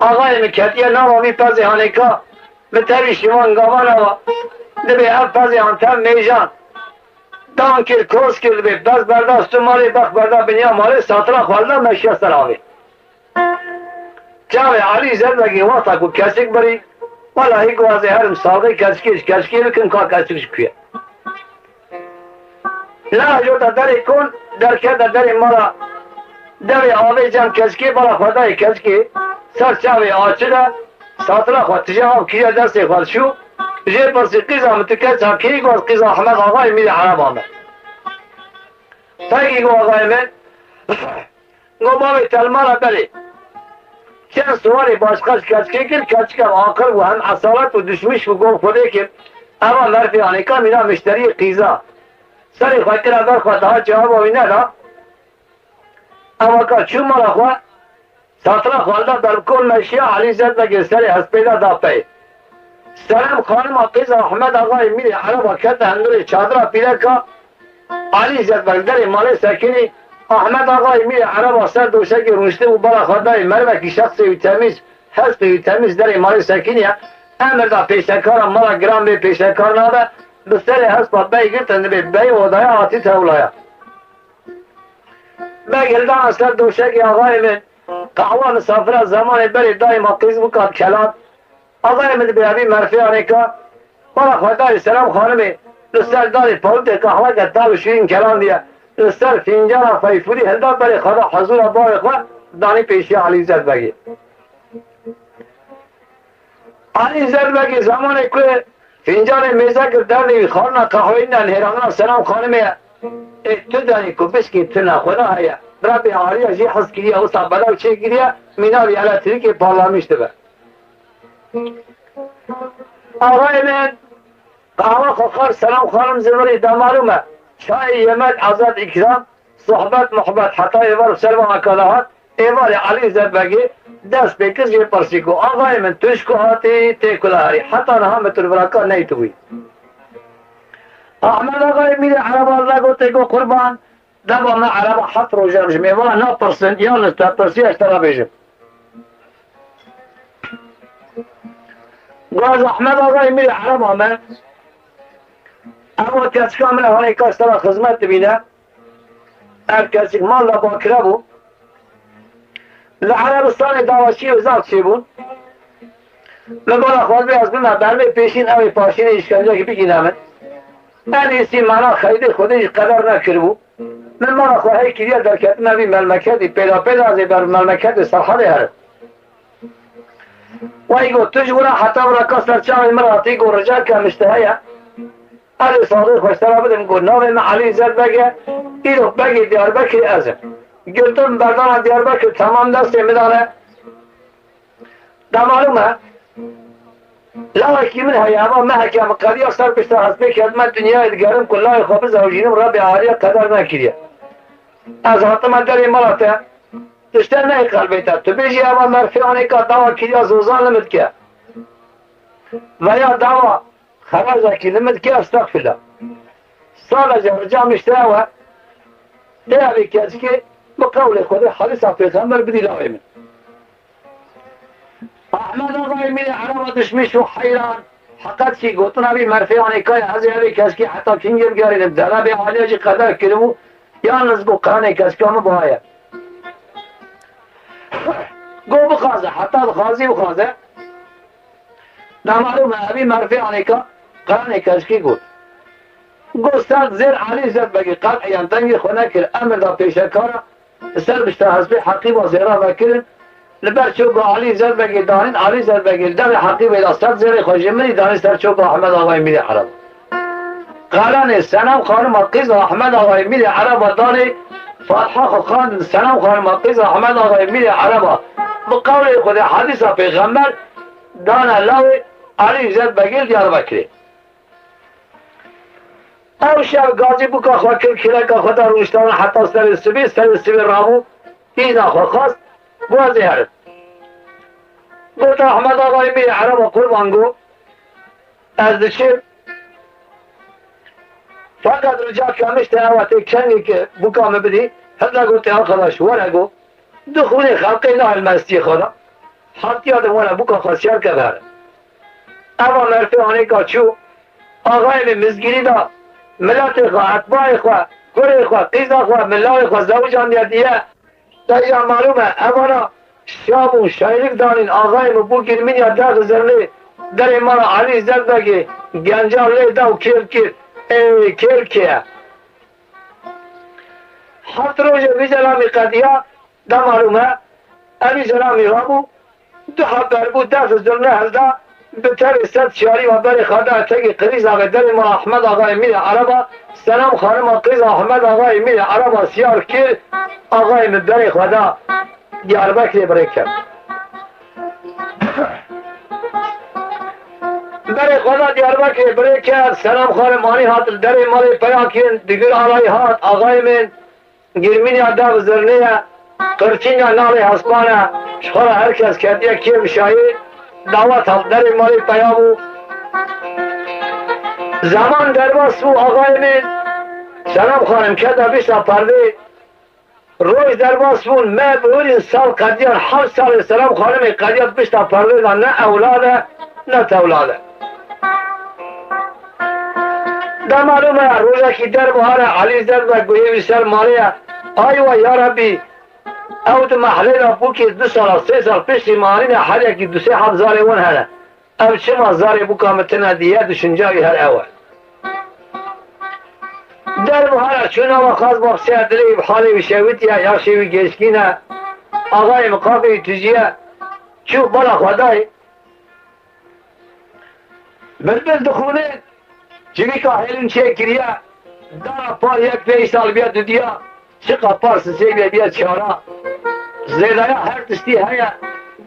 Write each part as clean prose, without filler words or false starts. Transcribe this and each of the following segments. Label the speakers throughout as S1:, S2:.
S1: آقای مکتیه نوامی پزی هانکا متوی شیوان گاوان آوا دبی اف پزی هانتم میجان دان کل کروس کل بی دست برداشت مالی بخ بردا بنیا مالی ساترا خوالده مشیه سراوی چاوی علی زندگی واتا کو کسک بری والا هی گوازی هرم ساقی کسکی بکن که کسکش کیه لا جو تا دری کن در که دری مالا دری آوی جم کسکی بالا خدای کسکی سر چاوی آچده ساترا خواه تجاوب کیا دستی خواه شو جه پرسی قیزا متکت ها کی گوز قیزا احمد آقای میری عرب آمد تاکی گو آقای من گو بابی تلمارا بری چند سواری باشقش کچکی کن کچکم آخر و هم اصالت و دشمش و گو خوده کن اما مرفی آنکا مینا مشتری قیزا سری خواه کرا در خواه daha جواب آوی ندا اما که چون مالا خواه ساترا خوالده بالکل مشیه علی زد بگیر سری هست پیدا دا پی سلام خانم قیزا احمد آقای میری عربا کت هنگوری چادرا پیدا که علی زد بگیر مال سکینی احمد آقای میری عربا سر دوشکی رونشته و بالا خدای مروکی شخصی و تمیز حسقی و تمیز در مال سکینی امر دا پیشکارم مالا گرام بی پیشکار نابه بسری هست با بی گرتن بی بی ودای آتی تولایا بگردان اصلا دوشکی آقای من قهوه مسافر زمان بری دایم قیز بکاد کلان آقای من بیابی مرفیانه که بالا خدای سلام خانمی لستر داری پاوت قهوه که دال شیرین کلان دیا لستر فینجان فیفوری هلدا بری خدا حضور بار خواه دانی پیشی علی زد بگی علی زد بگی زمان که فینجان میزه که دردی خارنا قهوه نه هرانگان سلام خانمی تو دانی که بسکی تو نخونا هیا ربی آریا جی حس کریه و صحبه چه کریه میناوی الکتریک پارلامیشته به آقای من قهوه خوخار سلام خانم زمری دا معلومه چای یمک ازاد اکرام صحبت محبت حتی ایوار سلوان اکالهات ایوار علی زد بگی دست بکس یه پرسی کو آقای من توش کو آتی تی کلاهاری حتی نهامتون براکا نیتوی احمد آقای میره عرب الله گو تی گو قربان دبا ما عرب حط رو جمج میوان نا پرسن یا نستا پرسی اشترا بیجم گوز احمد آقای میره عرب آمد اما کسی کامل هایی کاش ترا خدمت بینه اب کسی مال را باکره بود لعربستان داواشی و زاد چی بود لبالا خواهد بی از بنا برمی پیشین اوی پاشین اشکنجا که بگینمه من ایسی مانا خیلی خودش قدر نکر بود من مانا خواهی کریه در کتنه بی ملمکتی پیدا ازی بر ملمکت سرحاله هره و ایگو تج برا حتی برا کس در چاوی مراتی گو رجا که مشتهیه علی صادق خوشترا بدم گو نام من علی زد بگه ایرو بگی دیاربکر ازم گلتون بردان دیاربکر تمام دستی میدانه دا معلومه لاکی من هیا اما محکم قدیا سر پشتا حسبه خدمت دنیای دگرم کلای خواب زوجینم رب عالیه قدر نکریه از حتما در ملاته تشتر نه قلبیتا تو بیجی اما مرفیانی که دعوا کریا زوزان نمید که و یا دعوا خرازه که نمید که استغفر سال جرجا مشتره و تعبی کسی که بقول خود حدیث پیغمبر بدی لای من احمد آقای میره عرب دشمش و حیران حقیقت چی گوتنا بی مرفیانی که از یه کسی که حتی کنگیم گیارید درابی عالیه جی قدر کرمو یا نزگو قرانه کسی که همه باید گو بخوازه حتی بخوازی بخوازه نمالومه ابی مرفیانی که قرانه کسی که گوت گو سر زیر علی زد بگی قطعیان تنگی خونه کر امر دا پیشکاره سر بشتا حسبی حقیب و زیرا بکرن لبر چوب علی زد بگی دانین علی زد بگی دم حقیب داستان زیر خوشی منی دانین سر چوب احمد آقای میری عرب قرانه سلام خانم قیز احمد آقای میری عرب دانی فاتحه خان سلام خانم قیز احمد آقای میری عرب بقول خود حدیث پیغمبر دان الله علی زد بگی دیار بکری او شب گازی بکا خواه کل خدا روشتان حتی سر سبی رامو این آخوا خواست بازی هرد گفت احمد آقای میری عرب و قربان گو از دشیر فقط رجا کامشت اواتی کنگی که بکامه بدی هدنا گفت آقا شوره گو دخونی خلقی نه المستی خدا حتی یادمونه بکن خاصیت کرده اما مرفه آنه کچو آقای مزگیری دا ملت خواه اتباع خواه گره خواه قیزا خواه ملای خواه زوجان دیگه دا اینجا معلومه اولا شامون شایرک دانین آقای مبو گرمین یا دا غزرلی در مالا علی زد بگی گنجان لی دا و کل کل کل که هفت روز ویزلامی قدیه دا معلومه امی زلامی رامو دو حبر بود دا غزرلی هزده بتر ست شاری و بر خدا تگی قریز آقای در ما احمد آقای میر عربا سلام خانم قریز احمد آقای میر عربا سیار کل آقای مدر خدا دیاربکر برکر در خدا دیاربکر برکر سلام خانم آنی هات در مالی پیاکین دیگر آلای هات آقای من گرمین یادا بزرنیه قرچین یا نالی حسبانه شخور هر کس کردیه کیم شاید دعوت هم در مالی پیامو زمان در باس بو آقای من سلام خانم کده بیشتا پرده روی در باس بون ما بورین سال قدیان 7 سال سلام خانم قدیان بیشتا پرده نه اولاده نه تولاده در معلومه روزه که در بحر علی زد و گویه ویسر مالیه آیوه یا ربی او دو محله را بو که 2 سال 3 سال پیش مالین هر یکی 2-3 هزار ون هره او چه مزاری بو کامتنه دیه دشنجاوی هر اول در بحر چون آقا خواست باقسی دلی بحالی بشویتیه یا شوی گشکینه آقای مقابل تجیه چو بالا خدای بلبل دخونه چوی که هلون چه کریه دارا پار 1-5 سال بیاد دو دیا چقا پار سسیبه بیاد چارا زیدایا هر تستی هیا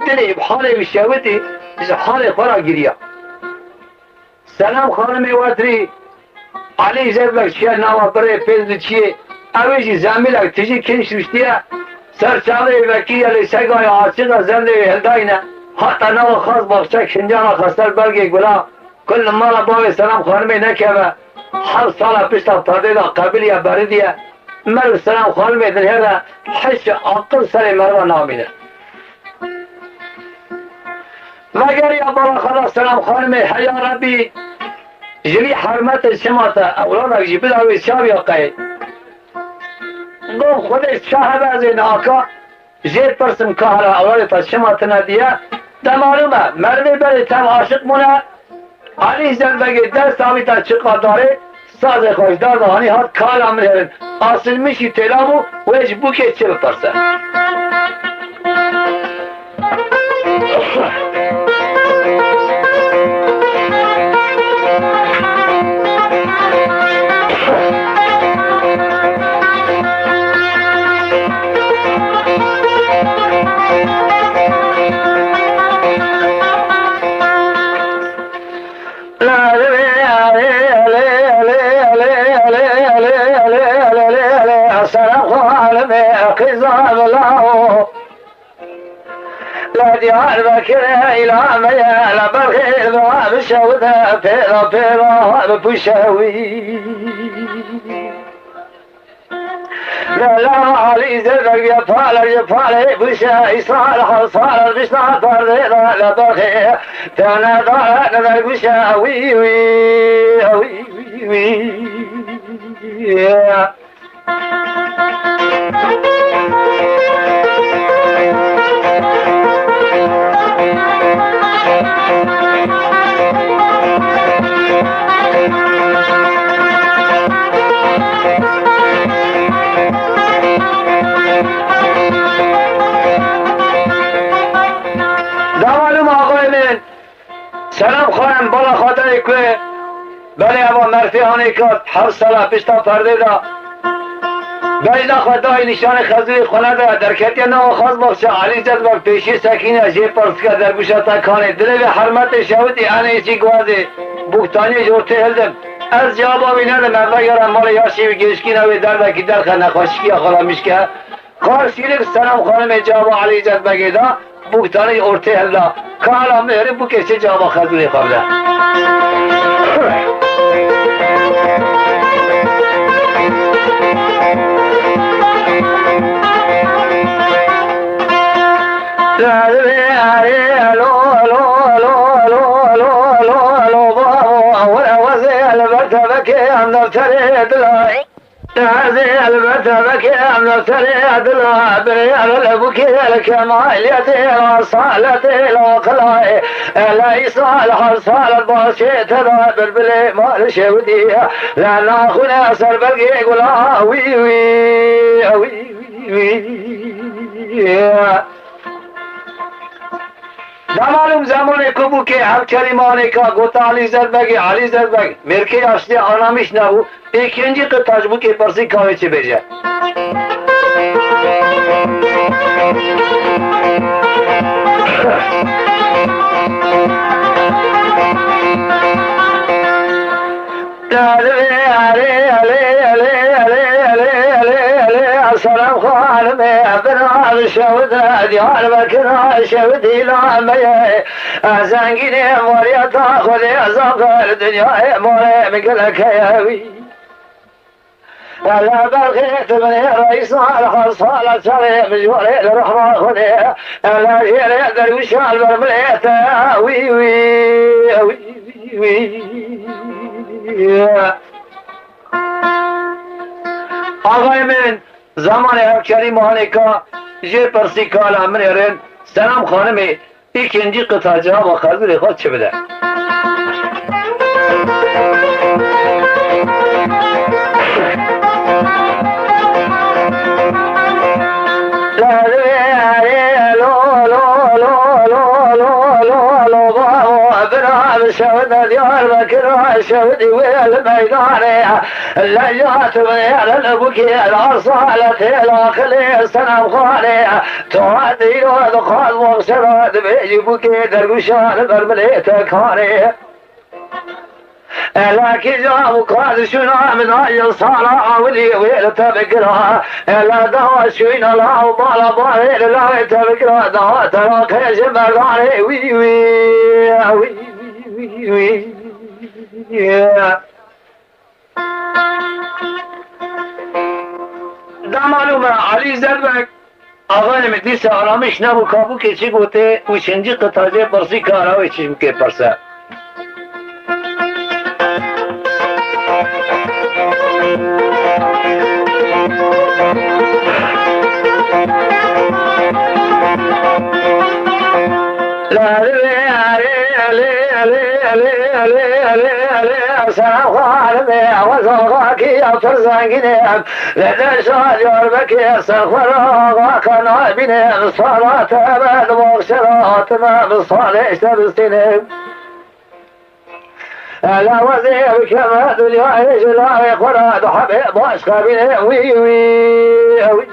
S1: دلی بحالی بشویتی حال خورا گریه سلام خانم واتری علی زربک چیه نوا بره پیز چیه اویجی زمیلک تجی کنش روشتیه سرچاله وکی علی سگای عاشق زنده هلداینه حتی نوا خاص باقچه شنجانا خستر برگی گلا کل مالا باوی سلام خانمی نکوه 7 سال پیشتا پرده دا قبلیه بردیه مرو سلام خانمی دلهره حش عقل سر مرو نامینه مگر یا بالا خدا سلام خانمی حیا ربی جلی حرمت شماتا اولادک جی بداوی شاوی آقای گفت خودش شاه بازین آقا جیر پرسم که حالا اولادتا شماتا ندیه ده معلومه مردی بری تم عاشق مونه علی زندگی دست آمیتا چقا داره ساز خوشدار دهانی هات کال امرهرن اصل میشی تلامو و ایج بوکه چه بپرسه لا ديار بكره إلى ميا لا برخي ذواب الشوذة فيرا فيرا بشاوي لا علي زرق يفعل بشا إصالح صار بشنا فرضا لا برخي تانا دارنا بشاوي وي وي وي سلام خانم بالا خاطر که بله اما مرفیانه کرد 7 سال پیشتا پرده دا بیدا خدای نشان خزوی خونه دا در کتی نو خاص باشه علی زد و پیشی سکینه جی پرس که در گوشا تکانه دل به حرمت شوتی انه ایچی گوازه بوکتانی جورته هلدم از جواب آوی ندم من یارم مال یاشی و گشکی نوی در که در خنه خوشکی آخلا میشکه کار شیرک سلام خانم جواب علی زد بگیدا بوکتانی ارته هلدا کالا مهره بو کسی جواب خزوی خورده هذه البتبك أمنتني أدلها بريال البكي الكمالية وصالتي الوقلاء ليس الحصال الباشي تدابر بلي مال شودية لأن أخونا أسر بلقي يقول وي وي وي وي زمانی که بو که هم کلمانی که گوتا علی زربگ مرکی اصلی آنامیش نبو ikinci kıtaç bu keparsı kahve çebece. Selam halime bina şevde diyar bakına şevdi lameye zengine var ya ta khode zafer dünyaya more migleke لا بلغيت من رئيس الحصالة شري مجوري الرحمة خذي لا جيري درويش البرمليت وي وي وي وي آقایمین زمان هفکری مالکا جه پرسی کالا من ارین سلام خانمی ikinci kıtacağa bakar bir rekod çebede. شهد ديار بكر شهدي والميدان اللجات ويا البكي الارصالة الاخلي سنم خالي توادي ودخال مغسرات بيجي بكي درقشان برمليت كاري لكن جابوا قاد شنا من هاي الصالة ولي ويل تبكرها لا دوا شوينا لا وبالا بالي لا تبكرها دوا تراك جمراني وي وي وي ده معلومه علی زربک آقای مدیس آرامش نبو کابو که چی گوته و چنجی قطعه پرسی کاراوی چی که پرسه سلام خالبي وزوغاك يا فرزانقني لدى شاد يربك سخورا كان بني صلاة بعد مغسرات ما بالصالح تبستني لا وزير كما دنيا لا يقرأ حبيب واشقى بني وي وي وي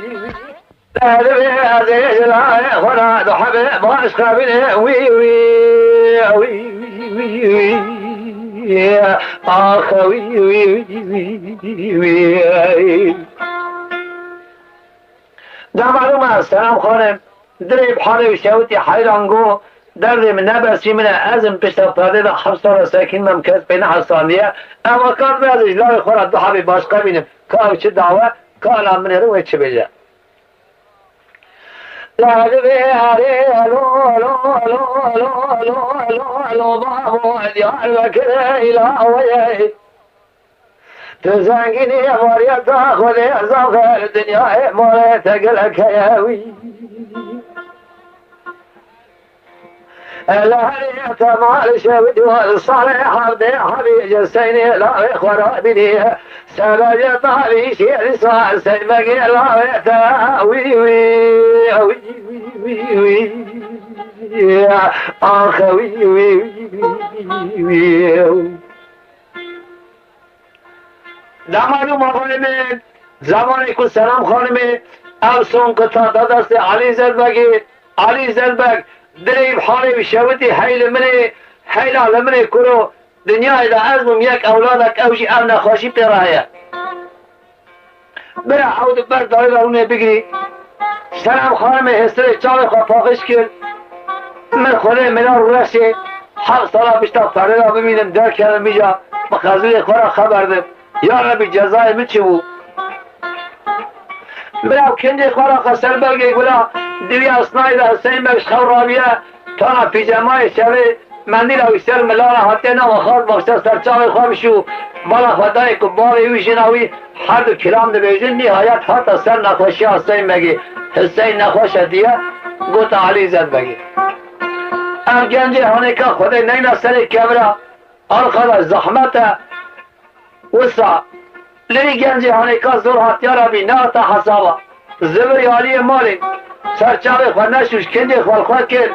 S1: لا وزير لا يقرأ حبيب واشقى بني وي وي وي وي يا أخوي ده معلومة السلام خانم دريب حالي وشاوتي حيرانگو درد من نبسي من ازم پشتفتاده ده حبستان ساکن ممکز بین حسانیه اما کار به از اجلال خورد دو حبی باشقه بینیم که چه دعوه که الان من رو چه بجه لا بياري لو لو لو لو لو لو لو بابو ديار بكر إلى وياي تزنقني مريا تاخذ زغر الدنيا مريتك لك يا وي الهرية مال شود والصالح عبد حبيب جسيني لا إخوة بني سبج طالي شيء صار سيمك لا وي وي وي وي وي يا أخوي وي وي زمانو مخانمه زمانی که سلام خانمه افسون قطع دادست علی زربگ دریب حالی شوتی حیل منه حیل علمنه کرو دنیای دا ازمم یک اولادک اوشی او نخواشی پیراهیه برا عود بر داری رونه بگیری سلام خانم هستره چاوی خواه پاقش کرد من خونه منا رو رسه 7 ساله بیشتر فرده را ببینم در کردم میجا بخزوی خورا خبردم یا ربی جزای من چه بود برا کنده خورا خسر بلگه گولا دوی اسنای ده حسین بگش خورابیه تانا پیجمای شوی مندیل اویستر ملانا حتی نو خواهد بخشت سرچاوی خوابشو بالا خدای که باوی ویشناوی هر دو کلام ده بیجن نهایت حتی سر نخوشی حسین بگی حسین نخوش دیه گوت علی زد بگی ام گنجی هانی که خودی نینا سر کبرا آل خدا زحمت وسا لری گنجی هانی که زور حتیارا بی ناتا حسابا زبری علی مالی سرچاوی خود نشوش کندی خود کرد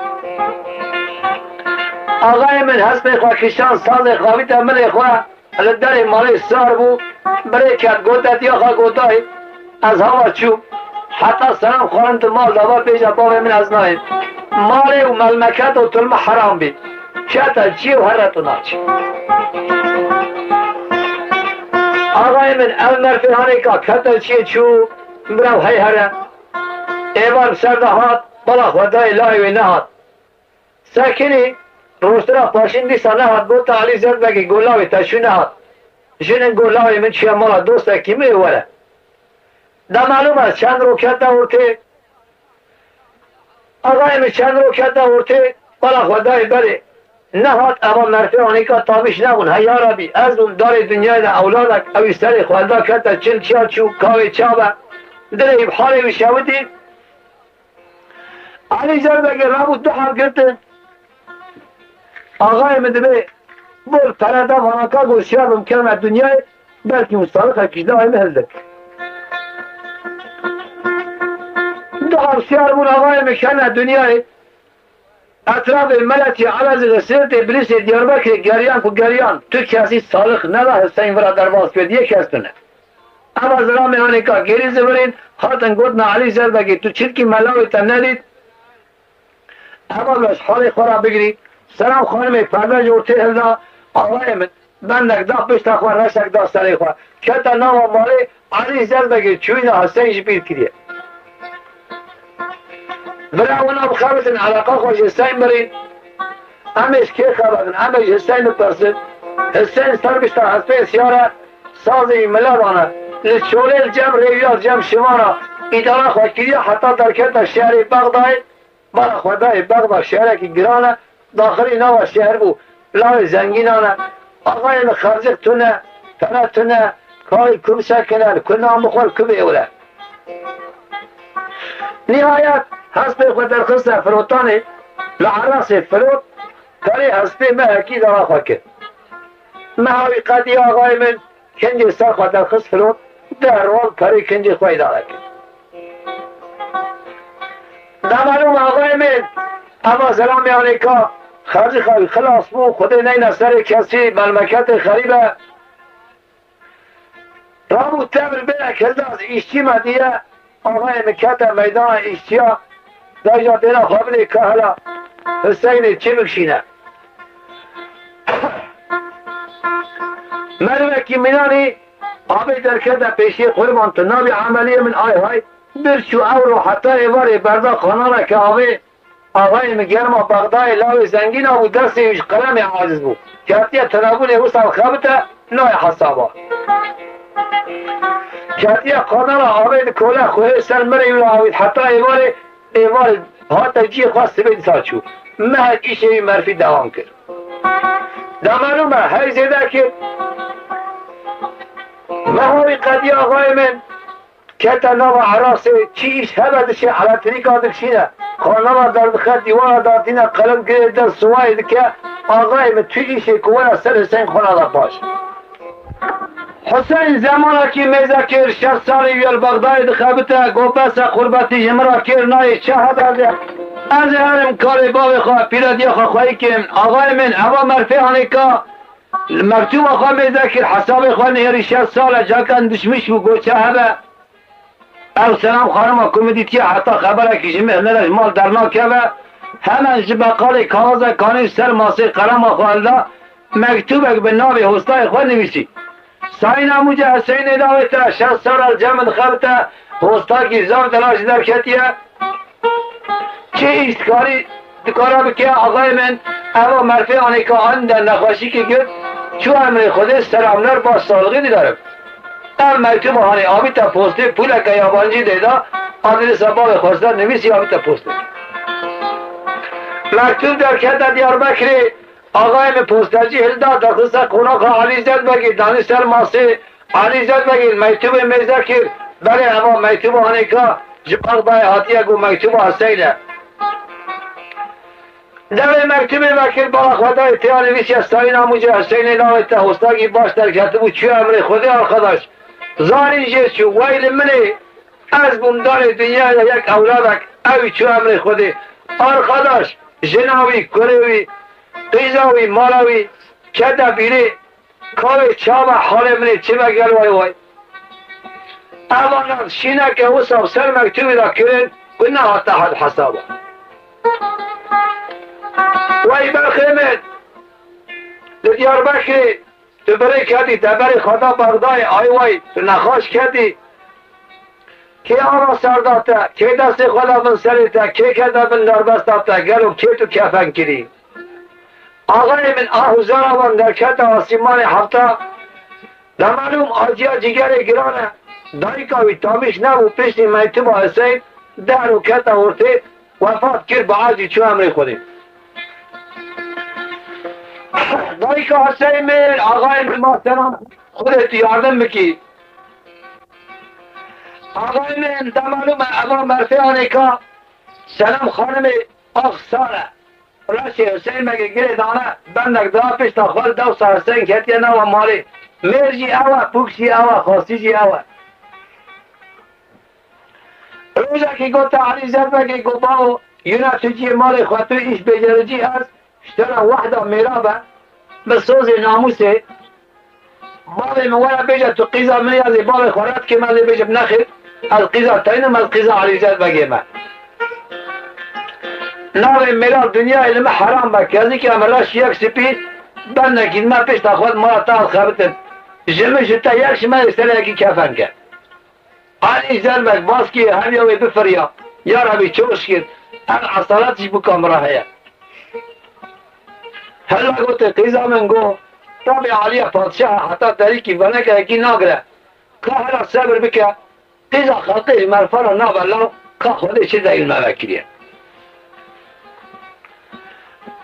S1: آقای من حسب خواه کشان ساز خوابی تا من خواه لدر مالی سار بو بره کرد گوتت یا خواه گوتای از هوا چوب حتی سلام خورن تو مال دابا پیشا بابا من از ناید مالی و ملمکت و طلم حرام بید چتا چی و هرتو ناچی آقای من المرفی هانی که کتا چی چو برو هی هره ایوان سردهات بلا خدای لای و نهات ساکنی روشترا پاشین بیسا نهات بوتا علی زرد بگی گولاوی تا شو نهات جنن گولاوی من چیه مالا دوستا کمی وره دا معلوم است چند روکت دورته آقای من چند روکت دورته بلا خدای بره نهات اما مرفی آنی که تابش نبون هی عربی از اون دار دنیای دا اولادک اوی سر خدا کتا چل چیا چو کاوی چابه دره بحالی بشاودی علی زرد بگی رابط دو حال گرتن آقای مدبه بول ترده واناکا گوشیار ممکنه دنیای بلکه مستالق کشده های مهلدک دو حرسیار بول آقای مکنه دنیای اطراف ملتی عوض غسیرت ابلیس دیاربکر گریان کو گریان تو کسی سالخ نده حسین ورا درواز کرد یک کستونه عوض را میانه که گری زبرین خاطن گودنا علی زر بگی تو چرکی ملاوی تا ندید اول حال خورا بگیرید سلام خانم پرده جورته هلدا آقای من بندک دا پشتا خواه رشک دا سری خواه کتا نام مالی علی زر بگیر چوینا حسین جبیر کریه برای اونا بخبرتن علاقه خوش حسین برین همیش که خبرتن همیش حسین بپرسن حسین سر بشتا حسین سیاره سازی ملادانه لچوله الجم ریویات جم شمانا ایدارا خواه کریه حتی در کتا شهر بغدای بلا خدای بغداد شهره که گرانه داخلی نوا شهر بو لای زنگینانه آقای خرزق تونه تنه تونه کاری کم سکنن کنام بخور کم اوله نهایت حسب خود درخست فروتانه لعراس فروت کاری حسب محکی دارا خواه کرد محاوی قدی آقای من کنجی سر خود درخست فروت در وال کاری کنجی خواهی دارا کرد نمالوم آقای من اما سلام علیکم خرج خواهی خلاص بو خود نین سر کسی ملمکت خریبه رامو تمر بینه کلده از ایشتی مدیه آقای مکت میدان ایشتیا دایجا دینا خوابلی که حالا حسین چی بکشینه مروکی منانی آبی در کده پیشی قربان تو نابی عملی من آی های برچو اورو حتی ایواری بردا خانه را که آقای مگرما بغدای لاوی زنگین آبو دستیش قلم عاجز بود کهتیه تنابون وصل خبته نای حسابا کهتیه قانه را آبید کوله خواه سر مری و آبید حتی ایوار حتی جی خواست بید ساچو مهد ایشه مرفی دوام کرد دمانو من های زیده که مهوی قدی آقای من کتا نوا عراسه چیش هبدشه على طریقا دکشینه خانما در بخد دیوار دارتینه قلم گره در سوای دکه آقای من توی ایشه کوه سر حسین خونه دا پاش حسین زمانه که میزه کر 60 سالی ویل بغدای دخبته گوپس قربتی جمرا کر نای چه هده از هرم کاری باوی خواه پیرادی خواه خواهی کم آقای من هوا مرفی هانی که مکتوب خواه میزه کر حساب خواه نهری 60 ساله جاکن دشمش و گوچه هبه او سلام خانم کمیدیتی حتی خبره که جمعه نرش مال درنا که و همان جبقال کاغذ کانی سر ماسی قلم خوالده مکتوبک به ناوی حسنای خود نویسی ساین اموجه حسین اداویتا 60 سال از جمع دخبتا حسنا کی زم تلاش در کتیه چه ایستکاری دکارا بکه آقای من اما مرفی آنی که آن در نخواشی که گفت چو امر خود سرامنر با سالغی دارم در مکتوب هانی آبی تا پوسته پول که یابانجی دیدا آدرس باغ خواستن نویسی آبیت پست مکتوب در کده دیاربکر آقای من پستچی هلدا دخلص قناق علیزت بگیر دانشتر ماسه علیزت بگیر مکتوب میزکر بله اما مکتوب هنکا جباق بای حاتیه گو مکتوب حسینه در مکتوب وکیل بالا خدا اتحان نویسی استاین آموجه حسین نامت هستاگی باش در کتبو چی امر خدا آرخداش زانی جیست چو ویل منه از بومدار دنیا یک اولادک اوی چو امر خدا آرخداش جناوی کروی قیزاوی مالاوی کده بیره کاوی چاوه حال منه چه بگل وای وای اوانان شینه که حساب سر مکتوبی را کرن کنه حتی حد حسابه وای برخیمت دیاربکر تو بری کردی تبری خدا بغدای آی وای تو نخواش کردی که آرا سرداته که دست خدا بن سریته که کده بن دربستاته گلو که تو کفن کری آقای من آهوزار آوان در کت آسیمان هفته در معلوم آجیا جگر گرانه دایکاوی تامیش نبو پشتی میتوب حسین در و کت آورته وفات کرد با عزی چو امری خودی دایکا حسین من آقای من محترم خودت یاردم بکی آقای من در معلوم اما مرفعانه که سلام خانم آخ ساله راشی حسین مگه گره دانه بندک دا پیش تا خال دو سا حسین کتیه نو مالی مرجی اوه پوکسی اوه خاصیجی اوه روزا که گوتا علی زربه گو باو یونا تجی مال خواهتو ایش بجرجی هست اشترا وحده میرابه بسوز ناموسه مال مولا بیجه تو قیزا منی از بال خورد که من بیجه بنخیر از قیزا تاینم از قیزا علی زربه من ناوی میرا دنیا علم حرام با کسی که امراش یک سپید بند نکید ما پیش تا خود ما تا خبرتن جمعش تا یک شما استره یکی کفن کرد آنی زرمک باز که همیوی بفریا یا ربی چوش کرد هم اصالتش بکام راهیه هلا گوته قیزا من گو طبع علی پادشاه حتی طریقی بنا که یکی ناگره که هلا صبر بکه قیزا خلقه مرفا را نابلاو که خودش چیز علم وکریه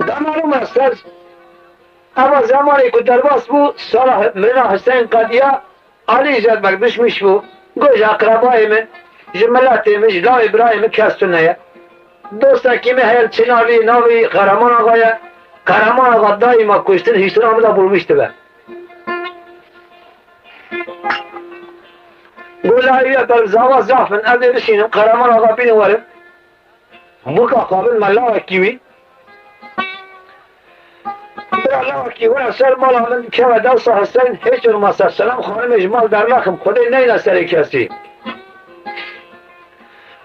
S1: در معلوم است از اما زمانی که درباس بود سال مرنا حسین قدیه علی زدبک دشمش بود گوش اقربای من جملاتی من جلا ابراهیم کستو نیه دوستا که من هیل چنالی ناوی قرمان آقایه قرمان آقا دایما کشتن هیچتر آمده بولمشته به گولاهیه بر زاوا زافن ازی بشینم قرمان آقا بینوارم بکا قابل ملاوه کیوی الله کی ور سر مال من که و دوست حسین هیچ جور ماسه سلام خانم اجمال در لخم خدای نه نسری کسی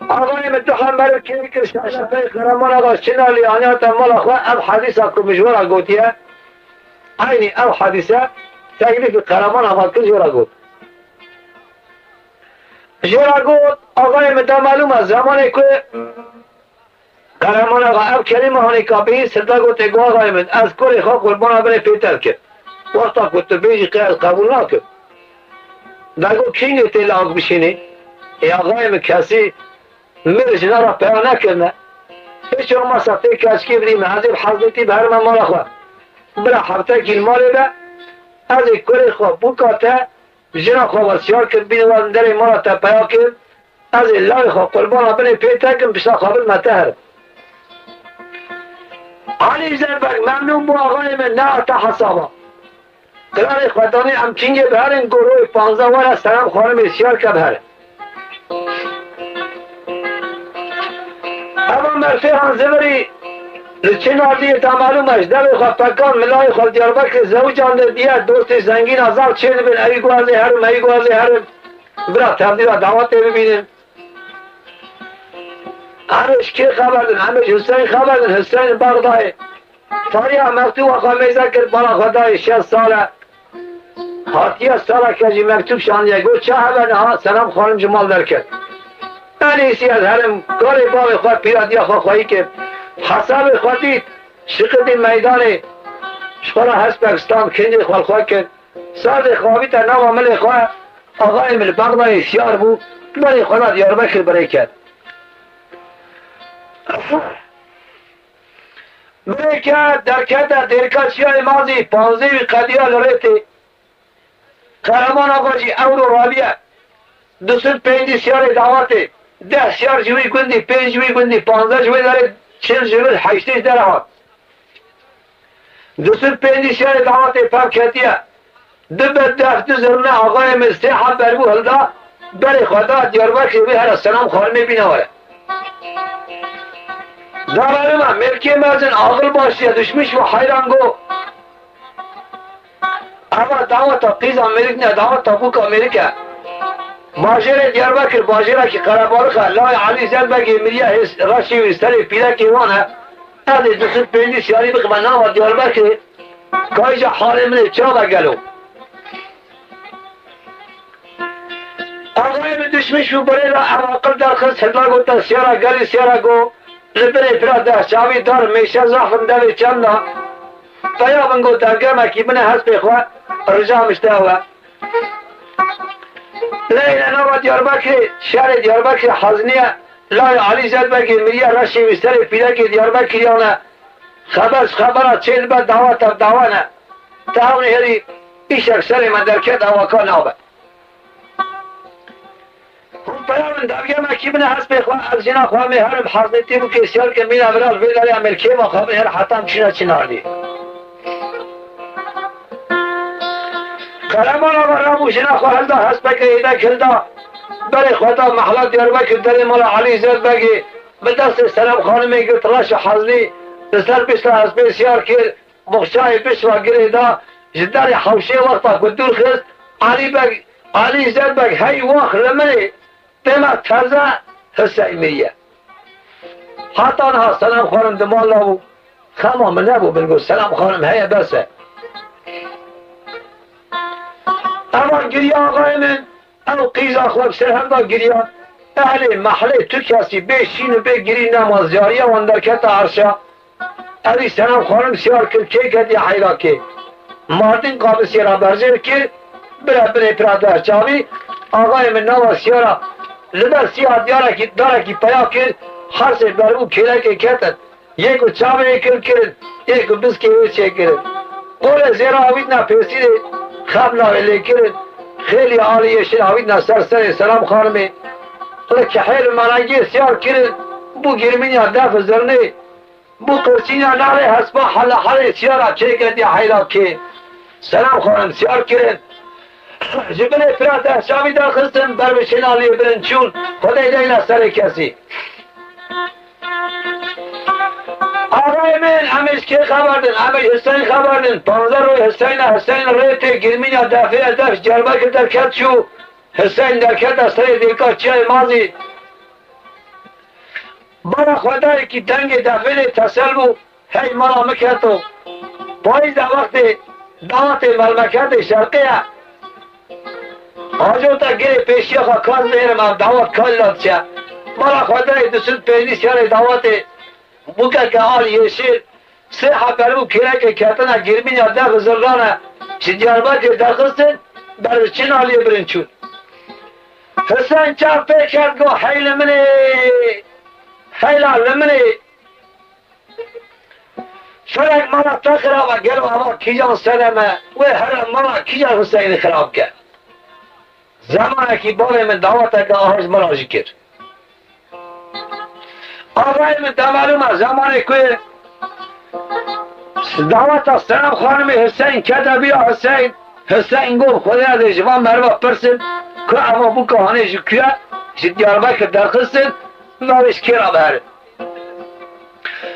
S1: آقای من تو هم برای که شفای قرمان آقا چنالی آنیات مال اخوه اب حدیث اکو مجورا گوتیه اینی اب حدیثه تکلیف قرمان آقا که جورا گوت جورا گوت آقای من تا معلوم از زمانی که قرمان آقا اب کلمه هانی که به این صدا گوته گو آقای من از کلی خواه قربان بره پیتر که وقتا که تو بیجی قبول نکن دگو کینگی تلاق بشینی ای آقای من کسی میرش نرا پیان نکنه هیچ ما سفته کشکی بدیم حضیب حضرتی به هر من مالا خواه برا حبته کل مالی به از ای کلی خواه بکاته جنا خواه وسیار کرد بین وزن در مالا تا پیا کرد از ای لای خواه قربان بره پیتر کن بشتا قابل متهر علی زربک ممنون با آقای من نه تا حسابا قرار خودانی امچینگه بهرن گروه 15 ور سلام خانم اسیار که بهرن اما مرفی هم زبری لچین آردیه تا معلومش دل خواه پکان ملای خواه دیاربکر زوجان در دیه دوست زنگین آزار چه بین ای گوازه هرم ای گوازه هرم برا تبدیل دعوت ببینیم همش کی خبر دن همش حسین خبر دن حسین بغدای تاریخ مکتوب آقا میزه کرد بالا خدای 6 ساله هاتیه ساله کجی مکتوب شانیه گو چه خبر ها سلام خانم جمال در کرد انیسی از هرم کاری باقی خواه پیرادی خواه خواهی که حساب خودید شقد میدان شخورا هست پاکستان کنجی خواه کرد سال خوابی تا نام عمل خواه آقای مل بغدای سیار بود برای خدا دیاربکر برای کرد بله که درکت درکشی های مازی 15 قدیال ریتی قهرمان آقا جی اورو رابیه 250 سیار دعوته 10 سیار جوی گندی 5 جوی گندی 15 جوی داره 40 جوی 8 داره ها 250 سیار دعوته پاک کتیه دبت دفت زرنه آقای مستحب بربو هلدا بله خدا دیاربکر بی هر سلام خانمه بینواره دارم ملکی مازن آقل باشی دشمش و حیران گو اما دعوت قیز امریک نه دعوت بوک امریکا باجر دیاربکر باجره که قربارخه لای علی زد بگی میریه راشی ویستری پیدا که وانه از 250 سیاری بخمه نام دیاربکر کایجا حال منه چرا بگلو آقای من دشمش و بره را عواقل در خست هدلا گوتا سیارا گلی سیارا گو لبره پرا ده چاوی دار میشه زخم دوی چنده فیا من گوتا گرمه کی منه هست بخواه رجا مشتاوه لیل نوا دیاربکر شهر دیاربکر حزنیه لای علی زد بگی میریه رشی وستر پیدا که دیاربکریانه خبرات چیل با دعوت دعوانه تاون هری ایش اکثر من درکت اواکا نابه هم پیامن داویه ما کی بنه هست بخواه از جنا خواه مهرم حضنتی بو که سیال که مین ابرال ویداری عمل که ما خواه مهر حتام چینا چناردی قرمان آقا رامو جنا خواه هلدا هست بگه ایده کلدا بره خدا محلات دیاربکر داری مولا علی زد بگی به دست سلام خانمی گرت راش حضنی سر بسلا از بسیار کرد مخشای بشوا گریدا جدار حوشه وقتا کدور خست علی زد بگ هی وقت لمنی بما ترزه حسین میریه حتی آنها سلام خانم دمال نبو خمام نبو بلگو سلام خانم هی بسه اما گریه آقای من او قیزا خواب سرهم دا گریه اهل محله تو کسی بشین و بگیری نماز جاریه و اندرکت عرشه اوی سلام خانم سیار کرد که کدی حیلا که مردین قابل سیارا برزر کرد بره پراده چاوی آقای من نماز سیارا لبر سیار داره که پیا کرد حرس برو کره که کتن یکو چاوی کرد یکو بسکی ویچه کرد قول زیرا آوید نا پیسید خب لاویلی کرد خیلی عالیه شد آوید نا سر سلام خانمی که حیل مناگی سیار کرد بو گرمین یا دف زرنی بو قرچینا ناله حسبا حل سیارا چه کردی حیلا که سلام خانم سیار کرد جبل فرات احشامی در خستن بر بشنالی برن چون خدای دینا سر کسی آقای من همیش که خبردن همیش حسین خبردن 15 روی حسین ریت گرمین یا دفعه دفت جربه که در کت شو حسین در کت از سر دیلکا چه مازی برا خدای که دنگ دفعه تسل بو هی مرا مکتو پایز در وقت دعوت ملمکت شرقیه آجو تا گره پیشی خواه کار میرم هم دعوت کار لاد چه مرا خدای 250 سیار دعوت بوکه که آل یشیر سه حبرو کره که کتنه گرمین یا دف زرگانه شجاربا که درخستن بر چین آلیه برن چون حسین چه فکر گو حیل منی حیلا لمنی فرق مانا تخراب گلو اما کجا سلمه و هر مانا کجا حسین خراب کرد زمانه که باره من دعوت که آهاز مراجع کرد آقای من معلومه زمانه که دعوت سلام خانم حسین کده بیا حسین گفت خدا ده جوان مروا پرسن که اما بو کهانه جو که دیاربکر درخستن نوش کرا بره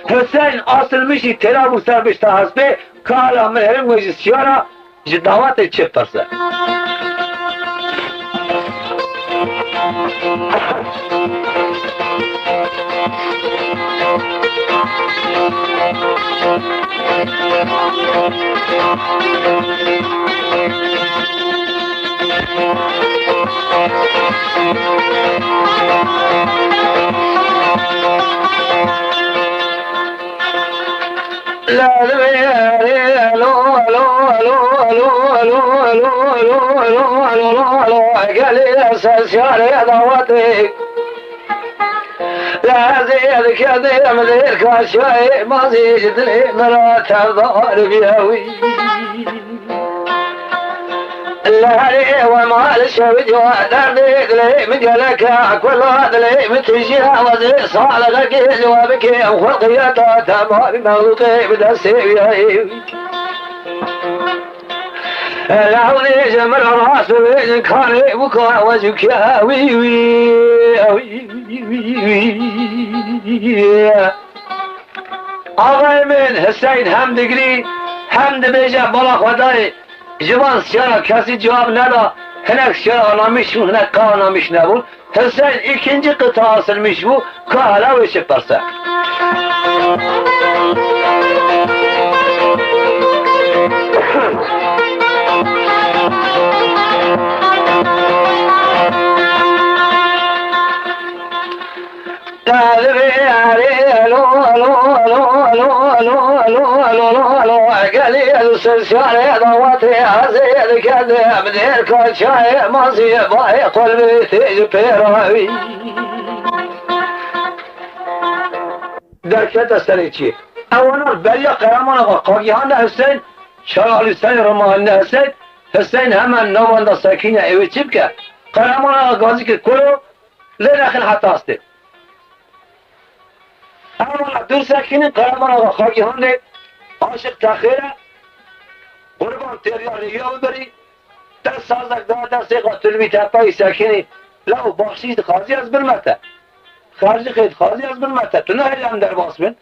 S1: حسین اصل میشی تیرا بو سر بشتا حسبه که حالا من هرم گوشی سیارا جو دعوت چه پرسن لازم كذا مدير كاشاي ما زيد لي مرات الظهر بيهوي اللهري وما الشوج ودردي لي مجلك كل هذا لي متجاوز صالحك جوابك وخلقياته تمام مغلوقي بدسي العوني جمل الراس بين كاري وكا وجهك يا وي وي آقای من حسین هم دگری هم دبیجه بالا خدای جوان سیارا کسی جواب ندا هنک سیارا آنامیش بود هنک که آنامیش نبود حسین ikinci قطعه asılmış bu که hala وشه پرسه سرساري ضواتي عزيز كذا بدير كل شاي ماضي باي قلبي تجبيراوي دركت السريتي اولا بريا قرامنا قاقيان حسين شرع حسين رمان حسين حسين همان نوان ساكينة ايوه تبكى قرامنا غازي كله لنخل حتى استي اولا دور ساكينة قرامنا قاقيان عاشق تاخيره قربان تریاری یا ببری در سازک دار سیقاتل می تپایی ساکنی لو بخشید خازی از برمته خارجی خید خازی از برمته تو نه هم در باس بین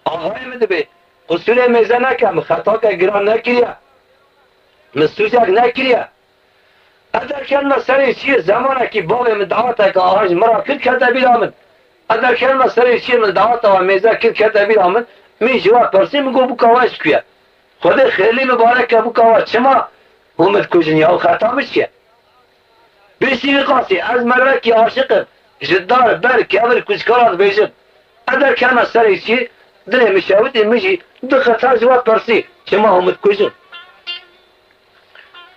S1: آقای مده به قصول میزه نکم خطا که گران نکریه مستوزک نکریه ادر کلمه سری چیه زمانه که باب مدعوته که آهاج مرا کل کرده بیلامن ادر کلمه سری چیه مدعوته و میزه کل کرده بیلامن می جواب پرسی میگو بکاواش کیه خدا خیلی مبارک ابو کاوا شما اومد کجنی او خطا میشه بیشی قاسی از مرا کی عاشق جدار بر کی اول کچھ کارات بیشت ادر کلمه سری چی دل میشود میجی دو خطا جواب پرسی شما اومد کجن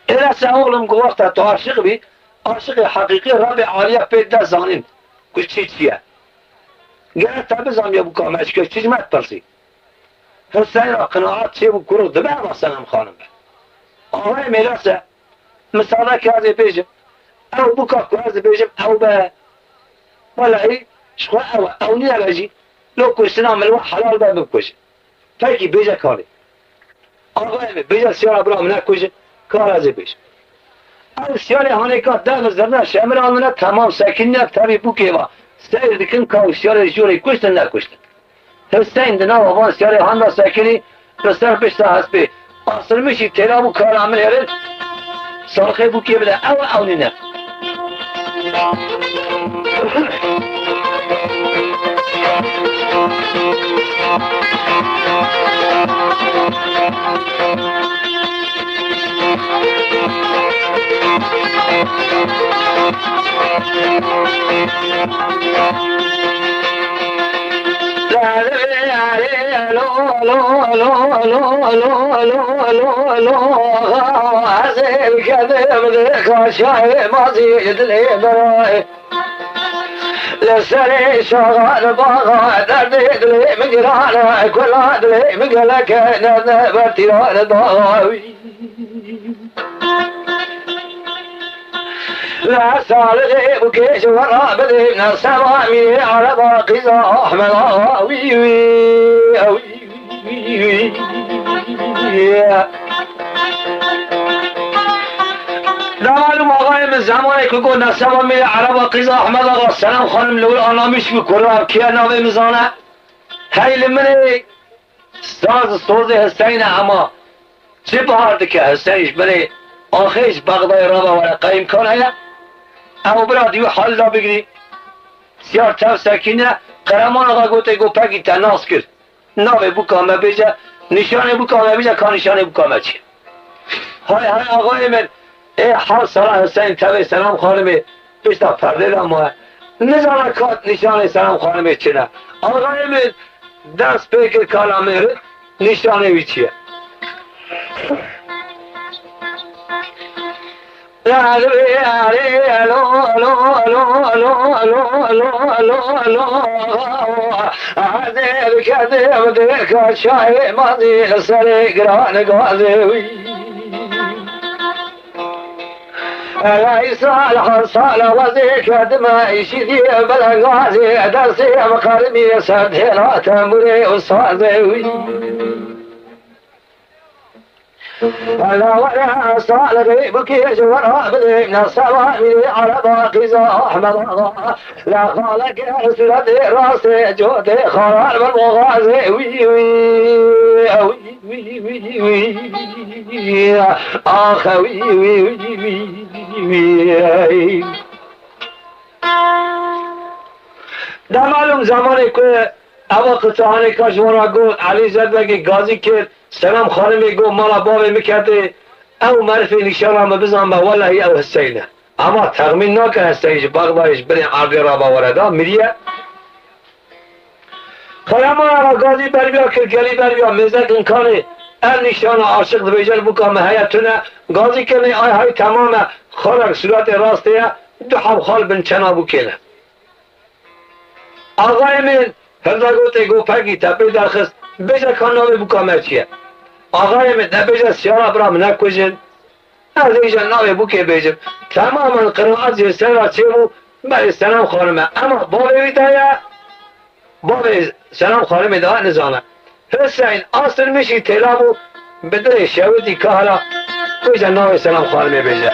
S1: الا سوالم گو وقت تو عاشق بی عاشق حقیقی رب عالیه پیدا زانین کچھ چیه گره تابزام یا ابو کاوا اشکا چیز مت پرسی حسین را قناعت چه بود کرو دبه واسنم خانم به آقای میرسه مثلا که از بیجم او بکا که از بیجم او به ولعی شخواه او نیا بجی لو کشتنا ملو حلال به بکشه تاکی بیجه کاری آقای می بیجه سیار برام نکشه کار از بیجم او سیار هانه که دم زرنه شمر آنونه تمام سکین نک تبی بکه و سیر دکن که سیار جوری کشتن نکشتن حسین دنا وان سیاره هاندا ساکنی رسر پشت هستی اصل میشی تیرا بو کار عمل هرد سالخه بو که بده او نه عزيز كذب ذيك شاي ما زيد لي براي لسري شغال باغا درديد لي مجرانا كل هاد لي مقلك نذبتي ضاوي لا صالحي بكيش ورا بدي من السمامي على باقي احمد وي لا معلوم آقای من زمانی که گو نسبا میره عرب قیزا احمد آقا سلام خانم لول آنامیش بکنه کیا نامه میزانه خیلی منه ساز حسین اما چه بهارده که حسینش بره آخیش بغدای رابا وره قیم کنه اما برا دیو حال دا بگیری سیار تف سکینه قرمان آقا گوته گو پکی تناس کرد نامه بکامه بیجه نشانه بکامه بیجه که نشانه بکامه چیه های آقای من ای حال سلام حسین تبه سلام خانمه پیشتا پرده دامه نزانه کات نشانه سلام خانمه چه نه آقای من دست پیکر کلامه نشانه بی چیه شاهي ماضي سري قران قاضي لا يصالح صالح وزيك دماء يشدي بالغازي درسي مقاربي سرد لا تمري وصادي ألا ولا صالح بكي جوار بدي من السوامي على باقي أحمد لا خالق سلد راسي جودي خلال بالمغازي وي وي وي وي وي آخ وي وي وي ده معلوم زمانی که اول قطعانی کشورا گفت علی زدگی گازی کرد سلام خانمی گفت مالا بابی میکرده او معرفی نشانم بزن با والله او حسینه اما تغمین نکن حسینش بغدایش برین عربی را باورده میریه خیامان را گازی بربیا کرد گلی بربیا مزد انکانی ال نشان عاشق بیجل بکام حیاتونه گازی کنی آی های تمام خورک صورت راستیه دو حب خال بن چنا بکنه آقای من هرده گوته گو پگی تپی درخست بیجا کانامی بکامه چیه آقای من نبیجا سیارا برام نکوشن از ایجا نامی بکی بیجم تماما قرآت جسن را چه بو بلی سلام خانمه اما بابی بیتایه بابی سلام خانمه دا نزانه حسین آسر میشی تلابو بدر شویدی که حالا بیجا نامی سلام خانمه بیجا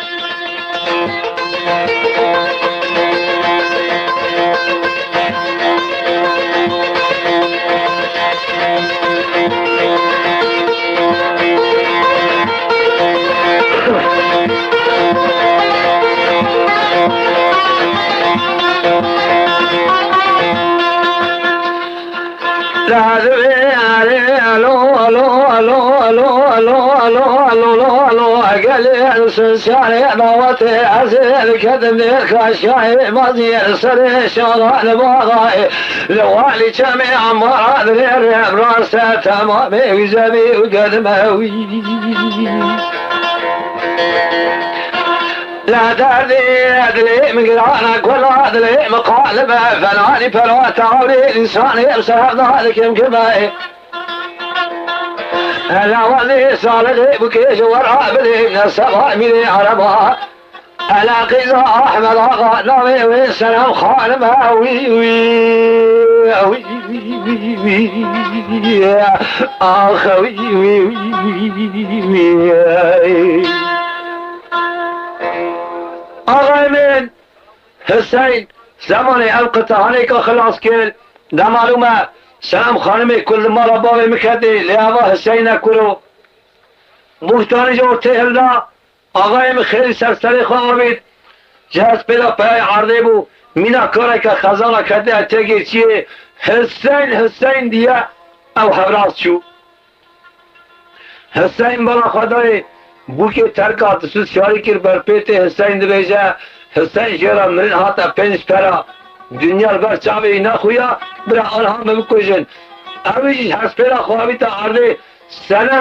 S1: سنساني ضوتي عزيز كذبني خشاي ماضي سري شغال باغاي لوالي جميع مراد غير براسه تمامي وزبي وقدموي لا تدري من قرانك ولا ادري مقالبه فلاني فلا تعوري الانسان يبصر ذلك يمكن لا ولي صالح بكيش ورا بدي من السماء من عربها ألا قيزة أحمد أغا نامي والسلام خانمها وي وي وي وي آخ وي وي وي آغا من حسين زماني القطعاني كخلاص كل ده معلومة سلام خانمی کل ما را بابی میکردی لیاوا حسین کرو محتانی جو تهلدا آقایم خیلی سرسری خواه بید جهاز پیدا پای عرضه بو مینا کاره که خزانه کرده تگیر چیه حسین دیه او حبراز شو حسین بلا خدای بو که ترکات سوز شاری کر بر پیت حسین دی بیجه حسین شیرا مرین هاتا پنج پرا دنیا بر چاوی اینا خویا برا آنها بکشن اویش هست پیدا خواهی تا عرضه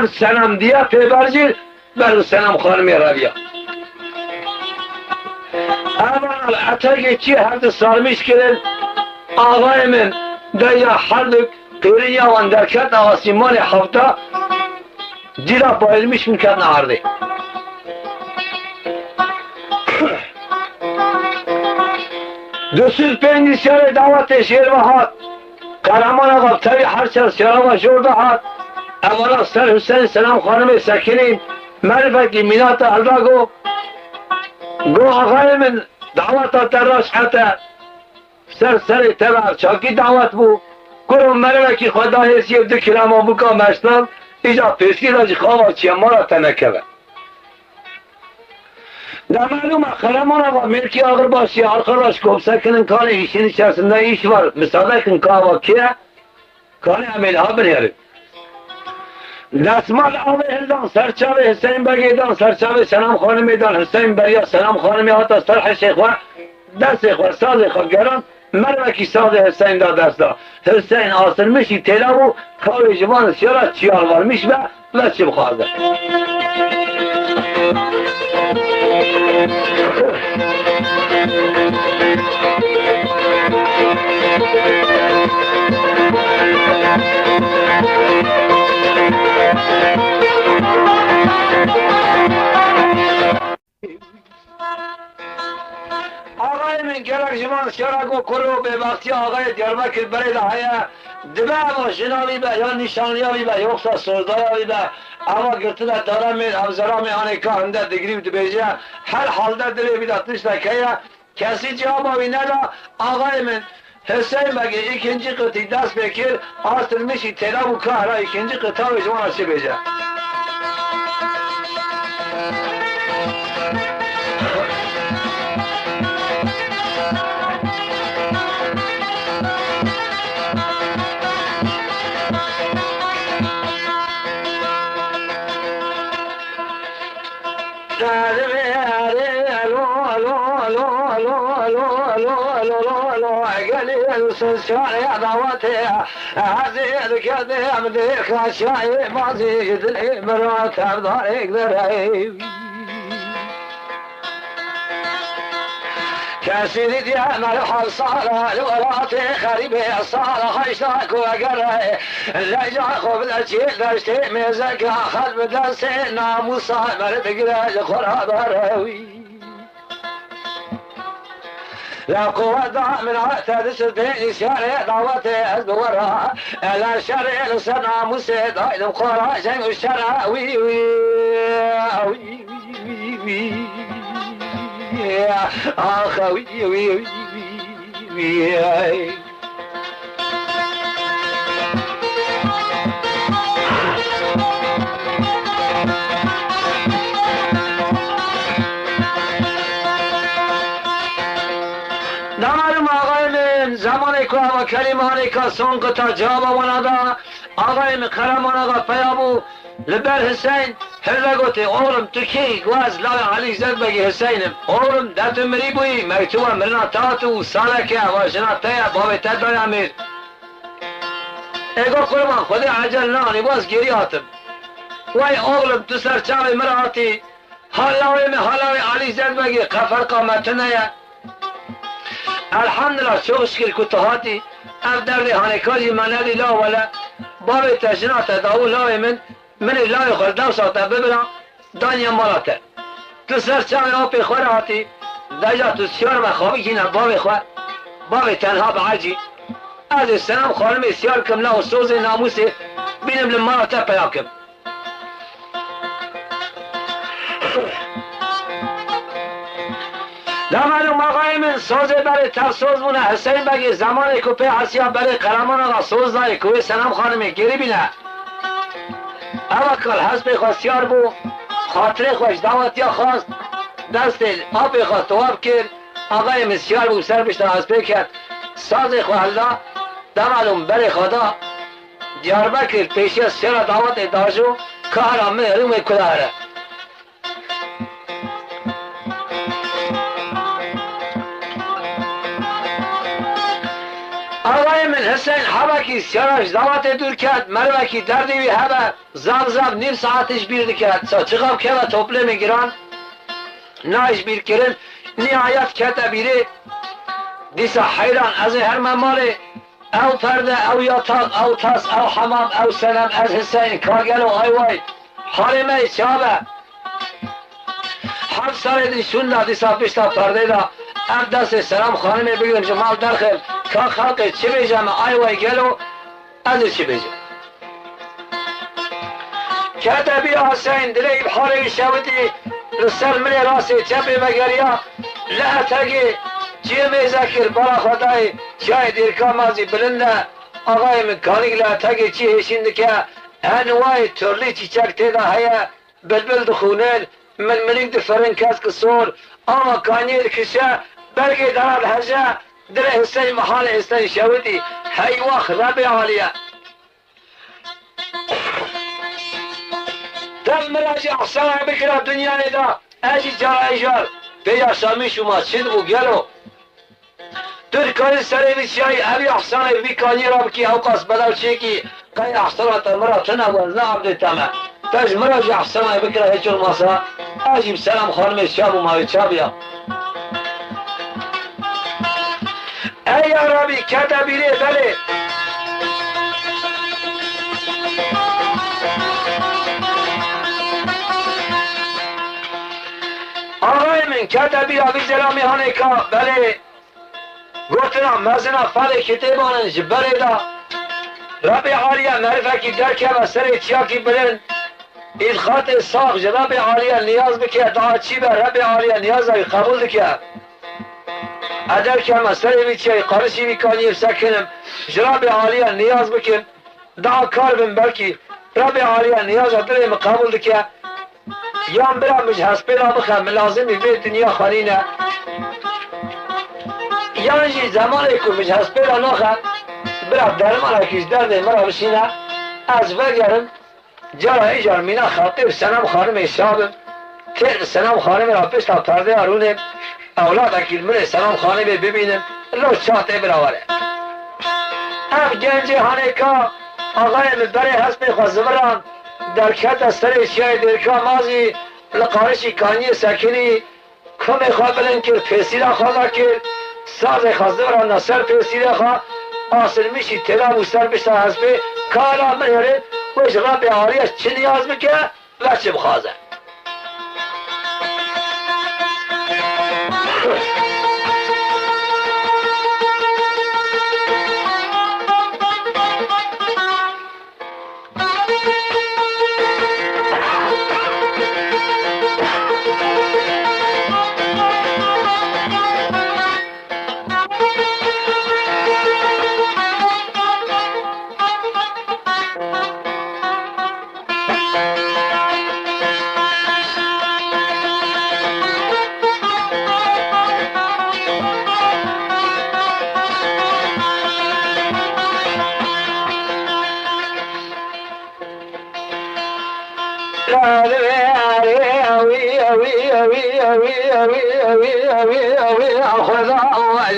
S1: سلام دیا پیبرجیر بر سلام خانمی رویا اما اتاقی چی هر سالمیش کرن آقای من دایا حردک قیری وان درکت آسیمان هفته دیلا پایلمیش میکرن عرضه دوسوز پنجی سر دعوت شیر و هات قرمان آقا تاوی هر سر سلام و جورده هات اولا سر حسین سلام خانم سکنین معرفتی مینات الدا گو آقای من دعوت تراش حتی سر تبع چاکی دعوت بو گرم معرفتی خدا حسی دو کلام بکا مشتم ایجا پیسکی راجی خواه چیه مارا تنکه در معلوم خرمان آقا ملکی آقر باشی arkadaş kopsa kının kanı işin içerisinde iş var. Müsaade kın kahva kiye kanı amel haber yarı. Desmal abi eldan serçavi Hüseyin Begey'dan serçavi selam hanım'dan Hüseyin Bey'e selam hanım'e hatta sarh şeyh var. Ders şeyh var sazı geran merveki sazı Hüseyin'da dersda. Hüseyin asılmış telavu kahve civan şara çiyar varmış ve çibxardı. آقای من گرک جمان شرک و کرو به وقتی آقای دیاربکر برید های دبه ماشیناوی به یا نشانیاوی به یا اخصا سردایاوی به اما گرتنه دارم من افزرامی آنه که هنده دگری بید بیجه هر حال در دلی بیداتش نکیه کسی جوابی ندا آقای من حسین بگه ikinci قطعی دست بکر آسترمشی تلا و کهرا ikinci قطعه و جوان چه بیجه شاعر ضواتها عزيز كذا مديك شاعر مازيد الإبرات أبضارك ذريب كاسيدي ديانا الحصالة الوراتي خريبي الصالة خيشتاك وقرأي اللي جاكو بالأجيل داشتي ميزك أخذ بدرسي ناموسا مرد قراج خراب راوي لا قوة من عتاد سدين شارع دعوتي أزدورها لا شارع لسنا مسيد أيضا قرى شيء الشرع وي وي وي وي وي آخ وي وي وي نمارم آقای من زمانی که و کلمانی که سنگ تا جواب ونادا آقای من قرمان آقا پیابو لبر حسین هر گوتی اولم تو کی گواز لای علی زد بگی حسینم اولم دت مری بوی مکتوب مرنا تاتو سالکه و جنا تیا باب تدای امیر اگه قربان خود عجل نانی باز گیری آتم وای اولم تو سر چاوی مراتی حالاوی علی زد بگی قفر قامتنه الحمدلله شوشکل کتهاتی اف درد هانکاری منادی لا ولا باب تجنات داو لا من لا خردم ساته ببرم دانیا مالاته تو سر چاوی آپی خوراتی دجا تو سیار و خوابی که باب خور باب تنها بعجی از سلام خانم سیار کم لا و سوز ناموسی بینم لمالاته پیاکم معلوم آقای من سوز برای تفسوز مونه حسین بگی زمان کوپه حسیا برای قرمان آقا سوز داری کوی سلام خانمی گیری بینه اما کل حسب خواستیار بو خاطر خوش دعوتیا خواست دست آب خواست تواب کرد آقای مسیار بو سر بشتا حسبه کرد ساز خوالله معلوم برای خدا دیاربکر پیشی از سر دعوت داشو کارا مهروم کداره آقای من حسین حبکی سیارش دعوت دور کرد مروکی دردیوی حبه زب نیم ساعتش بیرد کرد چقاب که و توپله میگیرن نایش بیر کرن نهایت کتا بیره دیسا حیران از هر مماله او پرده او یاتاق او تاس او حمام او سلام از حسین کاگل و آی وای حالمه چابه هر سال دیشون دیسا پیشتا پرده دا ام دست سلام خانمه بگیرم جمال درخل که خلق چه بیجم آی وای گلو از چه بیجم کتبی حسین دلی بحالی شودی رسل منی راسی چپی بگریا لحتگی چیه میذکر برا خدای چای دیرکا مازی بلنده آقای مکانیک لحتگی چی هشینده که هنوای ترلی چیچک تیدا هیا بلبل دخونل من منیک دفرن کس کسور اما کانیر کشه برگی درد هجه در حسین محال حسین شودی هی وقت رب عالیه دل مراجع احسان بکره دنیا دا اجی جارای جار بیا شامی شما چید بو گلو ترکاری سری بچیای اوی احسان بیکانی را بکی اوقاس بدل چیکی قای احسانات مرا تنوان نه عبد تمه تاج مراجع السماء بكره هيك المساء اجيب سلام خانم الشاب وما شابيا اي يا ربي كتبي لي بلي آقای من کتبی آبی زلامی هانیکا بله گفتنا مزنا فعل کتبانش بله دا رب عالیه معرفه کی درکه و سر چیاکی بلن ایدخات ساق جناب عالیه نیاز بکه دعا چی به رب عالیه نیاز های قبول دکه ادر که مسئله بیچه قرشی بیکانی سکنم جناب عالیه نیاز بکن دعا کار بن بلکی رب عالیه نیاز دلم قبول دکه یام برام مش هسپیلا بخم لازم به دنیا خانینه یعنی زمانی که مش هسپیلا نخم برام درمان کیش درد مرا بشینه از وگرم جرا ایجار مینا خاطر سنم خانم شابم تر سنم خانم را پشت پرده آرونه اولاد اکیل من سنم خانم ببینم لو چاته براوره ام گنج هانیکا آقای مبره هسپی خوزمران در کت سر شیای درکا مازی لقارشی کانی سکنی کم خواه بلن کر پیسیلا خواه کر ساز خوزمران نصر پیسیلا خواه آسل میشی تلا و سر بشتا هسپی کارا من هره وش رب عالیش چه نیاز بکه و چه بخوازه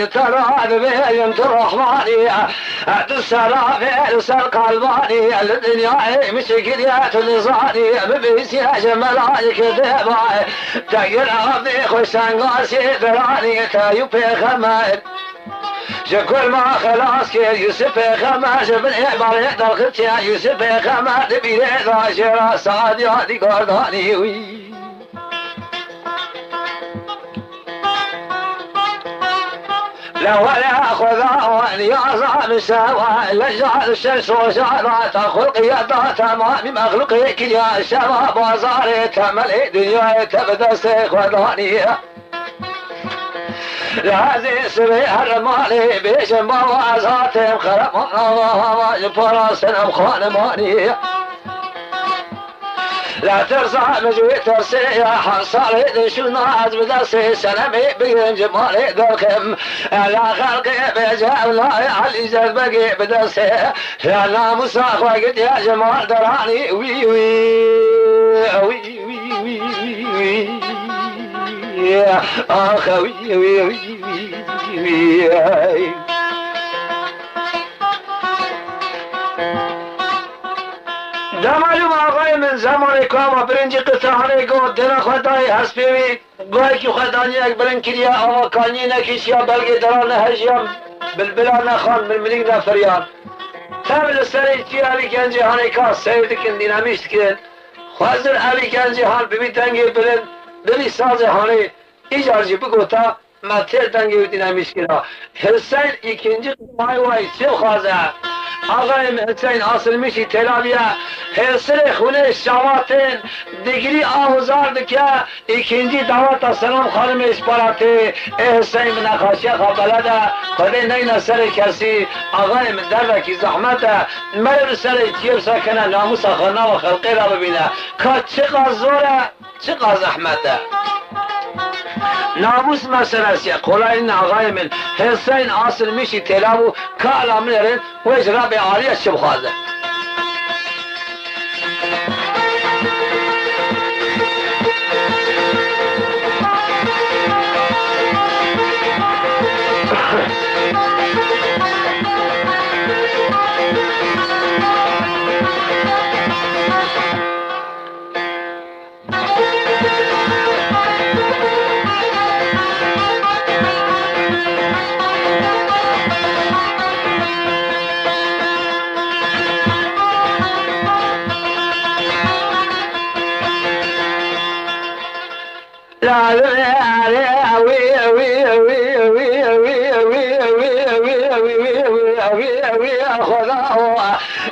S1: ترى بينت الرحمانية السلام سرق البانية الدنيا مشكلات نظانية ببيس يا جمال كذبا تقل عبدي خشان قاسي براني تايب خمال شكل ما خلاص كي يوسف خماش بن عبر يقدر ختيا يوسف خماش بيد عشرة صادي هادي قرداني وي لا ولا خذا يا زعم سوا لجعل الشمس وشعرات خلق يدا تمام مخلوقك يا شباب وزاري تمل دنيا تبدا سيخ ودانية لهذه سبيع المالي بيشم بوازاتهم خرم الله فراسنا خانمانية لا ترزع مجوي ترسي يا حصالي شو ناز بدرسي سلامي بين جمالي دركم لا خلقي بجاب لا علي زاد بقي بدرسي يا ناموس اخوك يا جمال دراني وي وي وي وي وي وي يا اخوي وي وي وي معلوم آقای من زمان کام برنجی قطعه گو دل خدای هسپیوی گوی که خدانی یک برن کریا آقا کانی نکیش یا بلگی دران هجیم بلبلا نخان ململیک نفریان تابل سری چی علی گنجی هانی که سیرد کن دینامیشت کن خوازر علی گنجی هان ببی تنگی بلن ببی ساز هانی ایجارجی بگو تا متر تنگی دینامیشت کن حسین ikinci vay چه خوازه آقای حسین اصل میشی تلاویه حسر خونه شواتین دیگری آوزارد که ikinci دعوت سلام خانم اشپاراتی حسین من نخاشی خبلده خودی نین سر کسی آقای من دروکی زحمته مرد سر جیب سکنه ناموس خانه و خلقی را ببینه که چقدر زوره چقدر زحمته ناموس مسئله قولای این آقای من حسین اصل میشی تلاو که علامه نرین و اجرا به عالیه چه بخوازه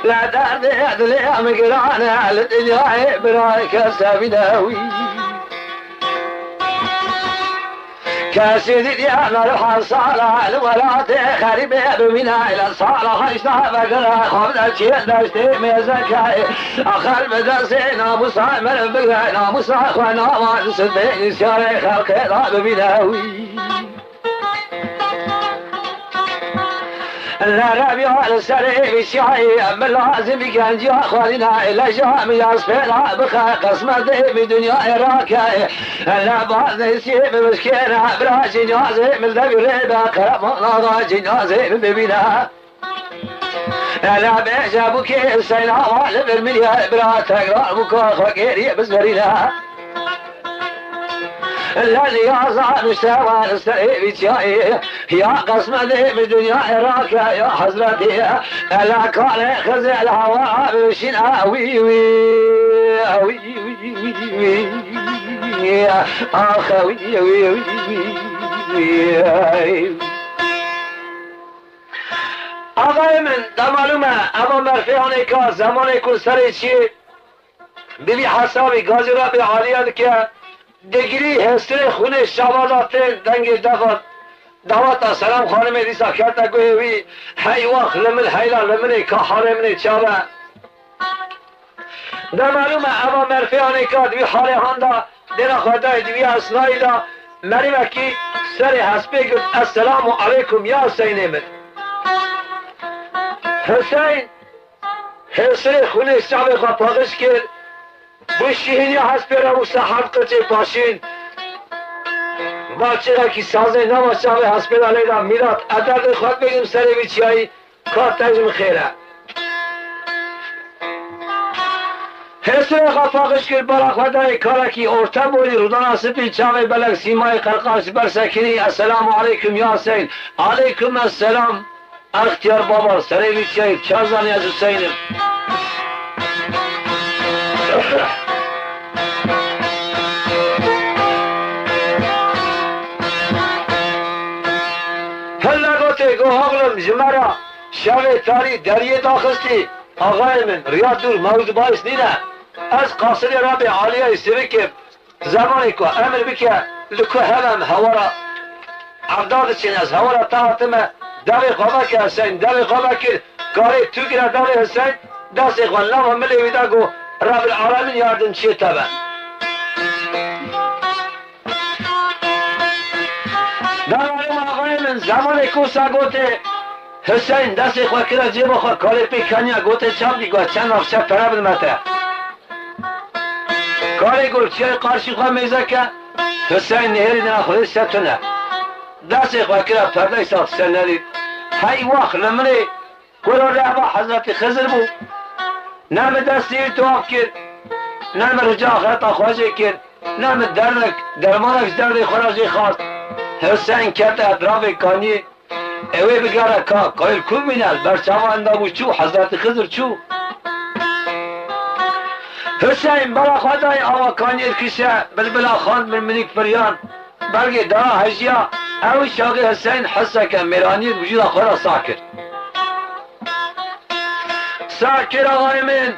S1: لا درد لي مقرانة على الدنيا برايك سابداوي كاسد ديانا روح صالح الولاد خريبة بمنا إلى صالح اشتاق بقرا خبر الشيء داشتي ميزكاي آخر بدرسينا مصامر بقرا مصاخ وانا ما نسد بين الشارع خلق لا بمناوي لا ربيع السري بالشعي أما لازم كان جاء خالنا إلا جاء من أسفلها بخا قسمة بدنيا إراكا لا بعض الشيء بمشكلة بلا جنازة من ذبي ريبا قرب جنازة من ببنا لا بيجابك السينا والب المليا بلا تقرار بكا خكيري بزرينا الذي يعظم مستوى السري بشائي يا قسمة بالدنيا إراك يا حضرتي لا كان خزع الهواء بشنا وي وي وي وي وي آخ وي وي وي آقای من در معلومه اما مرفعانه که زمان کن سر چی ببی حسابی گازی را به عالیت که دگری هستر خونه شبادات دنگ دعوت سلام خانم دیسا کرده گویوی هی وقت لمن حیلا لمنی که حرمنی چابه در معلومه اما مرفعانه که دوی حال هاندا دینا خواهده دوی اصنایی دا مریمه که سر حسبه گفت السلام علیکم یا حسین من حسین هستر خونه شبه خواه پاقش کرد بشیهنی هست برم و سحب قچه پاشین بچه را که سازه نماشه به هست برم لیدم میراد عدد خود بگیم سر بیچیایی کار تجم خیره حسر خفاقش کرد برا خدای کارکی ارتا بودی رودان سپی چاوی بلک سیمای قرقاش برسکنی السلام علیکم یا حسین علیکم السلام اختیار بابا سر بیچیایی چازانی از حسینم هلا گوته گو هاغلم جمرا شب تاری دریه داخستی آقای من ریاض دور موضوع باعث نیده از قاصد رب عالیه سوی که زمانی که امر بکه لکو هلم هورا عبداد چین از هورا تاعتمه دوی خوابه که حسین دوی خوابه که کاری تو گره دوی حسین دست اخوان لما ملی ویده گو رب العالمین یاردن چیه تبه در معلوم آقای من زمان کوسا گوته حسین دست خواه کرد جیب خواه کاری پی کنیا گوته چاب دی گوه چند افشب پره بدمته کاری گل چیه قارشی خواه میزه که حسین نهری نه خودی ستونه دست خواه کرد پرده ساخت سن ندید هی وقت لمنی گلو رهبه حضرت خضر بود نام دستی تواب کرد نام رجا خطا خواجه کرد نام درمانش درد خورازی خواست حسین کرد اطراف کانی اوی بگره که قایل کن مینل برچاوا اندامو چو حضرت خضر چو حسین برا خدای آوا کانی ارکشه بلبلا خان من منیک فریان برگی دا هجیا اوی شاقی حسین حسه که میرانی وجود خورا ساکر ساکر آقای من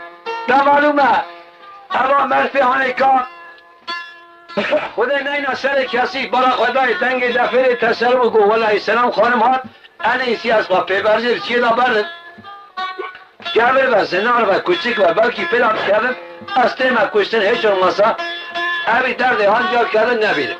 S1: دا معلومه اما مرفعانه که خدا نینا سر کسی برا خدای دنگ دفر تسلم گو والله سلام خانم هات انا ایسی از خواه پیبرزیر چیه دا برد گوه و زنار و کچک و بلکی پیلات کردن از تیمه کشتن هیچ اونماسا اوی درد هان جا کردن نبیده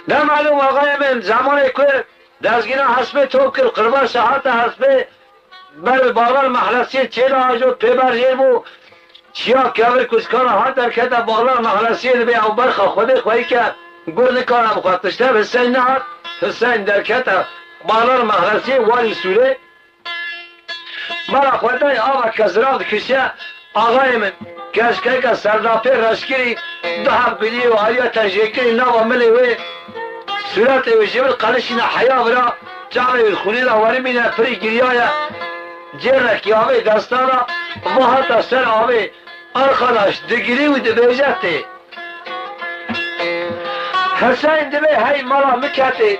S1: در معلوم آقای من زمان که دستگیره حسب تو کر قربان ساعت حسب بر باغل محلسی چه راجو پیبرزیر بو چیا کبر کسکان ها در کده باغل محلسی به او برخ خود خواهی که گرد کارم خواهدشتر حسین نهار حسین در کده باغل محلسی والی سوره برا خودای آقا کسرات کشه آقای من کشکه که سرداپی رشکری دو هم بیدی و آریا تنجیکری نو عملی وی صورت و جبل قلشنا حیا برا جامعه خونی را واری مینه پری گریای جرکی آوه دستانا و حتی سر آوه آرخاناش دگیری و دبیجته حسین دبی های مالا مکتی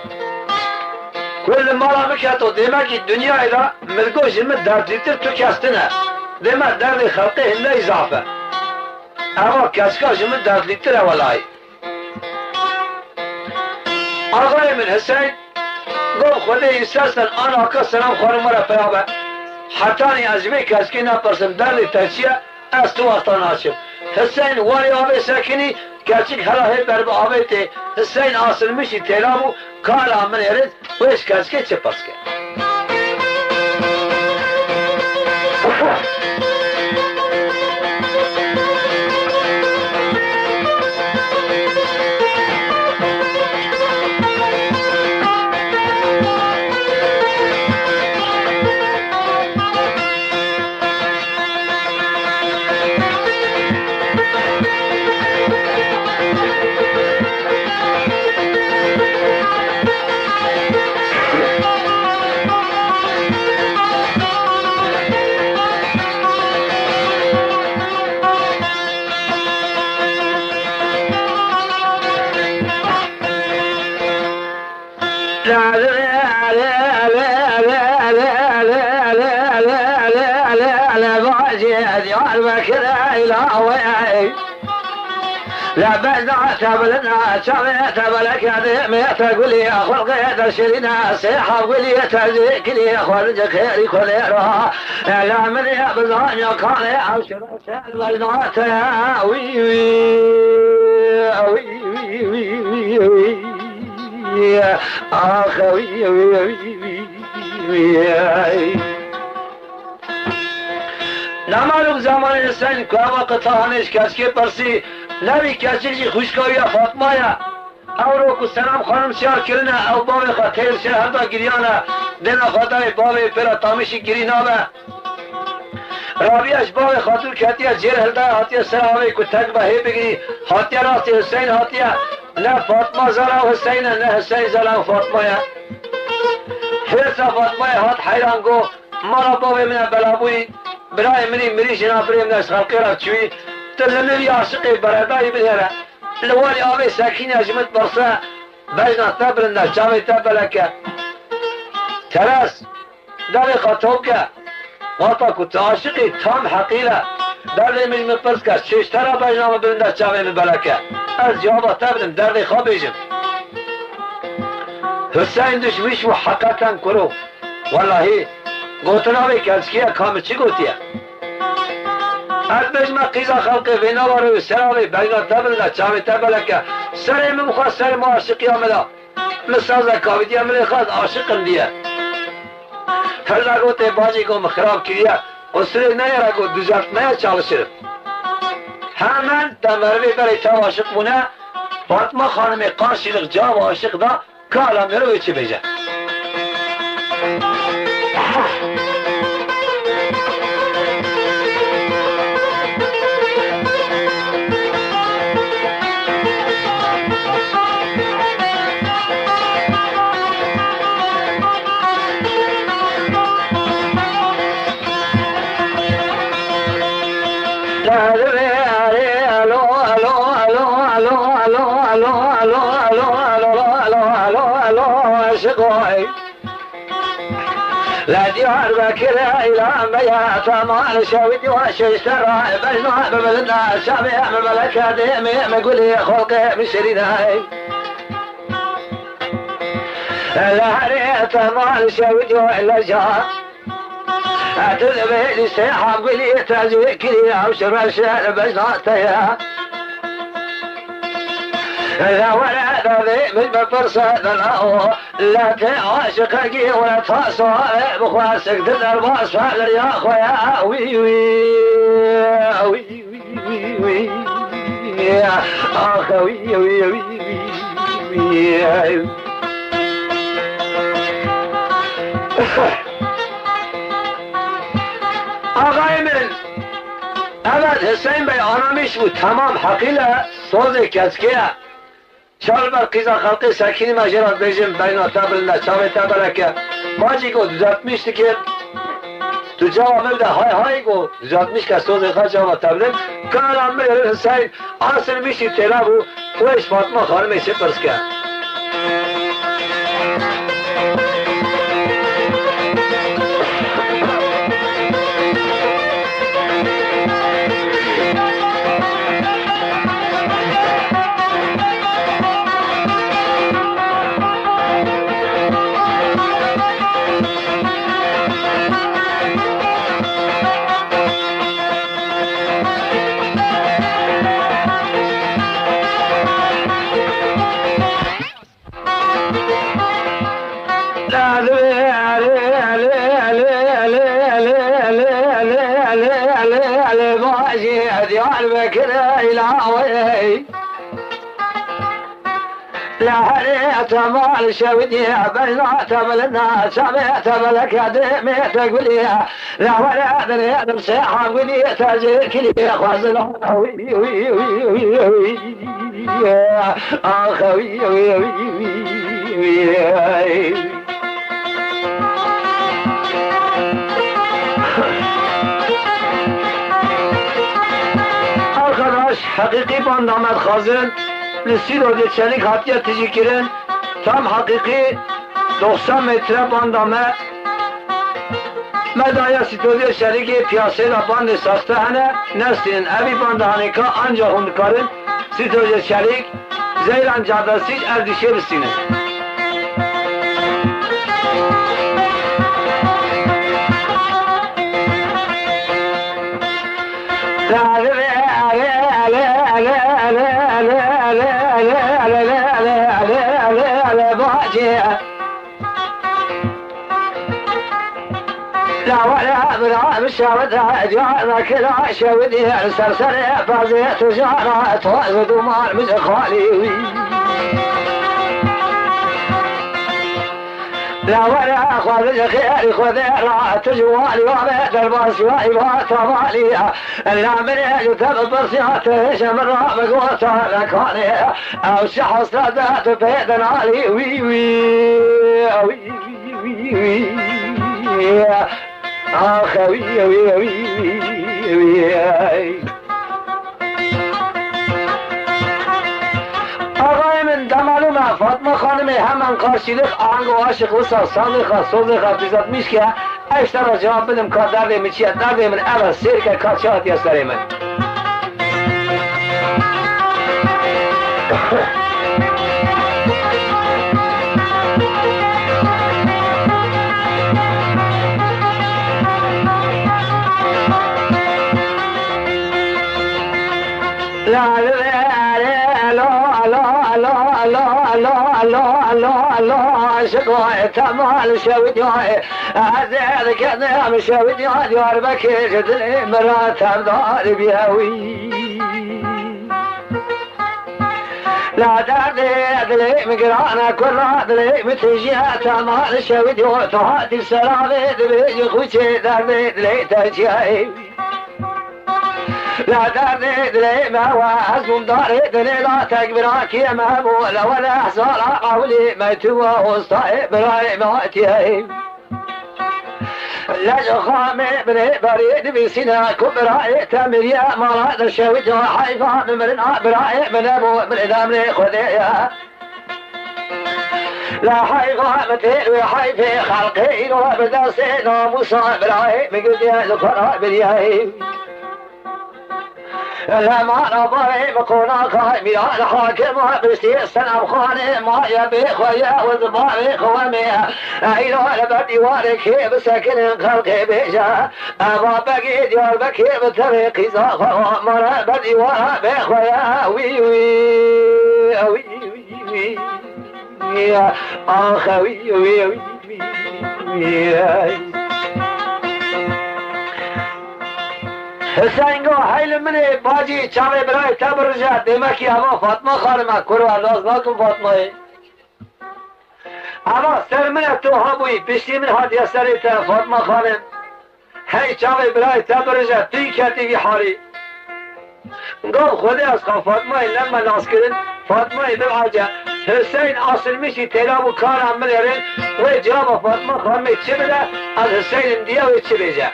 S1: کل مالا مکتو دیمه که دنیای را ملگو جلمت دردیتر تو کستنه دیمه درد خلقه هنده اضافه اما کسکا جلمت دردیتر اولای آقای من حسین گفت خدا ایستاستن آن آقا سلام خانم را پیابه حتی از می کسکی نپرسم درد ترچیه از تو وقتا ناشم حسین واری آبه سکنی کچک هلاهی برب آبه تی حسین آسل میشی تیلامو کار آمن ارد ویش کسکی چه پس که لا بعد تبلنا شمعت بلك ما تقول يا خلق تشرينا سيحة قولي تزيك لي خرج خيري كل يرى لا من يا بزان يا كان يا عشر والنعات يا وي وي وي وي وي آخ وي وي وي نمالوم زمان انسان که وقت هانش کسی پرسی نبی کسی جی خوشکاوی فاطمه یا او رو که سلام خانم شیار کرنه او باب خاطر شهر دا گریانه دینا خاطر باب پیرا تامیشی گری نامه رابیش باب خاطر کهتیه جیر هلده هاتیه سراوی که تک بهی بگیری هاتیه راستی حسین هاتیه نه فاطمه زالا و حسینه نه حسین زالا و فاطمه یا حیرسا فاطمه هات حیران گو مارا باب منه بلابوی برای منی مریش نابریم نش خلقی را چوی تلنوی عاشقی برادایی بلیره لوالی آبی سکینی اجمت برسه بجنا تبرنده چاوی تبلکه ترس داری خطوب که واتا کت عاشقی تام حقیله دردی مجمت پرس که چشتر بجنا برنده چاوی بلکه از جوابا تبرم دردی خواب بیجم حسین دشمیش و حقیقتا کرو واللهی گوتناوی کلسکیه کام چی گوتیه از بجمع قیزا خلقی وینا باروی سراوی بجنا تبلنه چاوی تبلکه سری من بخواه سر ما عاشقی آمده مسازه کاویدیه ملی خواست عاشقم دیه هر نگو تی باجی گو مخراب کریه و سری نیره گو دوزرتمه چالشرم همان تمروی برای تا عاشق بونه فاطمه خانم قاشیلق جاو عاشق دا کالا میروی چی بیجه لا ديار بكرة إلى بيات مال شويت وشيشترى بجنوها ببلدنا شابع ببلك ديمي مقولي خلقي بشريناي لا ريت مال شويت وإلا جار أتذبي لي سيحة قولي تازويك لي عوشر الشهر بجناتيا لا ولا ذي من بفرصة ذناؤه لا تعاشق أجي ولا تفاسوا بخواسك دل الباس فعل يا أخويا وي وي وي وي وي يا أخ وي وي وي وي آقای من اول حسین بی آنامیش بود تمام حقیله سوز کسکیه چال بر قیزا خلقی سکینی مجرات بیجیم بینا تبلنه چاوه تبلکه ماجی گو دوزات میشتی که تو جواب بده های گو دوزات میش که سوز خواه جواب تبلن کارم میره حسین آسر میشی تیلا بو خوش فاطمه خانمی سپرس که لا تمال شودي بينا تبلنا سمعت بلك دمي تقولي لا ولا ادري ادم ساحه قولي تاجك لي خازن اخوي arkadaş hakiki bandamat khazin Lisiro'da çelik hatiye tecikkirin tam hakiki 90 metre bandame medaya sitodiye şeriki piyasayla bandı sastahane neslinin evi bandahane ka ancak hunkarın sitodiye şerik zeyran cadası erdişe bisiniz. لا ولا بلا بالشاود جاءنا كلا شاودي سرسر فازي تجارة توازد ومال مزخالي لا ولا خذ خير خذ لا تجوالي وبيت الباس وايبا تمالي لا من يجتب برسيات شمر بقوتا لكاني او شخص ردات بيدنا لي وي وي وي وي آخوي وي وي وي آقای من دمالومه فاطمه خانمی همان قارشیلق آهنگ و عاشق و صادقه صادقه بیزد میش که اشتر را جواب بدم کار درده من چیه درده من اول سیر که کار چهاتی از داره من لا لا شقاء تمال شودياء هذا كذا مش شودياء ديار بكي جدلي مرات دار بيهوي لا دردي مقرانا كل دلي متجيها تمال شودياء تهاتي السلامة دبي خوشي دردي دلي تجيها لا دردي دلي ما هو حزم داري دلي لا تكبراك يا مهبول ولا حصال قولي ما توا وصائب راي ماتي لا جخامي بني بريد بسنا كبراي تمريا مراد الشويت حيفا من براي من ابو من ادامري خذيا لا حيفا متين وحيفي خلقي وبدرسي ناموسا براي مقديا لقراء برياي لا ما نظري بكونا خاي ميلاد حاكم بستي السلام خاني ما يبي خويا وزباري خوامي ايلو لبدي وارك بسكن خلقي بيجا ابا بقي ديال بكي بطريقي زاخا مرا بدي ورا بخويا وي وي وي وي وي اخوي وي وي وي حسین گو حیل منی باجی چاوه برای تبرجه دیمکی هوا فاطمه خانمه کرو انداز ناکن فاطمه اما سر منه تو ها بوی پشتی من هادیه سری تا فاطمه خانم هی چاوه برای تبرجه توی کتی بی حالی گو خودی از خواه فاطمه لما ناس کردن Fatma'yı bir ağaca Hüseyin asılmışı telamı karan bilerin ve cevabı Fatma Hanım'ı içi bile az Hüseyin'im diye o içi bilecek.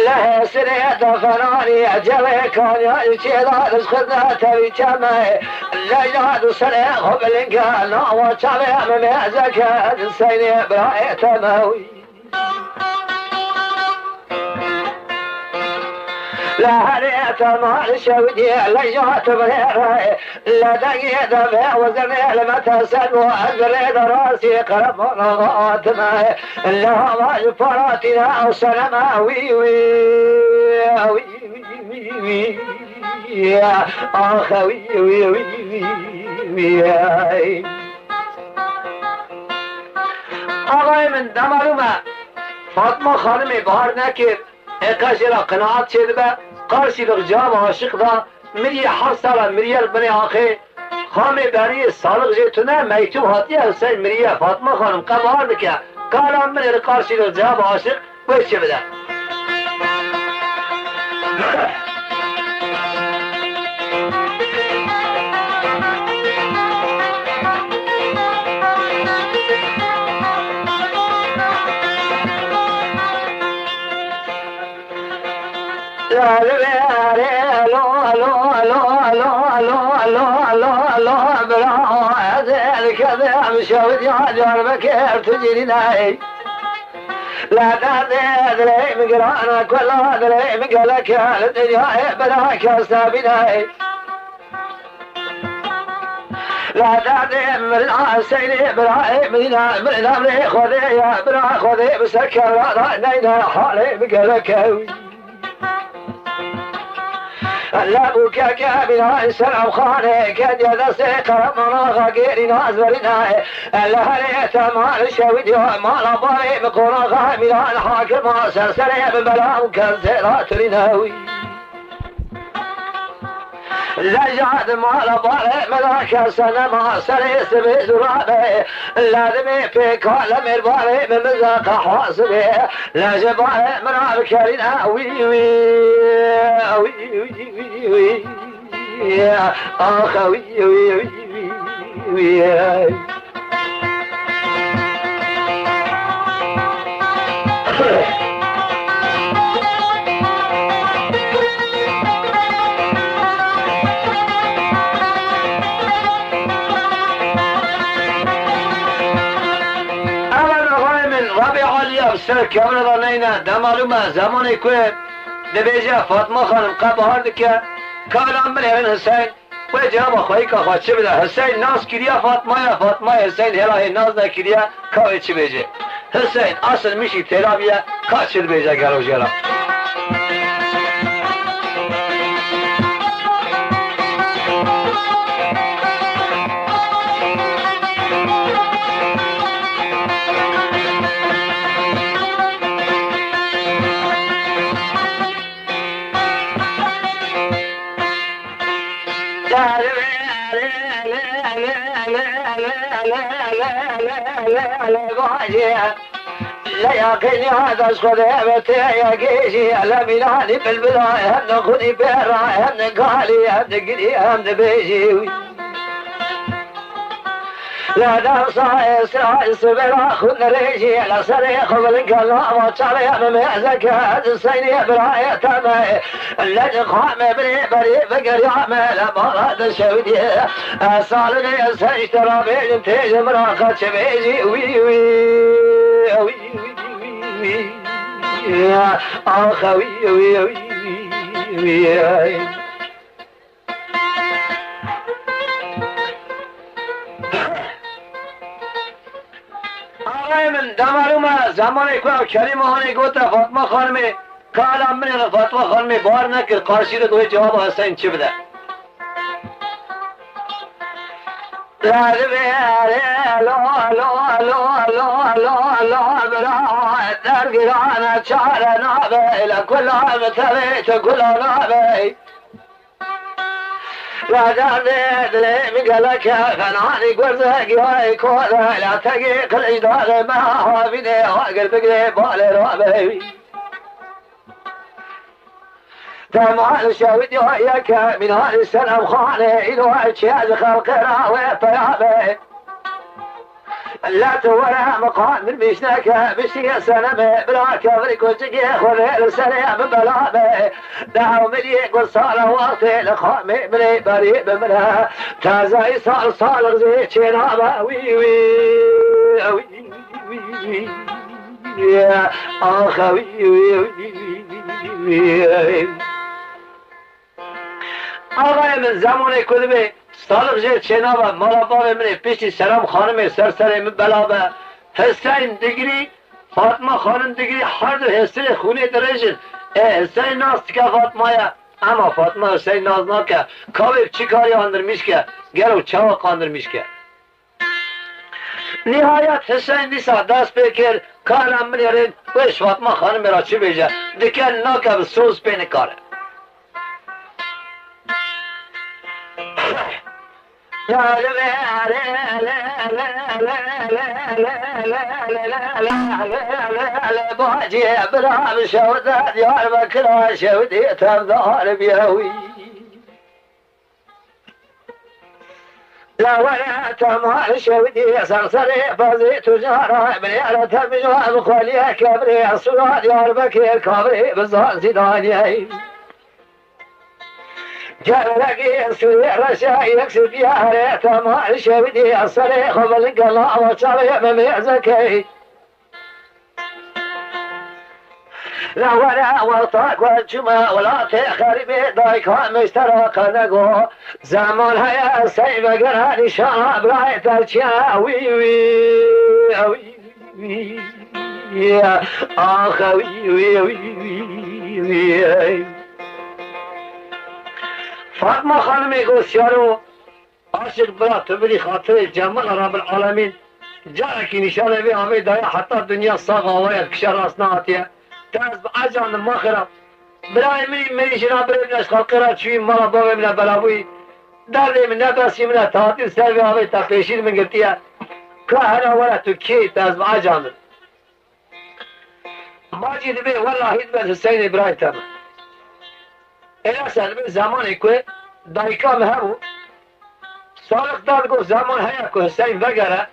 S1: لا سريت فناني جوي كان يشيل رزقنا تبي جمعي لا يجاد سريع قبل كان وشبع من زكاة السيد براء تموي لا هريت مال شودي لا جات بريري لا دقيت بي وزني لما تسل وأزريد راسي قرب نغات ماي لا ما فراتنا أو سلما وي وي وي وي يا أخوي وي وي وي آقای من دمالومه فاطمه خانمی بار نکرد اقاشرا قناعت شد به قارشیلق جواب عاشق دا مری 7 ساله مریل بنی آخه خامه بری سالق جتونه میتوب هاتیه حسین مریه فاطمه خانم قبار بکه کالا من قارشیلق جواب عاشق بشه بده شوفي عجر بكير تجري ناي لا تدري مقرانك ولا تدري مقلك الدنيا بلاك سابناي لا تدري من سيدي براي من امري خذي يا برا خذي بسكر نينا حالي مقلك لابوك كابنا سلام خانه كان يدسي قرمنا غير ناس برنا لهريت مال شويد مال باري بقونا غاملا الحاكم سلسلة ببلا وكنزيرات رناوي لجعد مال باري ملاك سنة ما سريس بزرابي لازمي في كالم الباري بمزاق حاسبي لجباري من عبكرنا وي وي وي وي وي يا أخوي وي وي وي سرک امر دانینا دمالومه زمانی که دبیجه فاطمه خانم قبار که کارم بلهرن حسین و جواب خواهی که خواهد چه بده حسین ناز کریا فاطمه حسین هلاه ناز نکریا که چه بیجه حسین اصل میشی تلابیه که چه بیجه گرو جرا لا يقيني هذا صدابتي يا قيشي لا بلاني بالبلاي هم خذي براي هم قالي هم قري هم بيجي لا نصا إسرائيل سبلا خذ ريجي لا صريخ بالقلب وشالي بمعزك هذا السيني براي تماي الذي قام بري بقري عمل مراد الشودي صالني سيشترى بين تيج مراقة شبيجي وي وي وي وي يا أخوي وي وي وي دمارم زمانی که کریم آنی گوته فاطمه خانمی کالم منی فاطمه خانمی بار نکر قارشی رو دوی جواب حسین چی بده در گران چار نابه لکل آمتوی چکل نابه راجع دل میگلا که فنانی گرزگی های کوده لاتگی قلج داره ما حافیده اگر بگره بال رابه تمام شاودی های که من های سلام خانه اینو چی از خلق راوه پیامه لا تورا مقام من بيشناك بشي سلامة بلا كفر كوجي خذ سلام بلا دعوا مني قل صار وقتي لخامي مني بريء منها تازاي صار غزي شنابا وي وي وي يا اخوي وي آقای من زمان کدومه سالق جه چنابا مالا باب منه پیشی سلام خانم سرسره من بلابه حسین دگری فاطمه خانم دگری هر دو حسین خونه درشن حسین ناست که فاطمه اما فاطمه حسین ناز ناکه کاوی چی کاری آندرمیش که گرو چاوک آندرمیش که نهایت حسین دیسا دست بکر کارم من یارین وش فاطمه خانم را چی بیجه دکن ناکه به سوز پی نکاره باجي برام شودات يا بكرة شودي تمدار بيهوي لا ولا تمار شودي صرصري فازي تجارة بليارة تمجوان خوليا كبري الصلاة يا بكير كبري بزار زيداني جلقي سوي رشاي يكسب يا ريت ما شودي الصريخ بالقلا وشري بميزكي لا ولا وطاق والجمع ولا تخربي دايك مشترك نقو زمان هيا سيب قراني شراب رايت الشيا وي وي وي يا اخوي وي وي فاطمه خانمی گوسیارو عاشق برا تو بری خاطر جمال رب العالمین جا کی نشانه بی همه دایا حتی دنیا ساق آواید کشا راسنا آتیه تاز با اجان ماخرا برای منی شنا برای نش خلقی را چوی مالا بابه من بلابوی درده من نباسی من تاعتین سر بی همه تا پیشید من گرتیه که هنا ولا تو کی تاز با اجان ماجید بی والله هید حسین ابراهیم تمام اینا سلمه زمانی که دایکام همون سالق داد گفت زمان هیا که حسین بگره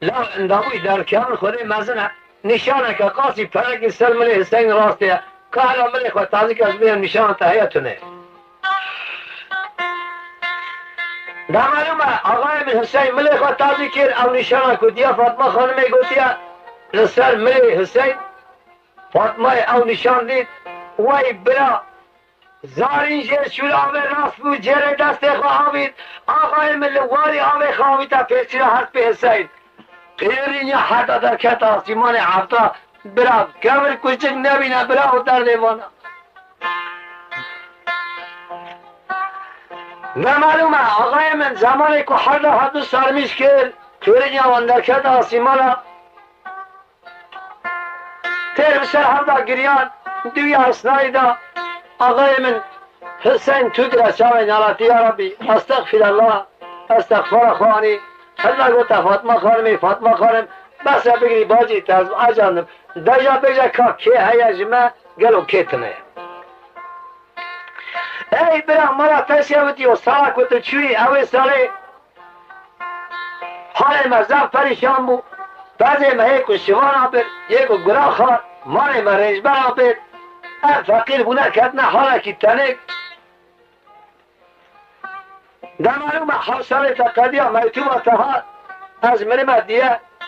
S1: لا انداموی در کامل خوده مزنه نشانه که قاسی پرکی سلمه حسین راسته که حالا ملک و تازی که از بیم نشانه تا هیتونه در معلومه آقای من حسین ملک و تازی کرد او نشانه که دیا فاطمه خانمه گوتیا لسر ملک حسین فاطمه او نشان دید وی برا زارین جر شور آوه راست بود جر دست خواهید آقای ملواری آوه خواهید تا پیچی را هست به حسین خیرین یا حدا در کت آسیمان عبدا برا کمر کچک نبینه برا در دیوانا نمالومه آقای من زمانی که حدا حدو سرمیش کرد خیرین یا در کت آسیمان تیر بسر حدا گریان دوی اصنایی دا آقای من حسین تو در شاوی ناراتی یا ربی استغفر الله استغفر خوانی الله گوتا فاطمه خانمی فاطمه خانم بس بگیری باجی تاز آجاندم دجا بجا که هیا جمع گلو کتنه ای برا مرا تشیوتی و سالا کتو چوی اوی سالی حال مزم پریشان بو بعضی مهیکو شوان آبر یکو گرا خوار مانی مرنج بر آبر فقیر بونه کتنه حالا کی تنک در معلوم حوصله تقدیم میتوبه تها از مرمه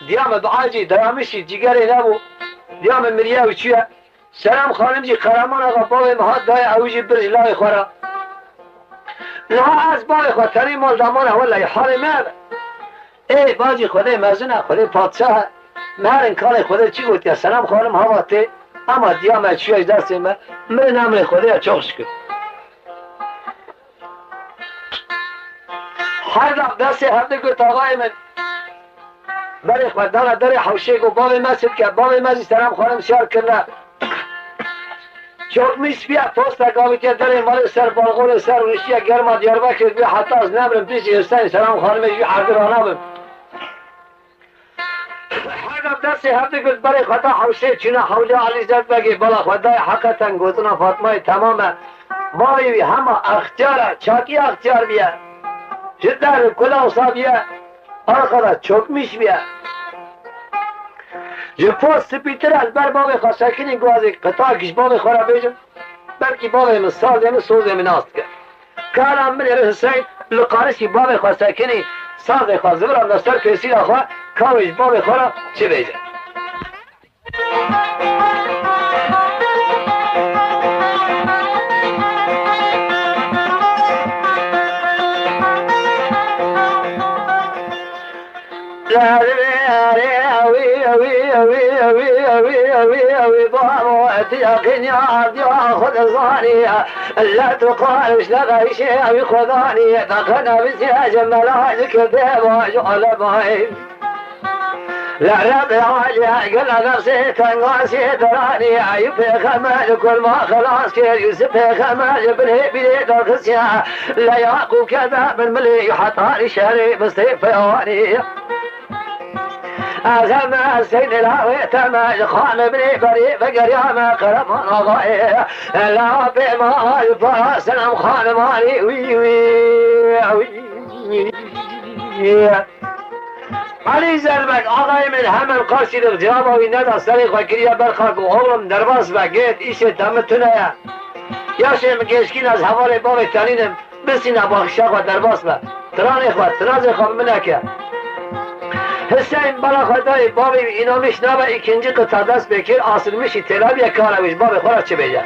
S1: دیام دعاجی درامشی جگری نبو دیام مریه و چیه سلام خانم جی قرمان آقا باوی مهاد دای اوجی برج لای خورا لها از باوی خود تنی مال دامانه والله حال مرد ای باجی خوده مزنه خوده پادشاه من کار خود چی گفتی سلام خانم هواته اما دیام چیش دست من نمر خدا چخش کن هر دست هفته گفت آقای من برای خوددان در حوشه گفت باب مسجد که باب مسجد سلام خانم شار کرده چوک میش بیا پوست اگاوی که در مال سر بالغول سر ونشی گرما دیار بکر بیا حتی از نمرم پیش استانی سلام خانم بیا حاضرانه بم هر دست هفته گفت برای خدا حوشه چونه حوله علیزت بگی بلا خدای حقیقتا گوتنا فاطمه تمام بایی همه اختیار چاکی اختیار بیا جدر کلا اصلا بیا آخرا چوک میش بیا جو پوست پیتر از بر باب خواستکنی گوازی قطار کش باب خورا بیجم بلکی باب من ساز من سوز من آست کرد کارم من حسین لقارشی باب خواستکنی ساز خواه زبرم دستر کسی را خواه کاوش باب خورا چه بیجم يقين يا عبد ياخذ ظانية لا تقال وش لغى شيء بخذاني دخلنا بسياج ملاجك ديبا جعل باي لا رب العاجة قل نفسي تنقاسي دراني عيب خمال كل ما خلاص كير يوسف خمال بني بليد الخسيا لا يعقو كذا من ملي حطاني شري بسيف يواني أغمى السيد الهوي تماج خان بني بريء فقر يا ما قرب نضائي لا بما يفا سلام خان مالي وي وي علي زلمك آقای من همه قرشی در جواب وی ندا سریق و کریه برخاک و اولم درباس و گید ایش دمتونه یا شیم گشکین از حوال باب تنینم بسین باخشاق و درباس و تران اخوات تراز خواب منکه حسین بلا خدای باب اینامش نبا ikinci قطع دست بکر آسلمشی تلابیه کاروش باب خورا چه بیجه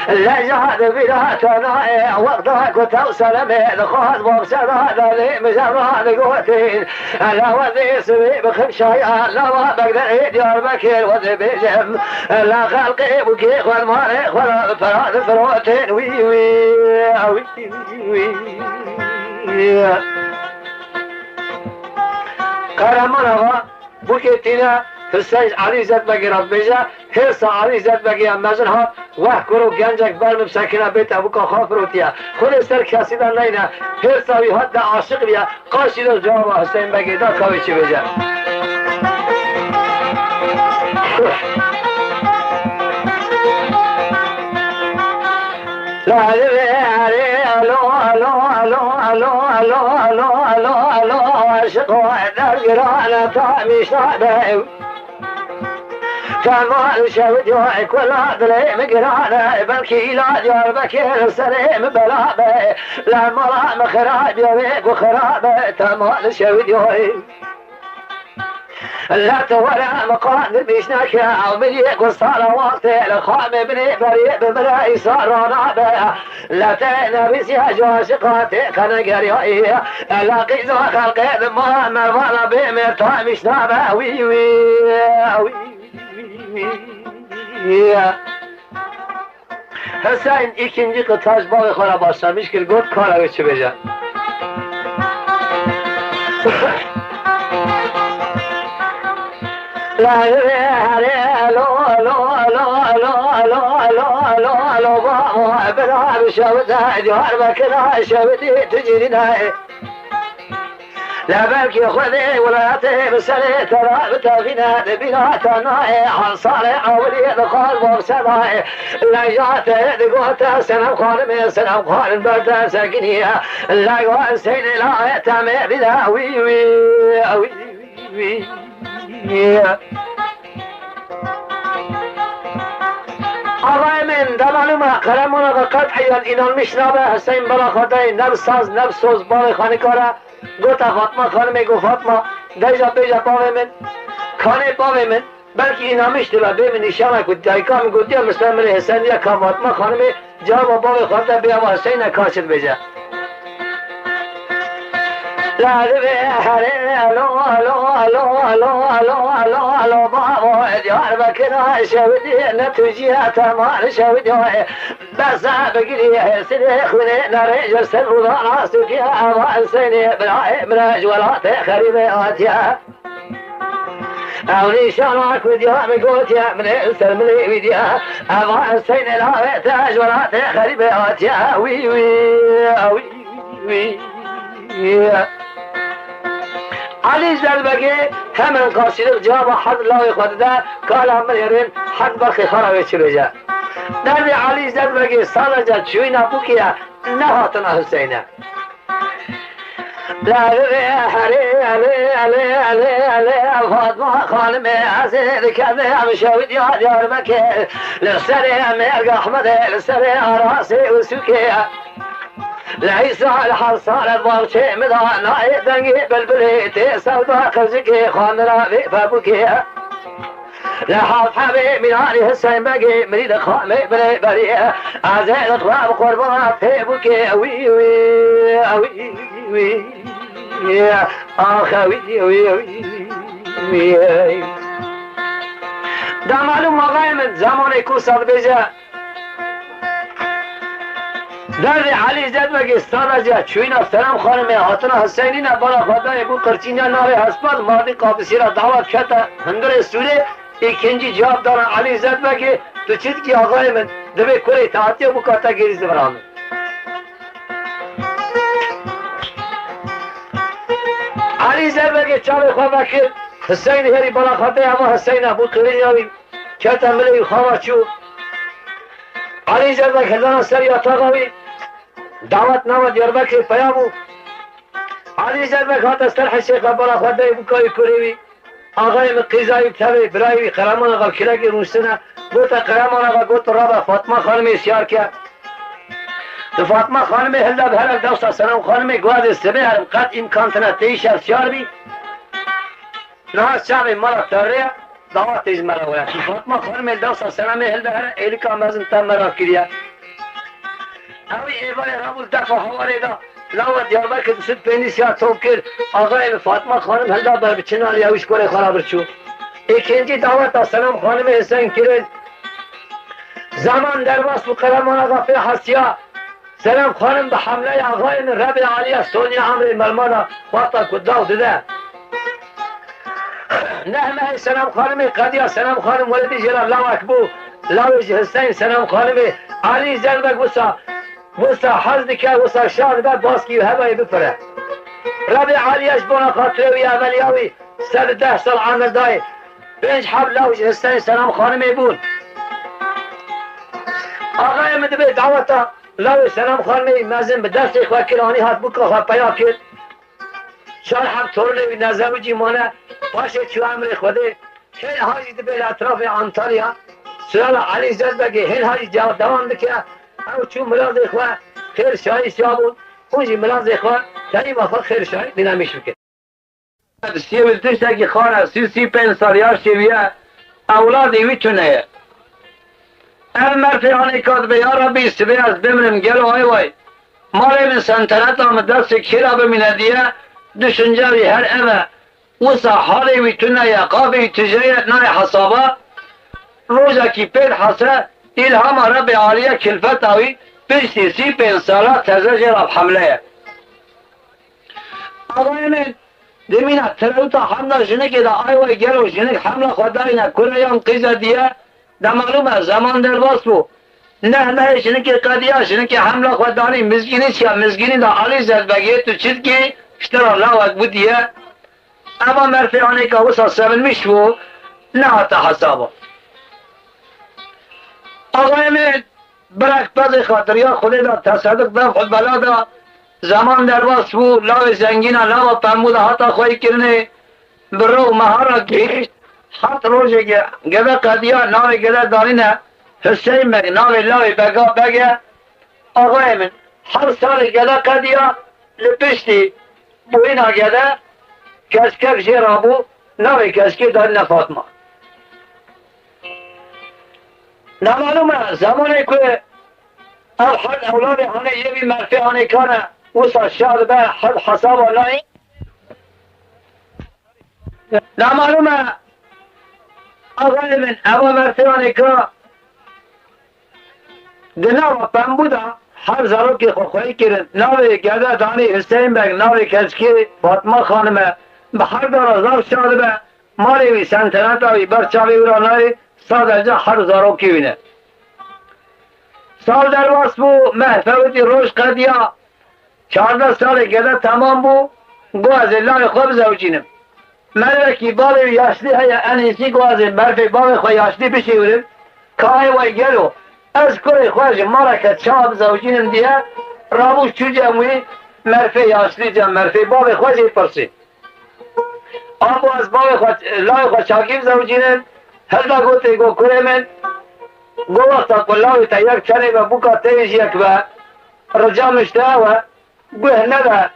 S1: لجهد بلا تنائع وقتك وتوصل من خاض مبصر هذا لي مجرد قوتين لا وذي سبي بخمشايا لا ما بقدر يدير بكير وذي بجم لا خلقي وكيخ والماريخ والفراد فروتين وي وي وي وي قرمنا بوكيتنا حسین علی زد بگی رب بیجا حرص علی زد بگی امازن ها وح کرو گنجک برم سکنه بیت ابو کا خاف روتیا خود سر کسی دن نینه حرص وی حد عاشق بیا قاشی دو جواب حسین بگی دا کاوی چی بیجا لا كمال شهد يوعك ولا ظليم قرانه بلكي لا ديار بكير سليم بلابه لا مرام خراب يويك وخرابه كمال شهد يوعك لا تورى مقادر بيشناك او مليك وصال وقتي لخام بني بريء بمرأي صار نابه لا تينا بسياج واشقاتي كان قريئي لا قيد وخلقي ما مروانا بمرتا مش نابه وي وي حسین ikinci kıtaç bağı kara başlamış ki god kara geçirecek. La la la lo lo lo lo lo lo lo lo ba bera şavda diyor bakra şavdi tecrina لا بالكي خذي ولاته بسنة ترى بتغنى بلا تناي عن صالح أولي دخل وبسناي لا جاته دقوته سنة خالم سنة خالم برد سكنية لا يوان سين لا يتمي بلا وي وي وي وي آقای من دمالومه قلمونه قطعیان اینان میشنابه حسین بلا خدای نب ساز نب سوز بال خانکاره گوتا فاطمه خانم گو فاطمه دیجا بیجا پاوه من خانه پاوه من بلکه این همیش دلا به من نشانه کد جایکا می گوتی مثلا من حسین یا کا فاطمه خانم جواب پاوه خواهد بیا و حسین کاشت بجا لا الو الو الو الو الو الو الو بابا دیار بکنا شودی نتوجی تمام شودی بس بگیری سری خونه نرجع سر روزانا سوکی آواز سینی بلای مراج ولات خریب آتیا اونی شانک ودیا میگوتیا من سر ملی ودیا آواز سینی لا تاج ولات خریب آتیا وی وی وی وی علی زلبگی hemen karşılık cevabı hadlağı koduda kalamın yerin had bakı harabe çürüce. Nerede Ali Zelbegi sadece çüyüne bu ki ne hatına Hüseyin'e. La Ali Ali Ali Ali Ali Fatma hanım azir kâbe şevit ya Diyarbakır lüsere Amerik Ahmet lüsere arası usuke لعيسى الحصار الضرشي مدانا دنقي بالبليتي سودا خزكي خانرا بابوكي لحاف حبيب من علي حسين بقي مريد خامي بلي بري عزيز اقراب قربان في بوكي وي وي وي وي اخ وي وي وي ده معلوم مغايم زمان كوسر بيجا درد علی زدوگی سارجا چوینا سلام خانم حاتنا حسینی نه بالا خدای بو قرچینیا ناوی هسپال مادی قابسی را دعوت کتا هنگر سوره ikinci cevap دارن علی زدوگی تو چید کی آقای من دبی کلی تاعتی بو کتا گریز برامن علی زدوگی چاوی خواه بکر حسین هری بالا خدای اما حسین بو قلی ناوی کتا ملی خواه چو علی زدوگی هزان سری اتاقاوی دعوت نامه دیاربکر پیامو علی زربک هات استرح شیخ بالا خدای بکای کوریوی آقای مقیزایی تبی برایوی قرمان آقا کلکی روشتنه گوتا قرمان آقا گوت رابا فاطمه خانمی سیار کرد تو فاطمه خانمی هلده بهرک دوستا سلام خانمی گواد سبه هرم قد امکانتنا تیشر سیار بی نهاز شعبی مرا تاره دعوت ایز مرا ویا فاطمه خانمی دوستا سلامی هلده هرم ایلکا مزن تم مرا کریا اوی ایوای رابول دفع حواره دا لاو دیاربکر دوست پینیسیا توب کرد آقای فاطمه خانم هلدا بر بچنان یاوش کوره خرابر چو ikinci دعوت دا سلام خانم حسین کرد زمان در وصف قرمان آقا فی حسیا سلام خانم به حمله آقای رب عالی سونی عمر ملمانا خواتا کداو دده نحمه سلام خانم قدیا سلام خانم ولدی جلال لاو اکبو لاوش حسین سلام خانم علی زلبک بسا وسا حزد که وسا شاد بعد باسکی و هوای بپره ربی عالیش بنا خاطره و اولیاوی 110 سال عمل دای 5 حب لاوش حسین سلام خانمی بود آقای مدبه دعوتا لاوش سلام خانمی مزن به دست خواه کرانی هات بکا خواه پیا کرد 4 حب طورنوی نزوجی مانه باشه چو عمر خوده هین حاجی دبه اطراف انطالیا سلال علی زد بگه هین حاجی جواب دوام دکه او چون ملاز اخوه خیر شایی شابون اونجی ملاز اخوه تنی وفا خیر شایی دینامیش بکن سی بلتشتا که خانه 35 سالیار شویه اولاد ایوی چونه مرفعانی کاد به یا ربی سبه از بمرم گلو های وای مال من سنتنت آمد دست کرا بمینه دیه دشنجاوی هر اوه وسا حالی وی تونه یقابی تجریت نای حسابه روزا کی پید حسه ilham Rabbi Aliye kilfet avi 35 ساله تزوج رب حمله آقایان دمینا تلوتا حمله جنگی دا آیوی گلو جنگ حمله خداینا کلیان قیزه دیه دا معلومه زمان در باس بو نه جنگی قدیه جنگی حمله خدانی مزگینی چیا مزگینی دا علی زدبگی تو چید که اشترا لاوک بو دیه اما مرفعانی که وسا سبلمیش بو نه حتی حسابه آقای من برک پز خاطریا خودی دا تصدق دا خود بلا دا زمان در باس بو لاو زنگینا لاو پرمودا حتا خواهی کرنه برو مهارا گیشت حت روزی گده قدیا ناوی گده دارینه حسین مگ ناوی لاوی بگا بگه آقای من هر سال گده قدیا لپشتی Bu این agede keşkek jerabu navi keşke daline Fatma. Ne malum zamanı ki الحد أولادي هنا يبي مرفي هنا كان وصل الشهر به حد حساب ولا لا معلومة أغلى من أبو مرفي هنا كان دناوا بمبودا هر زاروکی خوخوی کرد ناوی گده دانی حسین بگ ناوی کشکی فاطمه خانمه به هر دار زار شده به مالی وی سنتنت آوی برچاوی ورانای سادجه هر زاروکی وینه سال در واس بو محفوتی روش قدیا 14 سال گده تمام بو گو از الله خوب زوجینم ملکی باوی یاشلی های انیسی گو از برفی باوی خواه یاشلی بشیورم کای وی گلو از کوی خواهش مرکت شاب زوجینم دیه رابوش چوجه موی مرفی یاشلی جم مرفی باوی خواهشی پرسی آبو از باوی خواه لای خواه شاکیب زوجینم هلدا گوتی گو کوری من گو وقتا کلاوی تا یک چنی و بوکا تیش یک و رجا مشته و گوه نده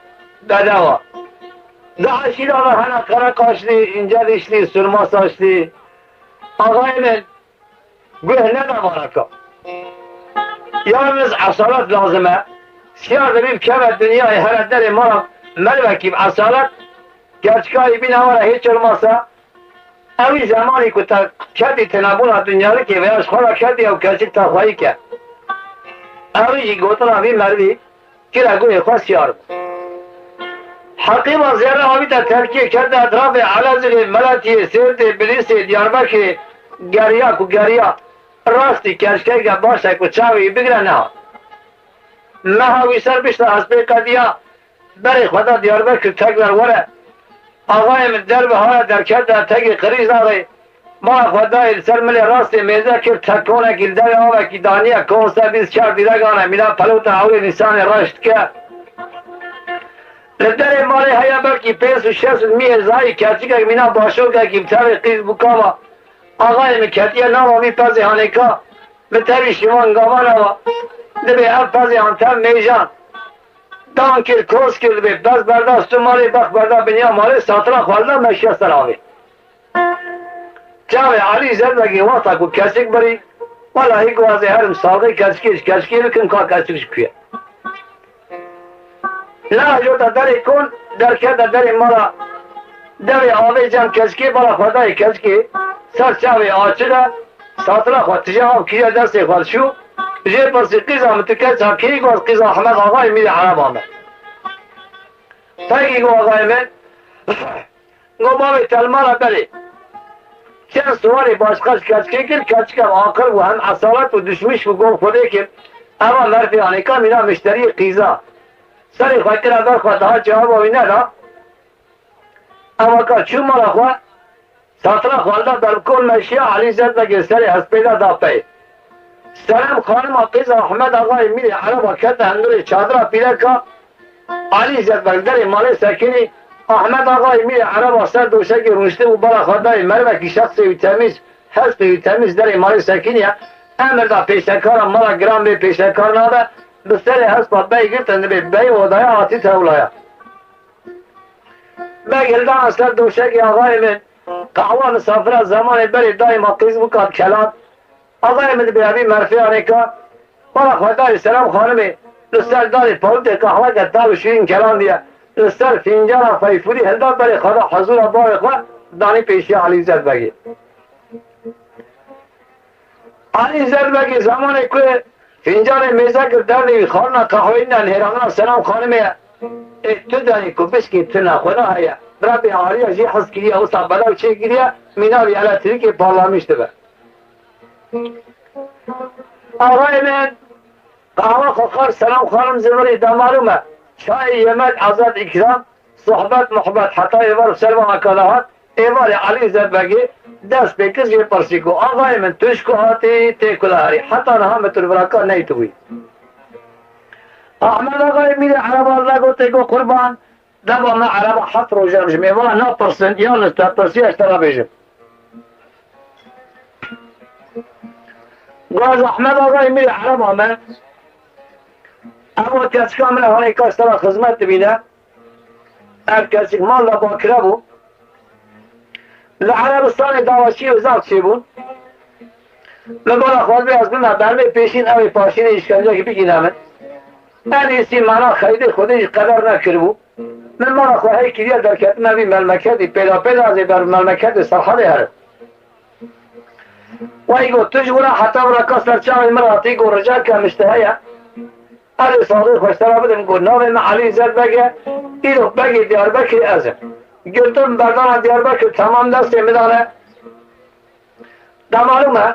S1: داده و ده شیرا و هنه کرک آشلی اینجا دیشلی سرماس آشلی آقای من گوه نده مارکا یالمز اصالت لازمه سیار دبیم که دنیای هر در ما ملوکیم اصالت گرچکایی بین همارا هیچ علماسا اوی زمانی که تا کدی تنبون دنیا رو که ویاش خورا کدی او کسی تا خواهی که اوی جی گوتن اوی مروی که رگوی خواه سیار حقیب از زیاره آوی تا ترکیه کرده اطراف علازق ملتی سیرت بلیس دیاربک گریا کو گریا راستی کشکه که باشه که چاوی بگره نه مهاوی سر بشتا حسبه قدیا بری خدا دیاربک تک در وره آقای من در به های در کرده تگی قریز داره ما خدای سر ملی راست میزه که تکونه که در آوه که دانیه کونسه بیز چار دیدگانه میلا پلوت آوی نسان رشت که در مالی هیا بلکی 5 و 6 میزایی کچی که مینا باشو که کمتر قیز بکاما آقای من کتیه نامی پزی هانکا بتری شمان گامانه و دبی هم پزی هانتم میجان دان کل کوس کل بی بس برداشت مالی بخ بردا بنیا مالی ساترا خوالده مشیا سراوی چاوی علی زندگی وقتا کو کسک بری والا هی گوازه هرم ساقی کسکی بکن که کسکش کیه نه جو تا دری کن در که دری مالا دوی آوی جم کسکی بالا خدای کسکی سر چاوی آچده ساترا خواه تجاهم کیا دستی خوال شو جه پرسی قیزا متکل چا کی گوز قیزا احمد آقای میده عرب آمد تاکی گو آقای من گو باوی تلمارا بلی چند سواری باشقاش کچکی کن کچکم آخر و هم اصالت و دشمش و گو خوده کن اما مرفی آنکا مینا مشتری قیزا سری خواه کرا در خواه daha جواب آوی ندا اما که چون مالا خواه ساترا خوالده در کل مشیا علی زد بگه سری هست پیدا دا پی سلام خانم قیز احمد آقای میری عرب کت هندوری چادر پیدا که علی زد بگدر مال سکنی احمد آقای میری عرب سر دوشکی رونشته و برا خدای مروه که شخصی تمیز هست تمیز در مال سکنی امر دا پیشکار مالا گرام به پیشکار ناده بسر هست با بی گرتن بی ودایا آتی تولایا بگلدان اصلا دوشکی آقای من قهوه مسافر زمان بری دایم قیز بکاد کلان آقای من بیابی مرفی آنکا بالا خدای سلام خانمی لسر داری پولت قهوه گتا بشوین کلان دیا لسر فینجان فیفوری هلدا بری خدا حضور بار خواه دانی پیشی علی زد بگی علی زد بگی زمان که فینجان میزه که دردی خانه قهوه نن هرانه سلام خانمی تو دانی که بشکی تو نخونا هیا برای آریا جی حس کریه و صابلا و چه کریه میناوی علاتری که پارلامیشته به آقای من قهوه خوخار سلام خانم زمری دا معلومه چای یمک عزت اکرام صحبت محبت حتی ایوار سلمان اکادهات ایوار علی زد بگی دست بکز یه پرسی کو آقای من توشکو آتی تیکولا هری حتی نها متر براکا نیتوی احمد آقای میره عرب الله گو تیکو قربان دبا من عرب حط رو جمجم ایوار نا پرسن یا نستا پرسی اشترا بیجم گاز احمد آقای میره عرب آمد اما کس کامل هایی کاسترا خدمت بینه هر کسی مال را باکره بود لعربستان داواشی و زاد چی بود لبالا خواهد بی از بنا برمی پیشین اوی پاشین اشکنجا که بگیرم من ایسی مانا خرید خودش قدر نکر بود من مانا خواهی کریه در کتن اوی ملمکتی پیدا پیدا ازی بر ملمکت سرحده هر و ایگو تجونا حتی برا کسر چاوی مراتی گو رجا که مشتهیه علی صادق خوشترا بدم گو ناوی من علی زد بگه ایدو بگی دیار بکی ازم گلتون بردان دیار بکی تمام دستی میدانه دا معلومه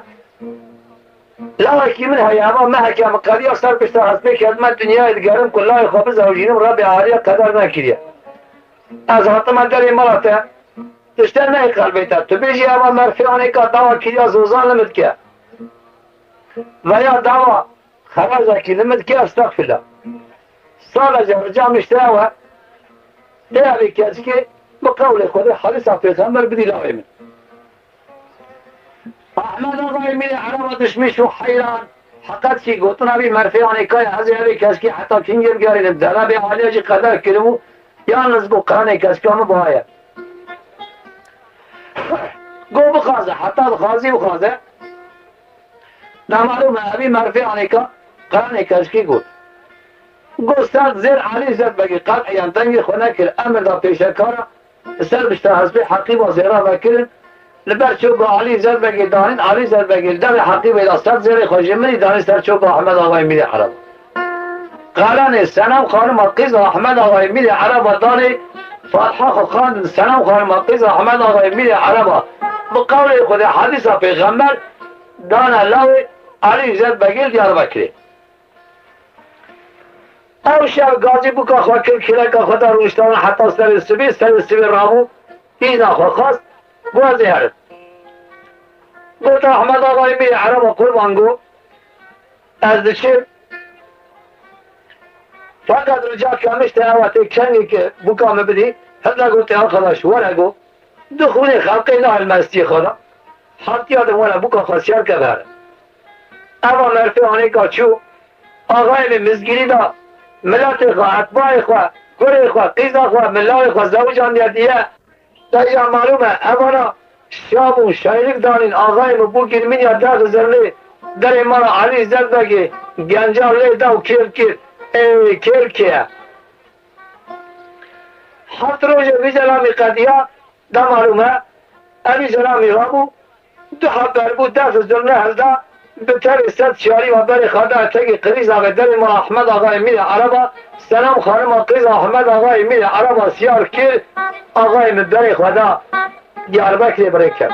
S1: لاکی من هیا اما محکم قضیه سر پشتا حسبه که من دنیای دگرم کلای خواب زوجینم را به عالیه قدر نکریه از حتما در این ملاته دشتر نه قلبیتا تو بیجی اما مرفعانی که دعوه کریا زوزان لمد که و یا دعوه خرازه که لمد که استغفر سال جا مشتره و دیابی کسی که بقول خود حدیث پیغمبر بدی لاوی من احمد آقای میره عرب دشمش و حیران حقیقت چی گوتون ابی مرفعانی که از ابی کسی که حتی کنگر گارید در ابی عالیه جی قدر کرمو یالنز گو قرانه کسی که همه باید گو بخوازه حتی بخوازی بخوازه نمالوم ابی مرفعانی که قرانه کسی که گوت گو سر زیر علی زد بگی قطعیان تنگی خونه کر امر دا پیشکارا سر بشتا حسبی حقیب و زیرا بکرن لبر چوب علی زد بگی دانین علی زد بگی در حقیب داستان زیر خوشی منی دانی سر چوب احمد آقای میری عرب قرانه سنم خانم قیز احمد آقای میری عرب دانی فاتحه خان سنم خانم قیز احمد آقای میری عرب بقول خود حدیث پیغمبر دانا لاوی علی زد بگی دیار بکری او شب گازی بکا خواه کلک خدا روشتان حتی سر سبی رامو این آخوا خواست بوازی هرد گوتا احمد آقای میری عرب و قربان گو از دشیم فقط رجا کمشت اواتی کنگی که بکا مبدی هدنا گوتی آخداش ورگو دخونی خلقی نه المستی خدا حتی آدم ولا بکا خواستیار که بره اما مرفی آنی که چو آقای مزگیری دا ملت خواه اتباع خواه گره خواه قیزا خواه ملای خواه زوجان دیه دیگه معلومه اولا شام و شایرک دانین آقای مبو گرمین یا داغ زرلی در مالا علی زد بگی گنجا لی داو کل ای کل که هفت روز بی جلامی قدیه دا معلومه ابی جلامی رابو دو حبر بود داغ زرلی هزده بتر ست شاری و بری خدا تگی قریز آقای در ما احمد آقای میره عربا سلام خانم قریز احمد آقای میره عربا سیار که آقای بری خدا دیار بکری بری کرد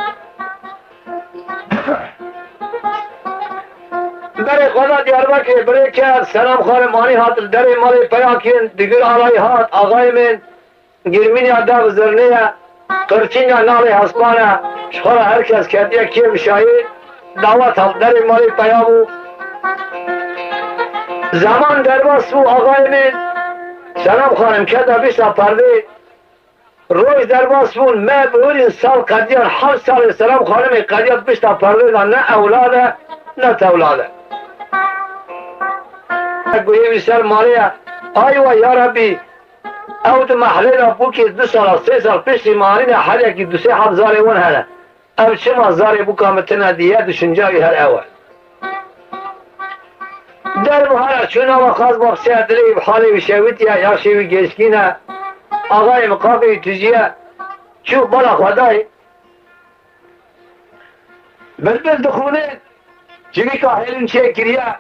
S1: بری خدا دیار بکری بری کرد سلام خانم آنی هات در مالی پیاکین دیگر آلای هات آقای من گرمین یا دو زرنیه قرچین یا نالی حسبانه شخور هر کس کردیه کیم شاید دعوت هم در مالی پیامو زمان در باس بو آقای من سلام خانم کده بیشتا پرده روز در باس بون من بورین سال قدیان 7 سال سلام خانم قدیان بیشتا پرده نه اولاده نه تولاده گویه بیشتر مالیه آیوه یا ربی او دو محله را بو که 2 سال 3 سال پیش مالین هر یکی 2-3 هزار اون هنه او چه مازاری بکامتنا دیه دشنجاوی هر اول در بحالا چون آقا خواست باقصیه دلی بحالی بشویتیه یا شوی گشکینه آقای مقابی تجیه چو بالا خدای بلبل دخونه چوی که حیلون چه کریه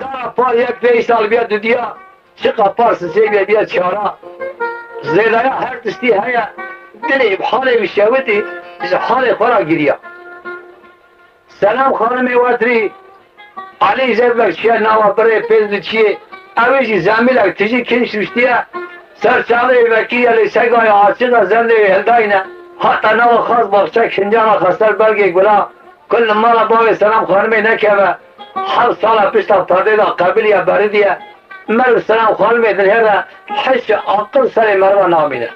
S1: دارا پار 1-5 سال بیاد دو دیا چقا پار سسیه بیاد چارا زیده هر تشتی هیا دلی بحالی بشویتی حال خورا گیریا سلام خانم وادری علی زبلک چیه نوا برای پیز چیه اویجی زمیلک تجی کنش رشتیه سرچاله وکیل علی سگای عاشق زنده هلداینه حتی نوا خاص باقچه کنجانا خستر برگی گلا کل مالا باوی سلام خانمی نکوه 7 سال پیشتا پرده دا قبل یا بردیه مرو سلام خانمی دنهره حش عقل سر مرو نامینه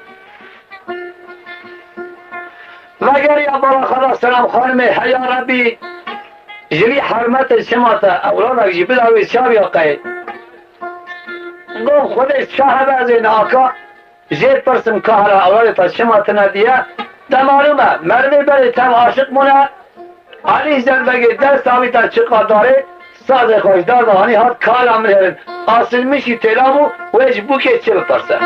S1: مگر یا بالا خدا سلام خانم حیا ربی جوی حرمت شماتا اولادک جی بداوی چاوی آقای گفت خودش شاهد از این آقا جيت برسم كهرة أولاد تشمتنا ديا ده معلومة مرمي بری تم عاشق مونه علی زنبگی دست آمیتا چقا داره ساز خوشدار دهانی هات کال عمل هرن اصل میشی تلامو و اج بوکه چه بپرسه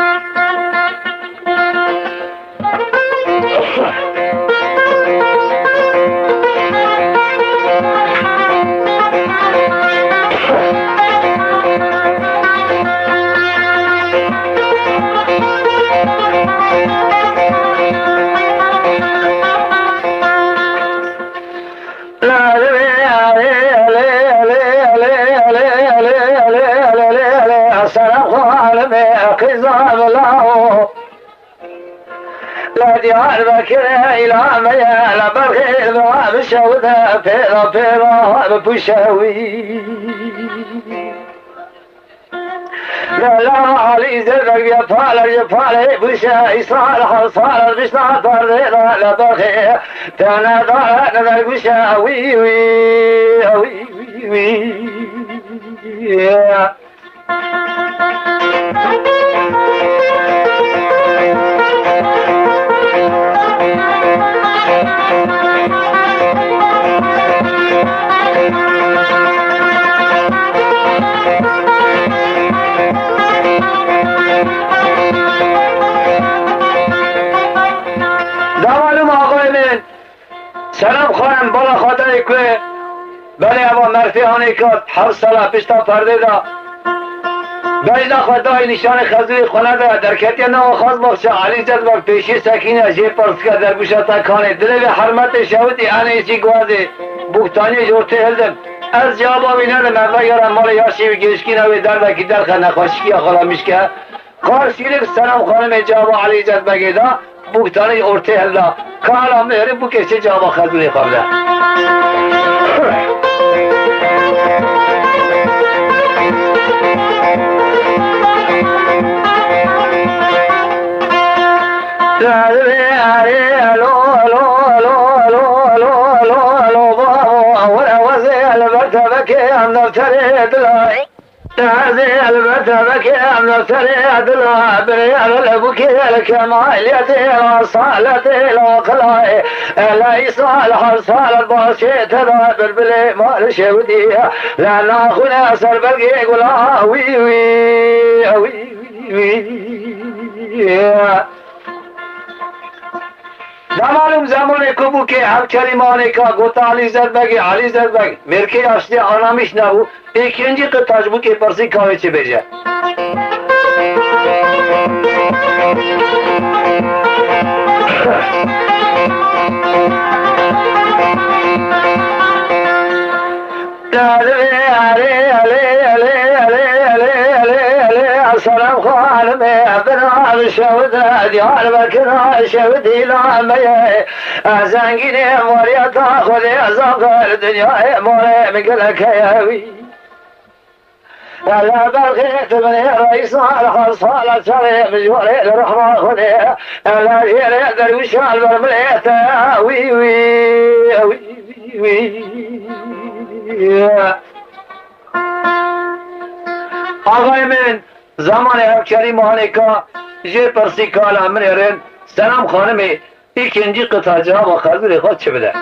S1: لا ديار بكره إلى ميال بالخير ضرب الشوذة فيضا فيضا بفشاوي لا علي زرق يفعل بشاي صالح صالح بشنا فرضا لا بالخير تانا ضرق نذر بشاوي وي وي وي سلام خواهم بالا خاطر که بله اما مرفیانی که 7 سال پیشتا پرده دا بیدا خدای نشان خزوی خونه دا در کتی نو خاص بخش علی زد و پیشی سکینه جه پرسکه در گوشتا کانه دل به حرمت شهوتی انیسی گوازه بوکتانی جورته هلدم از جواب بینه مرده یارم مال یاشی و گرشکی نوی در بکی در خنه خوشکی اخلا میشکه کار شیرک سلام خانم جواب علی زد بگیدا بوکتانی ارته هلدا کالا مهره بو کسی جواب خزوی خورده هذه البتبك أمن سريد الغابري البكي الكمالية الصالة الأخلاء ليس الحصال الباشي تذابر بلي مال شودية لا ناخذ أسر بلقي يقول وي وي وي وي معلوم زمانی که بو که هم کلمانی که گوتا علی زربگی مرکی اشتی آنامیش نبو ikinci kıtaç bu ki parsi kahveci bece. سلام خانمي بنا الشهودة ديار بكنا شهودي لعمي زنقيني موريا تاخذي زنقر الدنيا موري مقلك ياوي لا بلغيت من رئيس الحصالة سري مجوري الرحمة خذي لا جيري درويش البرمليت وي وي وي وي آقای زمان همکاری مالکا جه پرسی کال امرین سلام خانمی ikinci kıta cevabı خزوری خود چه بده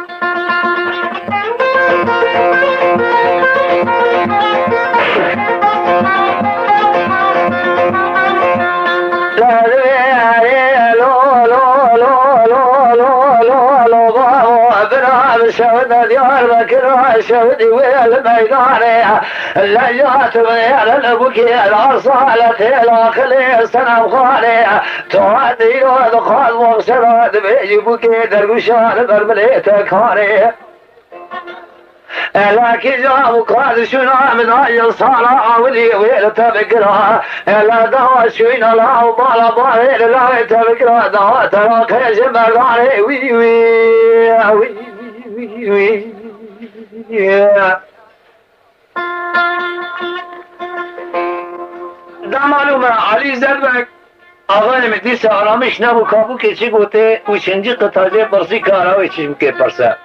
S1: شهد ديار بكر شهدي والميدان اللجات غير البكي الأرصالة الأخلي سنم خالي تعدي ودخل مغسرات بيجي بكي درقشان برمليت كاري لكن جابوا قاد شنا من هاي الصالة ولي ويل تبكرها لا دوا شوينا لا وبالا بالا لا تبكرها دوا تراك يا جمال وي وي وي ده معلومه علی زربک آقای مدیس آرامش نبو کابو که چی گوته و چنجی قطعه پرسی کاراوی چی که پرسه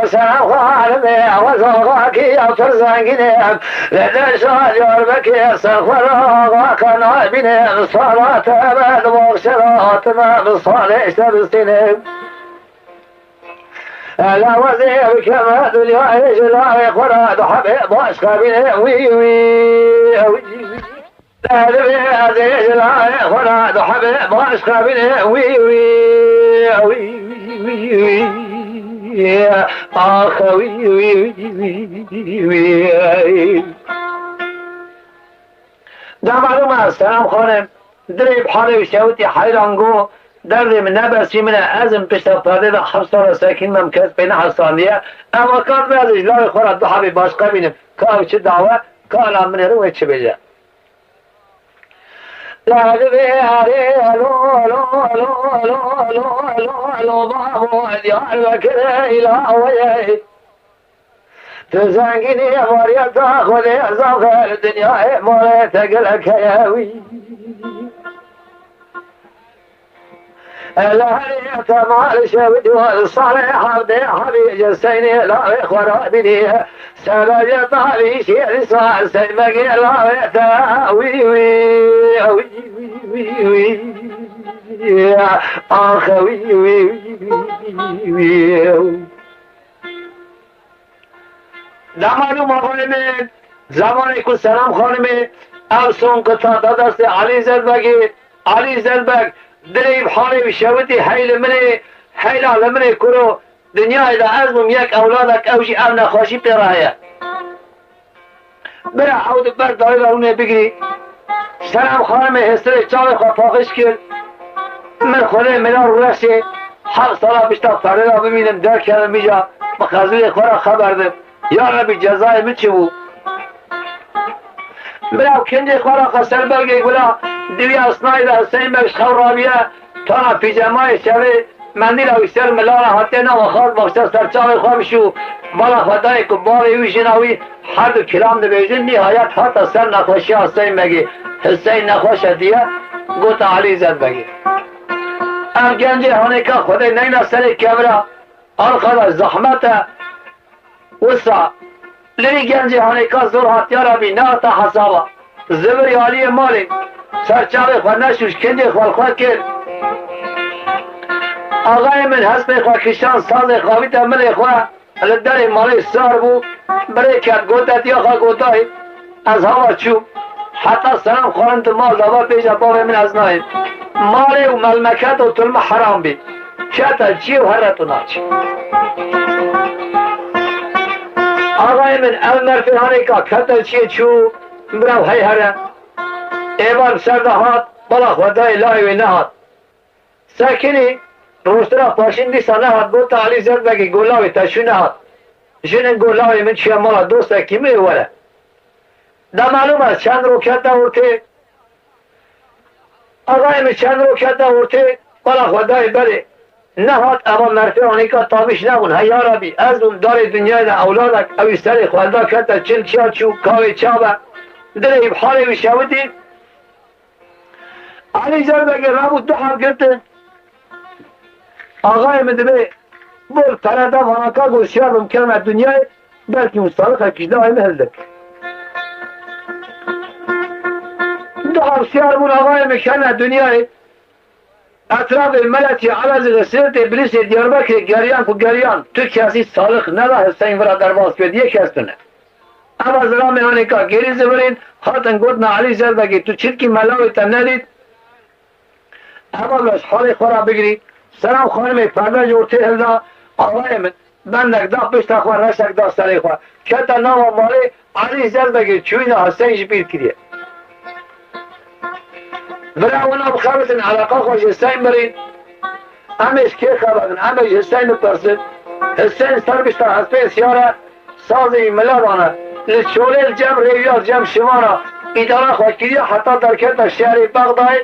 S1: سلام خانمي وزوغاك يا فرزانقني لدى شاجر بكي سخورا كان عبني صلاة بعد مغشرات ما بالصالح تبستني لا وزير كما دنيا ايش لا يخرج حبيب واشقى بني وي وي لا ايش لا يخرج حبيب واشقى بني وي وي وي وي آخ وي وي وي ده معلومة سلام خانم دريب حالي وشوتي حيرانگو درد من نبرسی من ازم پشت پرده ده 7 سال ساکن ممکن بین حسانیه اما کار به از اجلال خورد دو حبی باشقه بینیم کار چه دعوه کار من رو چه بجه لعبه هره الو الو الو الو الو الو الو بابو دیار بکره الهویه تو زنگینی واریتا خود ازم خیر دنیا ماله تگلک یاوی الهري تمال شبدي والصالح عبد حبي جسيني لا إخوة بني سبج طالي شيء صار سيمك لا وي وي وي وي آخ وي وي زمانو مغانمه زمانی که سلام خانمه افسون قطع دست علی زلبگی علی زلبگ دريب حالي وشوتي حيل مني حيل على مني كرو دنيا إذا أزمم ياك أولادك أو شيء أمنا خوشي برايا برا عود برد دايلا هوني بقري سلام خانمي هستري چاوي خواه پاقش كر من خونه ملار ورسي حق صلاة بشتا فردا ببینم در کردم بیجا بخزوی خورا خبردم یا ربی جزای من چه بو براو کنده خورا خسر برگی گلا دوی اصنایی ده حسین بکش خورابیه تانا پیجمای شوی مندیل اوی سر ملانا حتی نام خواست بخشت سرچاوی خوابشو بالا خدای که باری ویشناوی هر دو کلام ده بیجن نهایت حتی سر نخوشی حسین بگی حسین نخوش دیه گوتا علی زد بگی ام گنجی هانی که خودی نینا سر کبرا آن خدا زحمت وسا لری گنجی هانی که زور حتیارا بی نه تا حسابا زبری علی مالی سرچاوی خواه نشوش کندی خواه کرد آقای من حسب خواه کشان ساز خواهی تا من خواه لدر مالی سار بو برای کرد گوتا تیا خواه گوتای از هوا چوب حتی سلام خواهن تو مال دابا پیش باب من از ناید مالی و ملمکت و طلم حرام بی چتا چی و هرتو ناچی آقای من المرفی هانی که کتل چیه چو براو های هره ایوان سرده هات بلا خدای لای و نهات ساکنی روسترا پاشندی سا نهات گوتا علی زرد بگی گولاوی تشو نهات جنن گولاوی من چیه مالا دوستا کمی وره دا معلوم است چند رو کتا ورته آقای من چند رو کتا ورته بلا خدای بره نهات اما مرفی آنی که تابش نگون هیا ربی از اون دار دنیای دا اولادک اوی سر خالدا کتا چل چیا چو کاوی چابه دره حالی بشاودی علی زربگی رابو دو حال کرده آقای مدبه بول ترده وانکا گوشیار بمکنم دنیای بلکه مستالقه کشده های مهلدک دو حال سیار بول آقای مکنه دنیای اطراف ملتی عوض غسیلت ابلیس دیاربکر گریان کو گریان تو کسی صالح نده حسین ورا درباز کرد یک کس نه اما زرا میانی که گری زبرین خاطن گفت نه علی زربگی تو چرکی ملاوی تن ندید اما بس حال خورا بگیری سلام خانم پرده جورتی هلدا آقای من بندک دا پشت خواه رشک دا سری خواه کتا نام مالی علی زربگی چوی نه حسین جبیر کریه برای اونا بخبرتن علاقه خوش حسین برین همش که خبرتن همش حسین بپرسن حسین سر بشتا حسین سیاره سازی ملادانه لچوله جمع ریویات جمع شمانا اداره خواه کریه حتی در کتا شهر بغدای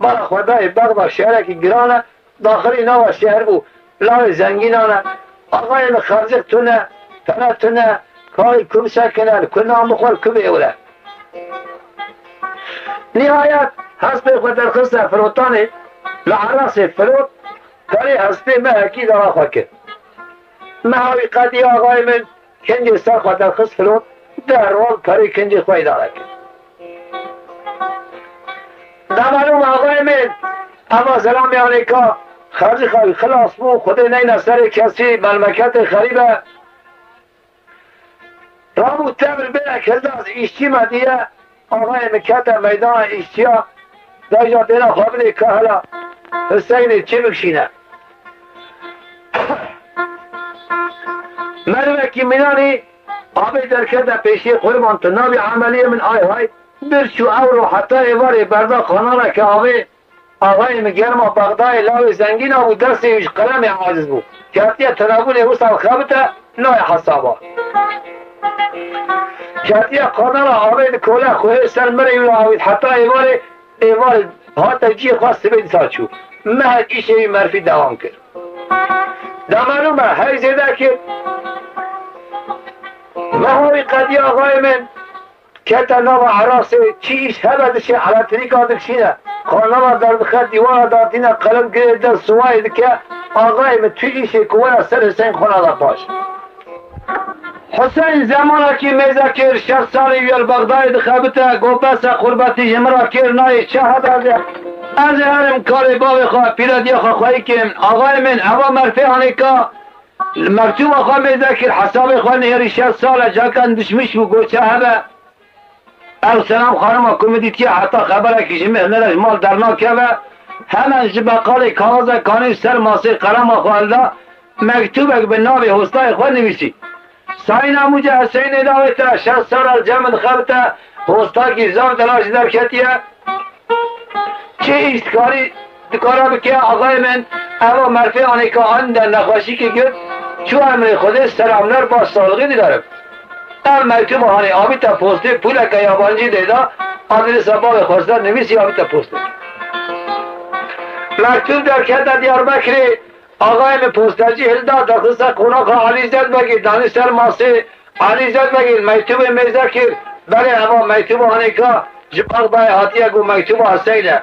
S1: بلا خدای بغداد شهره که گرانه داخلی نوا شهر بو لای زنگینانه آقای خرزق تونه تنه تونه کاری کم سکنه کنام بخور کم اوله نهایت حسب خود درخست فروتانه لعراس فروت کاری هستی محکی دارا خاکر محاوی قدی آقای من کنجی سر خاطر خست فلون در حال کاری کنجی خواهی داره کرد نمالوم آقای من اما سلام علیکا خرجی خواهی خلاص بو خود نین سر کسی مملکت خریبه رامو تمر بینه کرده از ایشتی مدیه آقای مکت میدان ایشتی ها دایجا دینا خوابنی که حالا حسین چی بکشینه مروه که منانی آبی در کرده پیشی قربان تو نابی عملی من آی های برچو اورو حتی ایواری بردا خانانه که آقای مگرما بغدای لاوی زنگین آبو درسیش قلم عاجز بود که حتی تنابون وصل خابته نای حسابا که حتی قانانا آبی کوله خواه سر مری ولاوید حتی ایواری حتی جی خواست بید ساچو محک ایشوی مرفی دوام کرد دمانومه های زیده که محاوی قدی آقای من که تنام عراس چیش هبدشه على طریق آدکشینه خانما در بخد دیوان دارتینه قلم گره در سواید که آقای من توی ایشه کوه سر حسین خونه دا پاش حسین زمانه که میزه کر 60 سالی ویل بغدای دخبته گوبس قربتی جمرا کر نای چه هدازه از هرم کاری باوی خواه پیردی خواه خواهی کم آقای من اوا مرفی هانی که مکتوب خواه میزه کر حساب خواه نیری 60 ساله جاکن دشمش بو گوچه هبه سلام خانم کمیدید که حتی خبره که جمعه نرش مال درنا که و همان جبقال کاغذ کانی سر ماسی قلم خوالده مکتوبک به ناوی حسنای خود نویسی ساین اموجه حسین داویتا 60 سال از جمع خبته حسنا کی زم تلاش در کتیه چه ایستکاری دکارا بکه آقای من اما مرفی آنی که آن در نخواشی که گفت چو امر خود سلاملر با سالغی دارم مکتوب هانی آبی تا پوسته پول که یابانجی دیدا آدرس باب خواسته نویسی آبی تا پوسته مکتوب در کده دیاربکری آقای من پوستجی هلدا دخلصه قناق علی زد بگید دانی سر ماسی علی زد بگید مکتوب میزه کر بله اما مکتوب هانی که جبق بای حاتیه گو مکتوب حسینه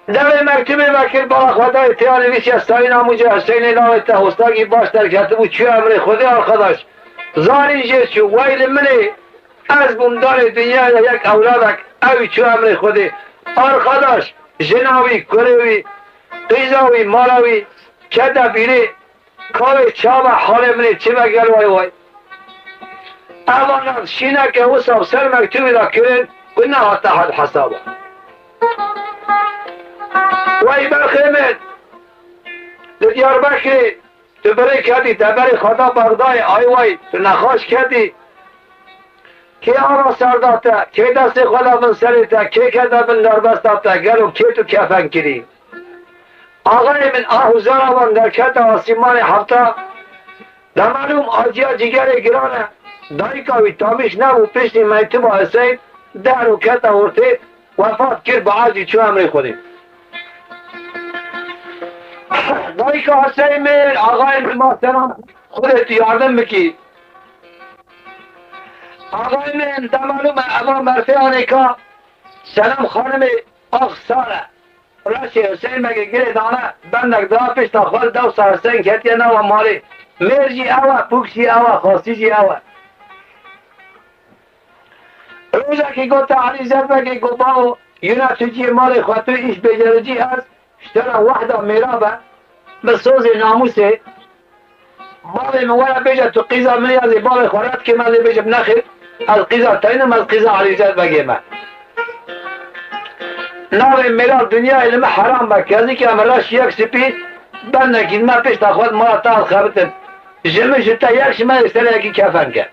S1: در مکتوب وکیل با خدای تیان نویسی استاین آموجه حسین ناویتا حسناگی باش در کده بود چی امر خودی آرخداش زانی جیسو ویل منی از بومدار دنیا یک اولادک اوی چو امر خودی آرخداش جناوی کروی قیزاوی مالاوی کده بیری کاوی چاوه حال منی چی بگل وای وای اوانات شینه که وصف سر مکتوبی را کرن کنه حتی حد حسابه وای برخیمت دیار بکری تو بری کردی دبری خدا بغدای آی وای تو نخواش کردی که آرا سر داته که دست خدا من سریته که کده من نربست داته گلو که تو کفن کری آقای من آهوزار آوان در کت آسیمان هفته نمالوم آجیا جگر گرانه دایی کاوی تامیش نبو پشتی میتوب حسین در و کت آورته وفات کرد با عادی چو امری خودی دایی که حسین من آقای محترم خودت یاردم بکی آقای من دمالوم اما مرفیانه که سلام خانم آخ ساله راشی حسین مگه گره دانه بندک دا پیش تا خال دو سا حسین کتیه نو مالی مرجی اوه پوکشی اوه خاصیجی اوه روزه که گوتا علی زربه گو باو یونا چجی مال خواهتو ایش بجرجی هست شتنا وحده میرابه بسوز ناموسه باب مولا بیجه تو قیزا منی از باب خورد که من بیجه بنخیر از قیزا تاینم از قیزا علی زربه من ناوی میرا دنیا علم حرام با کسی که امراش یک سپید بند نکید من پیش تا خود مرا تا خبرتن جمعش تا یک شما استره یکی کفن کرد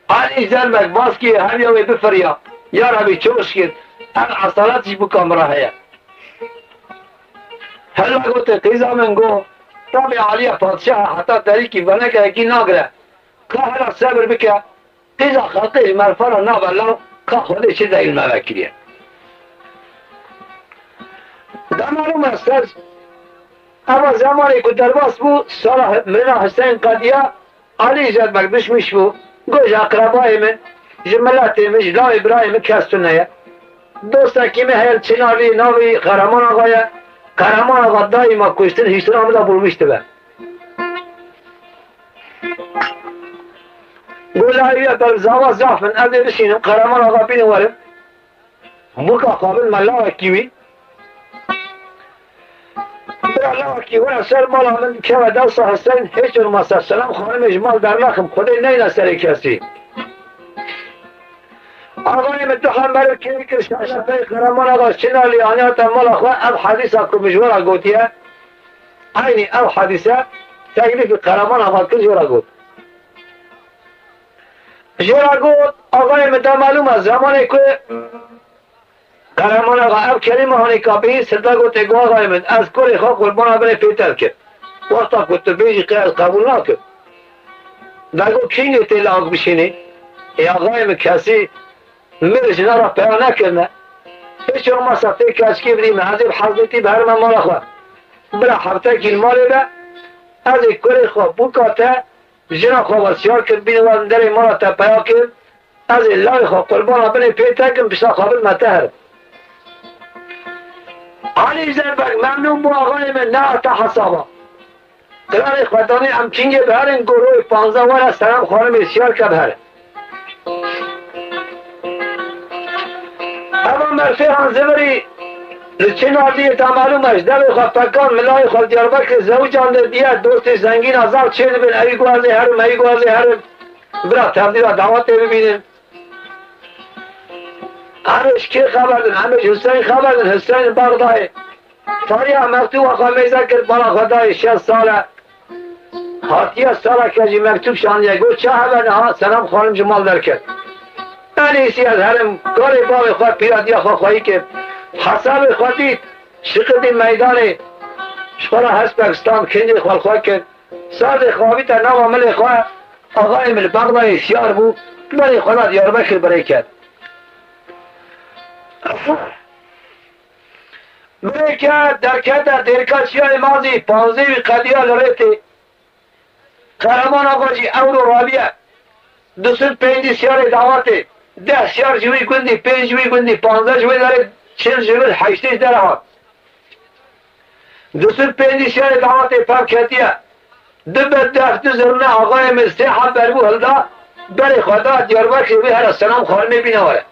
S1: علی زربک باز که هم یاوی بفریا یا ربی چوش کرد هم اصالتش بکام راهیه هل گوت قیزا من گو ربی علی پادشاه حتی طریقی بنه که یکی ناگره که هلا صبر بکه قیزا خلقش مرفا را نابلا که خودش چیز علم وکیلیه دمارم استاد اما زمانی که درباس بود سال مرنا حسین قدیه علی زربک دشمش بود گوش اقربای من جملت من لا ابراهیم کستونه دوستا که مهل چنالی ناوی قرمان آقایه Kahraman ağa daima kuştun hüsranı da bulmuştu be. Gulahiye ben zava zafın evde düşünün Kahraman ağa benim varım. Muka kabil mallava kivi. Bir Allah ki var ser malamın keve davsa hasen hiç olmazsa selam hanım ecmal derlakım Kuday neyine seri kesi. Ağayım ettihan berim kimi kirşaşa pey Kahraman ağa çinali aniyata malakva ev hadis hakkı mecvara gotiye. Aynı ev hadise teklifi Kahraman ağa kızvara got. Jvara got ağayım da malum zamanı ki Kahraman ağa ev kelime hani kapıyı sırda got ego ağayım az kore ha kurban beni peter ki. Vakta kutu beji kıyas kabul nakı. Dago kingi tel ağ bişini. Ağayım kesi Mirjina ra peyana kirne. Hiç olmazsa tek aşkı biriyim. Hazır Hazreti Berman malakla. Bıra hafta kilmali be. Azı kore xo bu kate. Jina xo vasiyar kir bini vazn deri malata peya kir. Azı lay xo kurbana bini peytekim pişa kabil meteher. Ali Zerbek memnun bu ağayımın ne ata hasaba. Kırarı xvedani emkinge beherin guruy panza vara selam khanım isiyar kebher. Ama merfihan zivri Lütfen ardiye tamalum eş devi khaftakan milay khal Diyarbakır zavcandır diye dostu zengin azal çeydi bin evi guazı herim bırak tevdira davet evi binin Hamiş ki haberdin Hamiş Hüseyin haberdin Hüseyin Bağdayı Tariha mektuba kameyze kir bana kadayı 6 sale Hatiye sala keci mektup şandiye gö çe haberdin ha selam hanım Cemal derken en iyisi az herim gari bavi khad piradiye khwahi ki Hasab-ı Khadid şıkıdı meydanı şkara Hazbekistan kendi xalqa ki Sard-ı Khavit nava mili khwa Ağayim el-Bagdayı siyar bu beni khuna Diyarbakır bereket bereket derkete derkaçiyay mazi panzevi qadiya lireti Kahraman ağacı Evru Rabia Dusur pendi siyarı davati 10 siyar jüvi gündi 5 jüvi gündi 15 jüvileri Çin jüvil haştiş derahat. Dusur pendi şehri davati pevketiye. Dübbet dertü zırne ağayımız se haber bu halda beri khada Diyarbakır bir her selam khalme bine var.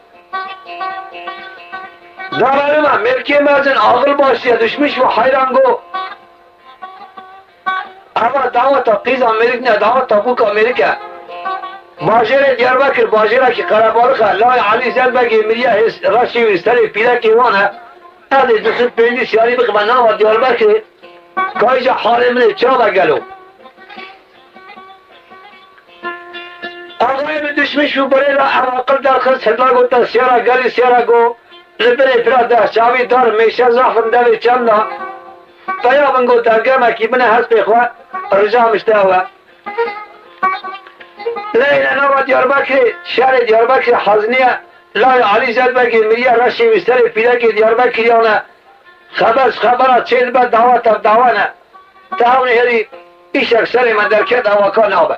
S1: Zamanıma mevki mezun ağıl başlıya düşmüş ve hayran go. Ama davat kız Amerika'na davat tabuk Amerika. Bajere Diyarbakır bajera ki Karabalık'a Lay Ali Zelbegi Mirya Raşi Üsteli Pilaki vana Adi Dusut Pendi Siyari Bıkma Nama Diyarbakır Kayca halimini çağla gelo Ağayımı düşmüş bu burayla Akıl darkın Sırla gota siyara gali siyara go Libere pirada şavi dar meşe zahfın devi çamla Tayabın go dergeme ki bine hasbi khwa Rıcam işte hava Leyla Nava Diyarbakır, şehri Diyarbakır Hazniye, Lay Ali Zelbeki, Mirya Raşi Üsteli Pilaki Diyarbakır yana, Habara çelbe davana, Tahavni heri işek selime derket avakan abi.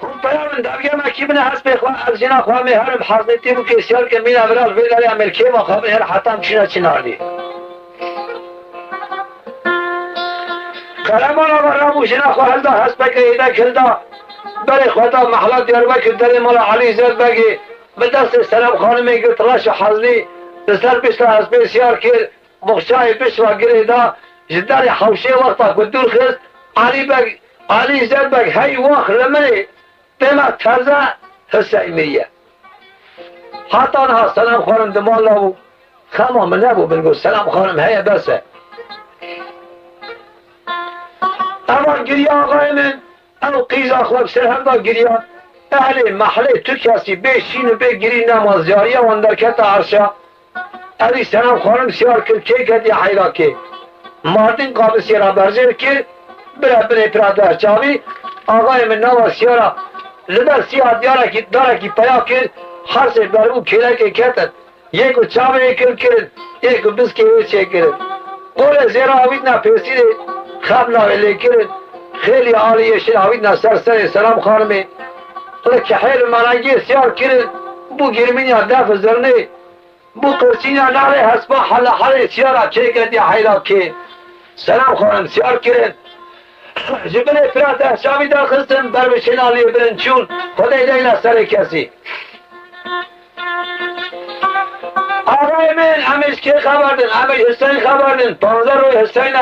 S1: Humpayamın davgeme kibine hasbi azcina khwami herim Hazreti bu kesiyar ke mina viral velari amelke makamı her hatam çinardi. Kahraman ağa Rabu şina khwalda hasbeke ida kilda beri khwada mahla Diyarbakır deri mala Ali Zerbegi bedast selam khanime gitlaş hazli Sar bisla hasbe siyar kir muhşay biswa girida jiddar havşe vaqta kudur khiz Ali Zerbeg hay vaq lemani tema taza Hüseymiye hatta ha selam khanım demallahu khama manabu bilgo selam khanım heye bese Ama giriya ağayımın ev kıyız akhlak serhemda giriya ehli mahalle Türkiye'si 5 şini be giri namaz cariye vandarketa arşa evi selam khanım siyar kır kedi hayraki Mardin kabı siyara berzer ki bire pirada çavi ağayımın namaz siyara lider siyar dara ki paya kir har se beru keleke ketet yeko çavi kir yeko biski veçe kir Kole zera avidna pesiri خبنا لیکن خیلی عالیه شد آویدنا سر سلام خانمی که حیل مناجی سیار کرد بو گرمینی دف زرنی بو قرچینا ناله هسپا حل سیارا چه کردی حیلا که سلام خانم سیار کرد جبل فرات احشامی داخلستن بر بشنالی برن چون خدای دینا سر کسی آقای من همیش که خبردن همیش حسین خبردن 15 روی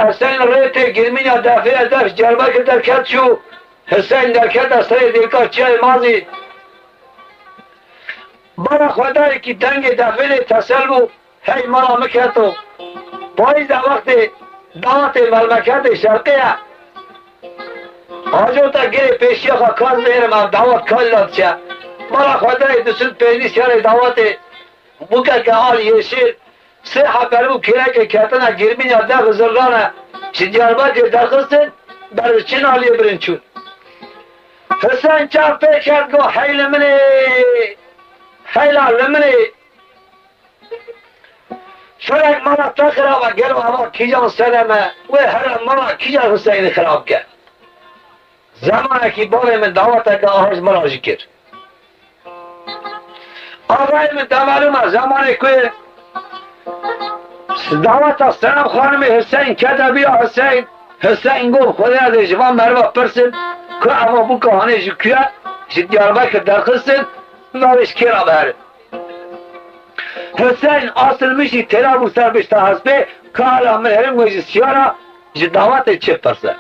S1: حسین ریت گرمین دفعه دفع جربه که در کت شو حسین در کت از سر دیکار چه مازی برا خدای که دنگ دفعه تصل بو هی مرا مکتو پایز در وقت دعوت ملمکت شرقیه آجو تا گره پیشی خواه کاز بیرم هم دعوت کل داد چه مرا خدای دسود پیدی سیار دعوت بوکه که آل یشیر سه حبرو کره که کتنه گرمین یا ده بزرگانه شجاربا که درخستن بر چین آلیه برن چون حسین چاپ پی کرد گو حیل منی حیل منی شرک مالا تا خرابه گلو اما کیجان سلمه و هر مالا کیجان حسین خراب کرد زمانه که باره من دعوته که آهاز مراجی کرد آقای من معلومه زمانه که دعوت سلام خانم حسین کده بیا حسین گفت خدا ده جوان مروا پرسن که اما بو کهانه جو کیا دیاربکر درخستن نارش کرا بره حسین اصل میشی تیرا بو سر بشتا حسبه که حالا من هرم گوشی سیارا جو دعوت چه پرسن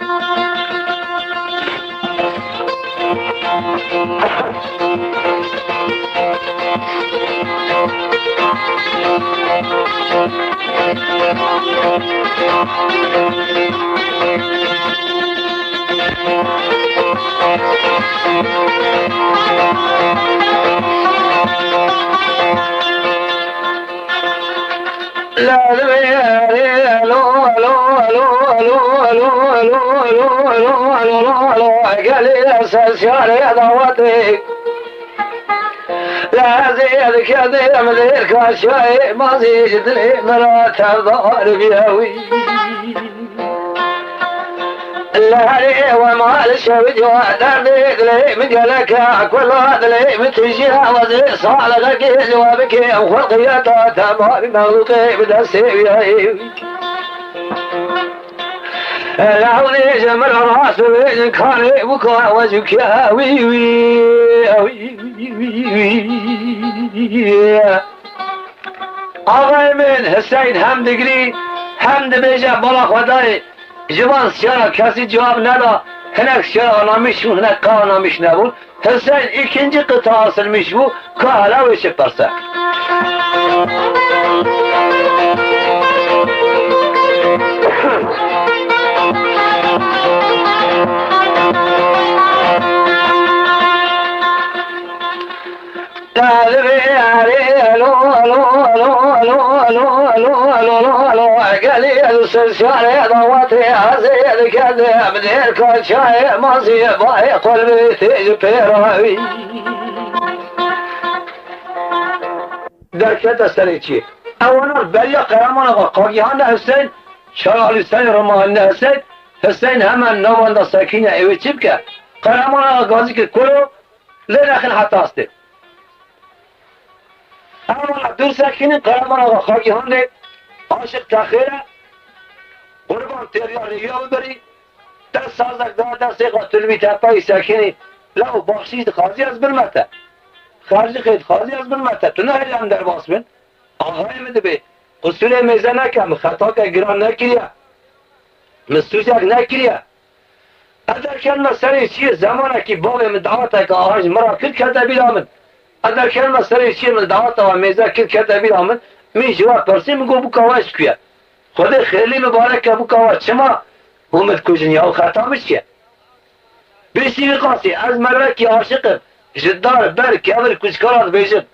S1: لا زيد كذا مدير كاشاي ما زيد لي مرات الظهر بيهوي لا لي وما الشوج ودردك لي مجلك كل هذا لي متجي وزي صالك جوابك وخلقيات تمام مغلوطي بدسي لعوني جمر راس بين كاني بكا وجهك يا وي وي آقای من حسین هم دگری هم دبیجه بالا خدای جوان سیارا کسی جواب ندا هنک سیارا آنامیش بود هنک که آنامیش نبود حسین ikinci قطعه asılmış bu که حالا وشه پرسه قالي السلسال ضواتي هزيل كذا بدير كل شاي ما زيبا يقول بيتي بيراوي دركت السليتي اولا بليا قرامنا قاقيان حسين شرع لسان رمان حسين همان نوان ساكينة ايوه تبكى قرامنا غازي كله لنخن حتى استه اولا دور ساكينة قرامنا قاقيان عاشق تاخيره قربان تريار رياض بري دست سازك دست قتل تپای ساکنی لو بخشید خارجی از برمته خارجی خید خارجی از برمته تو نه هم در باس بین آقای مده به قصور میزه نکم خطا که گران نکریه مستوزک نکریه اگر کلمه سری چیه زمانه که باب من دعوته که آهاج مرا کرد کرده بیرامد اگر کلمه سری چیه من دعوته و میزه کرد کرده بیرامد می جواب پرسی میگو بو کواش کیه خود خیلی مبارک که بو کواش چما اومد کجنی او خطا میشه بیشی قاسی از مره که عاشق جدار بر که اول کچکارات بیشد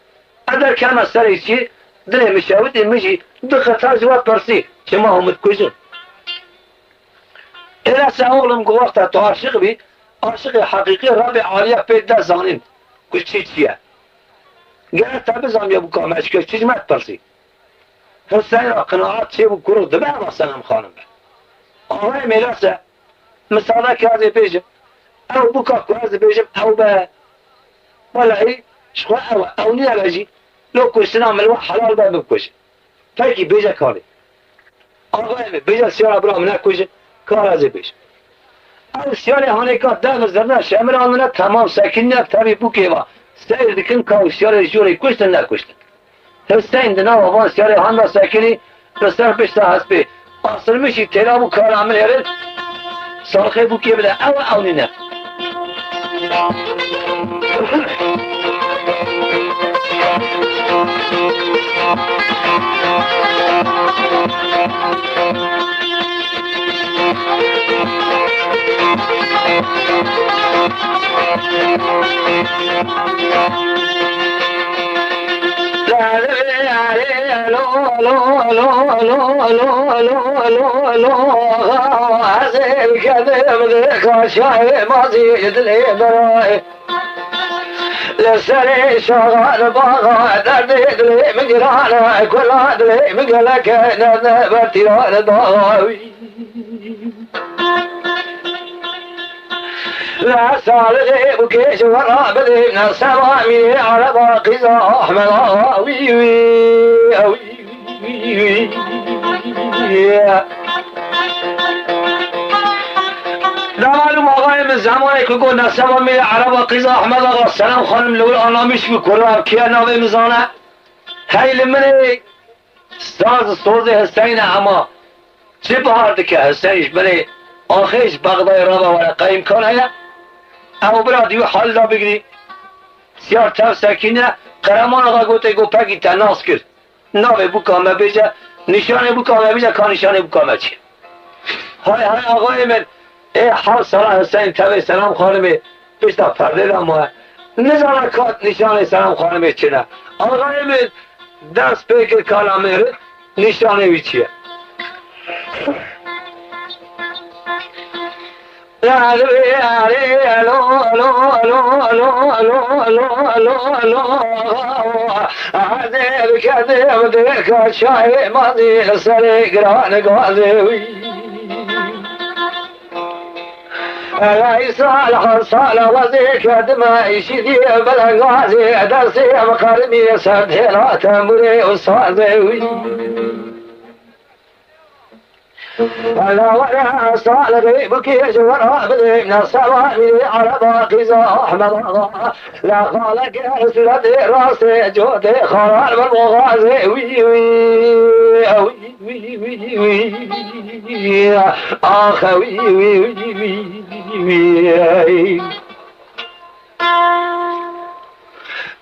S1: اگر کلمه سری چیه دل میشود میشی دو خطا جواب پرسی چما اومد کجن ایلا سهولم گو وقتا تو عاشق بی عاشق حقیقی رب عالیه پیدا زانین کچی چیه گره تابه زامیه بو کامش که چیز مت پرسی حسین را قناعات چه بو کرو دبه واسنم خانم به آقای میلاسه مثاله که از بیجم او بو که از بیجم او به ولعی شخوا او نیا بجی لو کشتن ملو حلال باید بکشه پکی بیجه کاری آقای می بیجه سیاره برام نکشه کار از بیش از سیاره هانی که دم زرنه شمر آنونه تمام سکین یک تبی بوکی و سیر دکن که سیاره جوری کشتن نکشتن حسین دنا و وان سیاره هاندا سکینی بسر پشتا هستی اصل میشی تیرا بو کار عمل هرد سالخه بوکی بده او نه لسري شغال باغا دردي دلي مقرانا كل دلي مقلك نبرتي ضاوي لا صالحي وكيش ورا بدي من السماء على باقي احمد وي وي لا معلوم آقای من زمانی که گفت نسبا میره عرب قیزا احمد آقا سلام خانم لول آنامیش میکنه کیا ناوی میزانه حیل منه ساز حسین اما چه بارده که حسینش بره آخیش بغدای را و قیم کنه اما برا دیو حال را بگیری سیار تف سکینه قرمان آقا گوته گو پکی تناس کرد ناوی بکامه بیجه نشانه بکامه بیجه که نشانه بکامه چیه های آقای من ای حال سلام حسین تبه سلام خانمه پیشتا پرده دامه نزانه کات نشانه سلام خانمه چنه آقای من دست پیکر کلامه نشانه بی چیه صالح وزيك دماء يشدي بلغازي درسي مقارمي سرد لا تنبري وصازي ولا صالح بكي جورا بدي من السماء على باقي احمد لا خالك يا رسول راسي جودي خال بالمغازي وي آخوی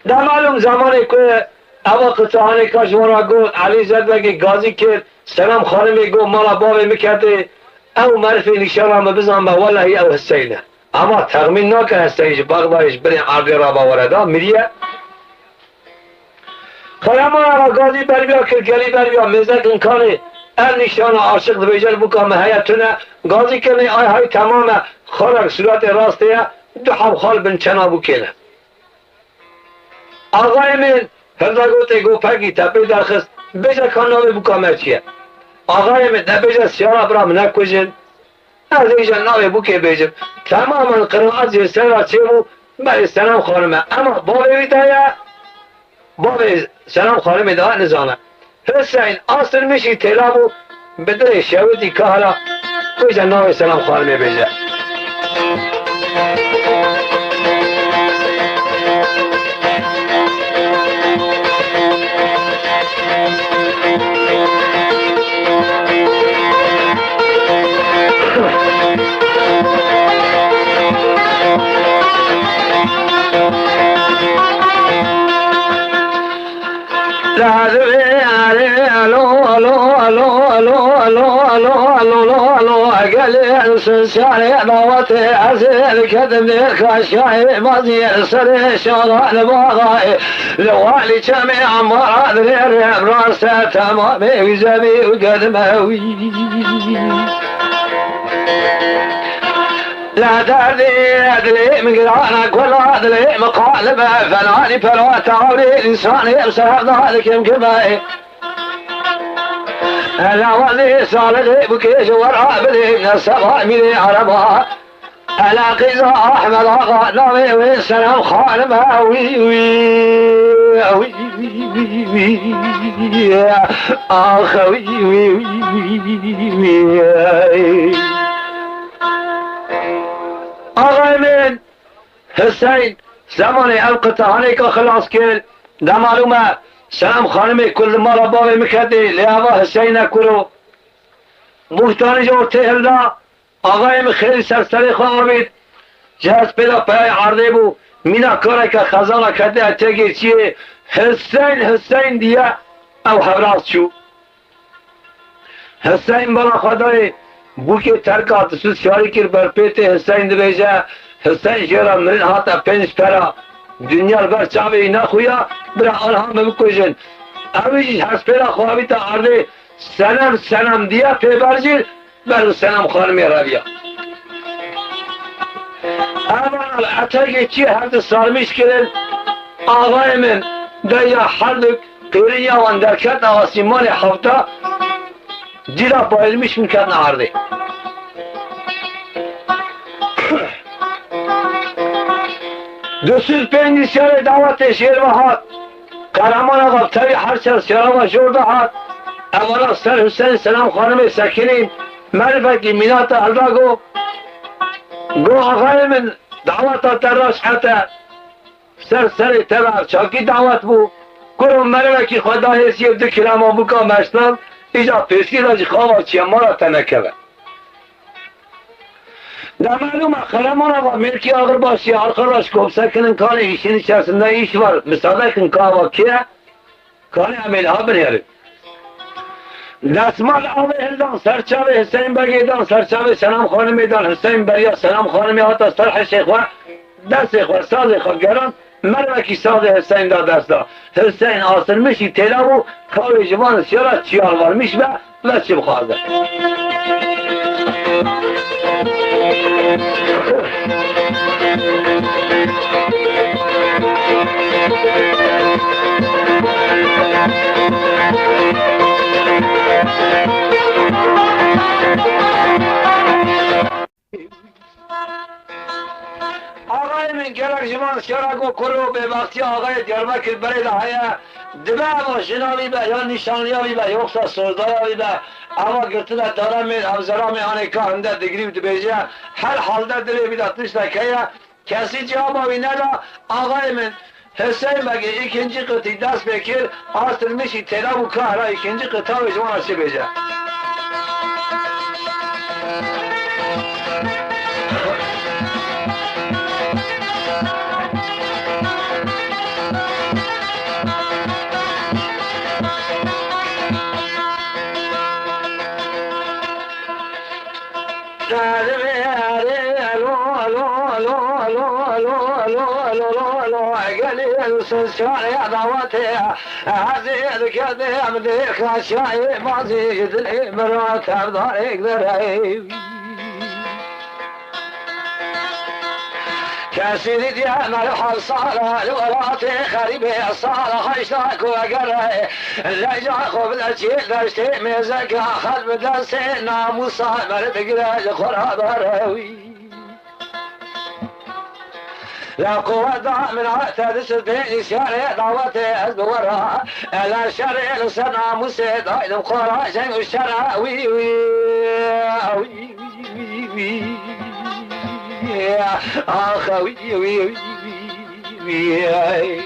S1: در معلوم زمانی که اول قطعانی کشورا گفت علی زد بگی گازی کرد سلام خانمی گفت مالا بابی میکرده او معرفی نشانم بزن به والله او حسینه اما تغمین نکن حسینش بغدایش برین عربی را باورده میریه خلامان را گازی بر بیا کرگلی بر بیا مزد امکانه ار نشان عاشق بیجل بکام حیاتونه گازی کنه های تمام خورک صورت راستیه دو حب خال بن چنا بکنه آقای من هرده گوته گو پاکی تپی درخست بیجل کانامی بکامه چیه آقای من نبیجل سیارا برام نکوشن از ایجا ناوی بکی بیجل تماما قرآن زیستن را چه بو بری سلام خانمه اما بابی بیتایه بابی سلام خانمه ده نزانه حسین اصل میشی تلابو بدر شودی کارا بیجا ناوی سلام خانمه بیجا سنساني موتي عزيز كذبني خاشعي ماضي سري شغال باغاي لوالي جميع مراد الرب راسه تمامي وزمي وقدموي لا دردي أدري من قرانك ولا أدري مقالبة فلاني فلا تعوري إنساني بسبب ذلك يمكن لا وذي صالحي بكيش وراء بدي من السماء من عربا العقيزة أحمد آقا نامي وسلام خانم وي وي وي آخ وي وي آقای من حسین زمانی القطعانی که خلاص کرد ده معلومه سلام خانم کل ما را باوی میکردی لیاوا حسین کرو مختانی جو تهلا آقای من خیلی سرسری خواه بید جهاز پیدا پای عرضه بو مینا کاره که خزانه کرده اتگیر چیه حسین دیه او حراس شو حسین بلا خدای بو که ترکات سوز شاری کر بر پیت حسین دبیجه حسین شیرا مرین هاتا پنج پرا دنیا بر چاوی نخویا برا آنها بکشن اویجی هست پیدا خواهی تا عرضه سنم دیه پیبرجیر بر سنم خانمی رویا اول اتاقی چی هر سالمیش کردن آقای من دیا هر دو قیرین یوان درکت آسیمان هفته دیلا پایلمیش میکردن عرضه دوسوز پنجی سیار دعوت شیر و هات قرمان آقا تبی هر سر سیارا جورده هات اولا سر حسین سلام خانم سکینین معرفتی مینات الرا گو آقای من دعوت در راش حتا سر تبع چاکی دعوت بو کرو معرفتی خدا حسیب دو کلام آبو که مشتن ایجا پیسی راجی خواه چیه ما را تنکبه در معلوم خرمان آقا ملکی آقر باشی آخر راش کب سکنن کان ایشی نشستنده ایش var مثاله کن که آقا کیه کان امیل ها بنیاره دستمال آقای هلدان سرچاوه حسین بگیدان سرچاوه سلام خانمیدان حسین بریا سلام خانمی آتا سرح شیخوه دست شیخوه ساز خودگران مروکی ساز حسین دا دست دا حسین آسر میشی تیلا و کاوی جوان سیارا چیالوار میش و چی بخوازه آقای من گرک جوان سیارا گو کرو به وقتی آقای دیاربکر برای دهایه دبه ماشیناوی به یا نشانیاوی به یوکسا سوزداراوی به اما گرتنه دارم من افزرام آنکا هنده دگری بیجه هر حالده دلی بیداتش دکیه کسی جواباوی ندا آقای من حسین بگه ikinci قطعی دست بکر آسترمیشی تلا و کهرا ikinci قطعه و جوان آسی بیجه شارع دعوتها عزيز كذا مديك شاي ما زيد الامرات افضل يقدر كاسيدي يا مرحب صالة الوراتي خريبي صالة خيشتاك وقرأ لا جاخو بالأشياء داشتي ميزك أخذ بدرسي ناموسا مرد قراج خراب راوي لا قوة من عتاد سبيني شارع دعوتي أزدورها لا شارع لسنا مسيد أيضا قرى شنو الشرع وي وي وي وي آخ وي وي وي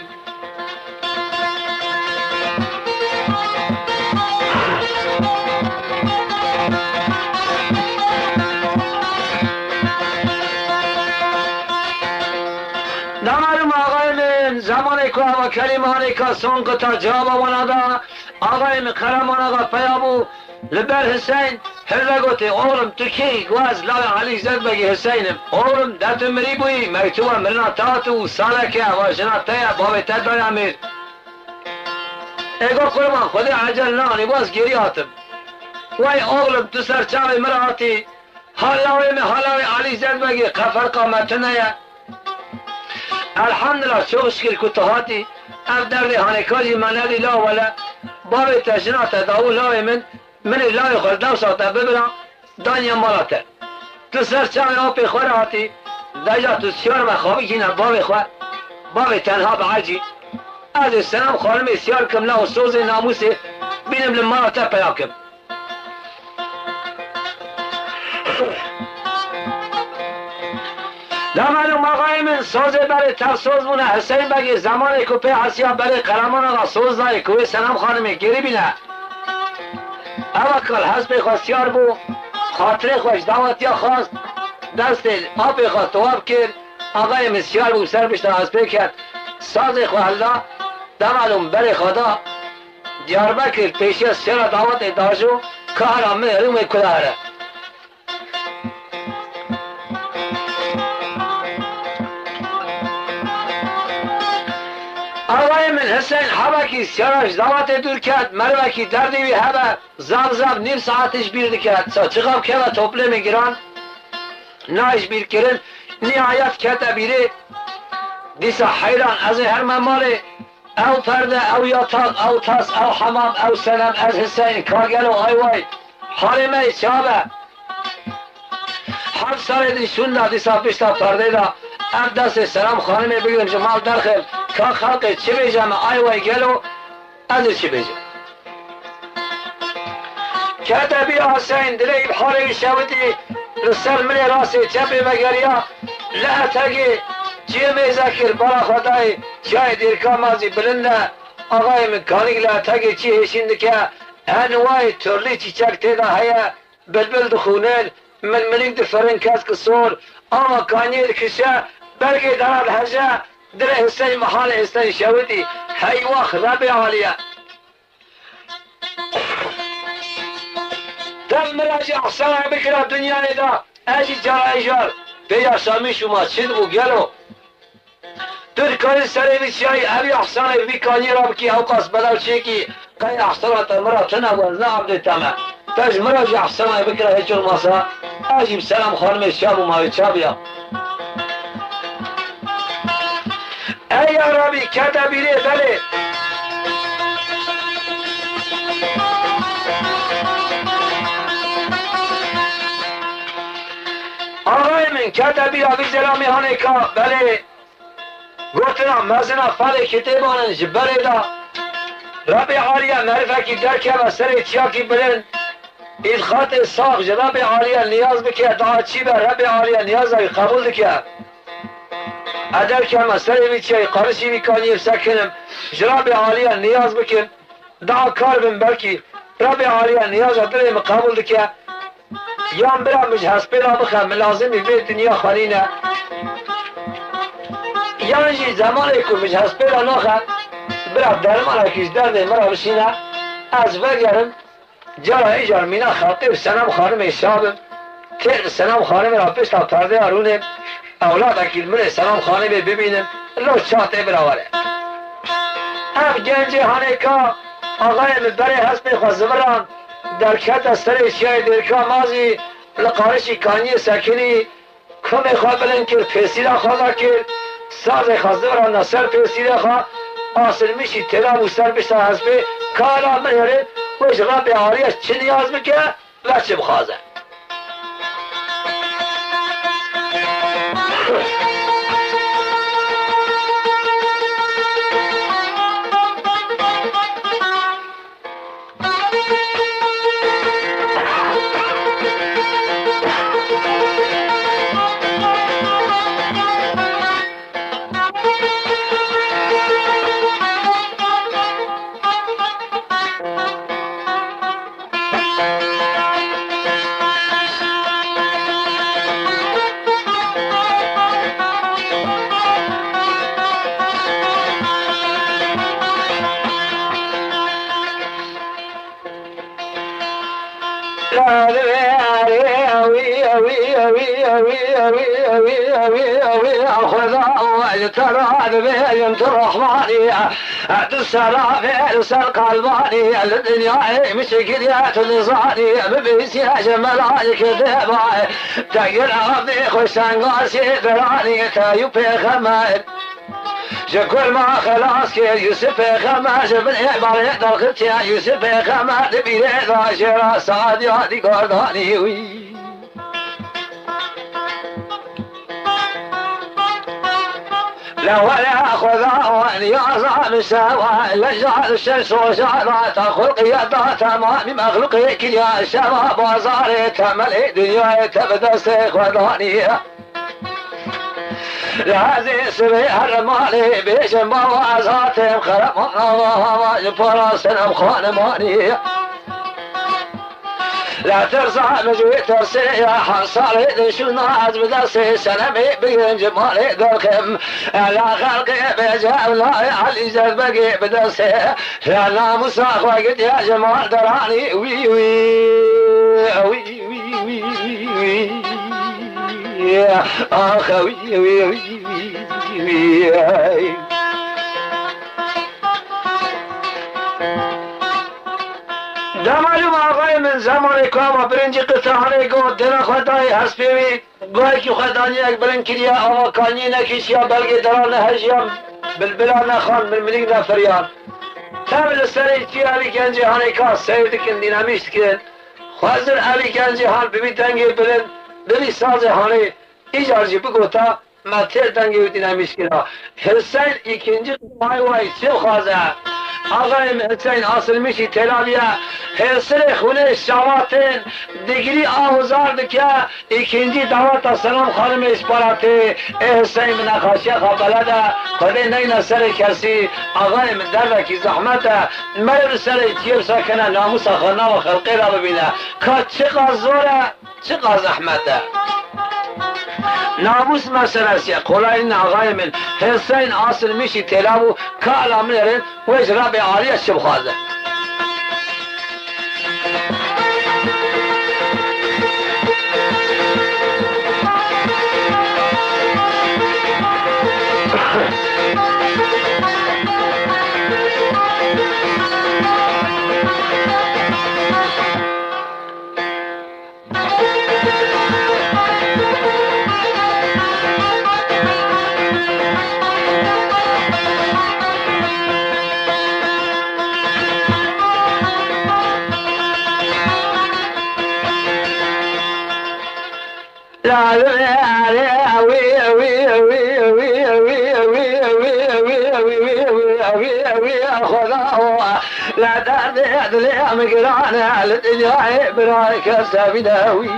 S1: نمارم آقای من زمانی که و کلمانی که سنگ تا جواب ونادا آقای من قرمان آقا پیابو لبر حسین هر گوتی اولم تکی گواز لاوی علی زد بگی حسینم اولم دتو مری بوی مکتوبه مرنا تاتو سالکه و جنا تیا باوی تدبر امیر ایگو قربان خودی عجل نانی باز گیری آتم وای اولم تو سرچاوی مراتی حالاوی علی زد بگی قفر قامتنه الحمدلله شو اشكال كتهاتي افدر لي هانيكاجي منالي لا ولا بابي تجنات داو لا من لا يخرج دوسة ببرا دانيا مالاتا تو سر چند آب خور آتی دجا تو سیار ما خوابی که نه باب خور باب تنها به عجی از سلام خانم سیار کم لا سوز ناموس بینم لما تا پیاکم معلوم آقای من سوز برای تفسوز مونه حسین بگی زمان کپی حسیا برای قرمان آقا سوز داری کوی سلام خانمی گیری بینه اما کل حسب خواستیار بو خاطر خوش دعوتیا خواست دست آب خواست تواب کرد آقای مسیار بو سر بشتر حسبه کرد ساز خوالله معلوم برای خدا دیار بکر پیشی از سر دعوت داشو کارا مهرم کداره آقای من حسین حبکی سیارش دعوت دور کرد مروکی دردی بی حبه زب نیم ساعتش بیرد کرد سا چقاب که و توپله میگیرن نایش بیر کرن نهایت کتا بیره دیسا حیران از هر مماله او پرده او یاتاق او تاس او حمام او سلام از حسین کارگل و آیوای حال می چابه هر سال دیشون دا دیسا پیشتا پرده دا ام دست سلام خانمه بگیرم جمال درخل که خلق چی بیجم آیوای گلو از چی بیجم کتبی حسین دلی بحالی شودی رسل من راسی چپی بگریا لحتگی چیه میذکر برا خدای چای دیرکا مازی بلنده آقای مکانیک لحتگی چی هشیند که انواع ترلی چیچک تیدا هیا بلبل دخونن من ملیک دفرن کس کسور آما کانیر کشه بلگی درد هجه در حسین محال حسین شودی حیوه خراب عالیه دم مراجع احسان بکره دنیا دا اجی جرای جار بیا سامی شما چید بو گلو در کاری سری بیچای اوی احسان بیکانی را بکی اوقاس بدل چیکی قای احسانات مرا تنوز نعبد تمام تاج مراجع احسان بکره هیچون ماسا اجیم سلام خانم شاب و ماوی چابیا ای عربی کتبیره بله آقای من کتبی آبی زلامی هانه که بله گفتنا مزنا فل کتبانش بله دا رب عالیه معرفه کی درکه و سر چیاکی بلند ایدخات ساق رب عالیه نیاز بکه دعا چی به رب عالیه نیاز قبول که ادر که ما سر بیچه قرشی بیکانی سکنم رب عالیه نیاز بکن دعا کار بم بلکی رب عالیه نیاز دلم قبول که یام برام مش هسپلا بخم لازمی به دنیا خالینه یعنی زمانی که مش هسپلا نخم برام درمان کیش درد مرا بشینه از وگرم جرا ایجار مینا خاطر سنم خانم شابم تیر سنم خانم را پشتا پرده آرونه اولاد اکیل من سنم خانم ببینم لو چاته براوره ام گنج هانه که آقای مبره حسب خوزمران در کت از سر شیعه درکا مازی لقارشی کانی سکنی کم خواه بلن کرد پیسیده خواه کرد ساز خوزده را نصر پیسیده خواه آسل میشی تلا و سر بشتا حسبه کالا من هره وش رب عالیش چه نیاز بکه و چه بخوازه ترى بين الرحمانية السلام السلق البانية الدنيا مشكلات النظانية ببيس يا جمالك دبا تقل عبدي خشان قاسي دراني تايو بخمال شكل ما خلاص كي يوسف خماش بن عبارة دلخت يا يوسف خماش بيري ذا شرا صادي هادي قرداني وي لا ولا خذا يا مساوى لجعل الشمس وشعرات خلقيات تمام مخلوقك يا شباب وزاري تملي دنيا تبدا سيخ وضانية لهذه سبيع الرمالي بيجن بوازاتهم خرمنا الله فراسنا مخانمانية لا ترزع مجوي ترسي يا حصالي شنو عز بدرسي سنمي بين جمالي دركم لا خلقي بجاب لا علي زاد بقي بدرسي يا ناموس اخوك يا جمال دراني وي وي وي وي وي وي يا اخوي وي وي وي معلوم آقای من زمان کام برنج قطعه گو دل خدای هسپیوی گوی که خدانی یک برن کریا آقا کانی نکیشیا بلگی دران هجیم بلبلا نخان بالملیگ نفریان تابل سری چی علی گنجی هانی کاس سیرد کن دینامیشت کن خوازر علی گنجی هان ببی تنگی برن ببی ساز هانی ایجارجی بگوتا مطر تنگی و دینامیشت کن حسین ikinci قطعه وای چه خوازه آقای حسین asılmışı Tel Aviv'e hesre khune şavatin digri ahuzardı ki ikinci davat selam hanım isparatı Hüseyin bin Akhaşya kabelada kode neyne sere kesi ağay derveki zahmete mer sere tiyeb sakene namusa khana ve khalqi ra bibine ka çıkaz zora çıkaz zahmete namus meselesi kolayın ağayımın Hüseyin asılmışı Tel Aviv kalamlerin ve icra-ı aliye şıbhazı لا دارد لي مقرانا للدنيا برايك سابداوي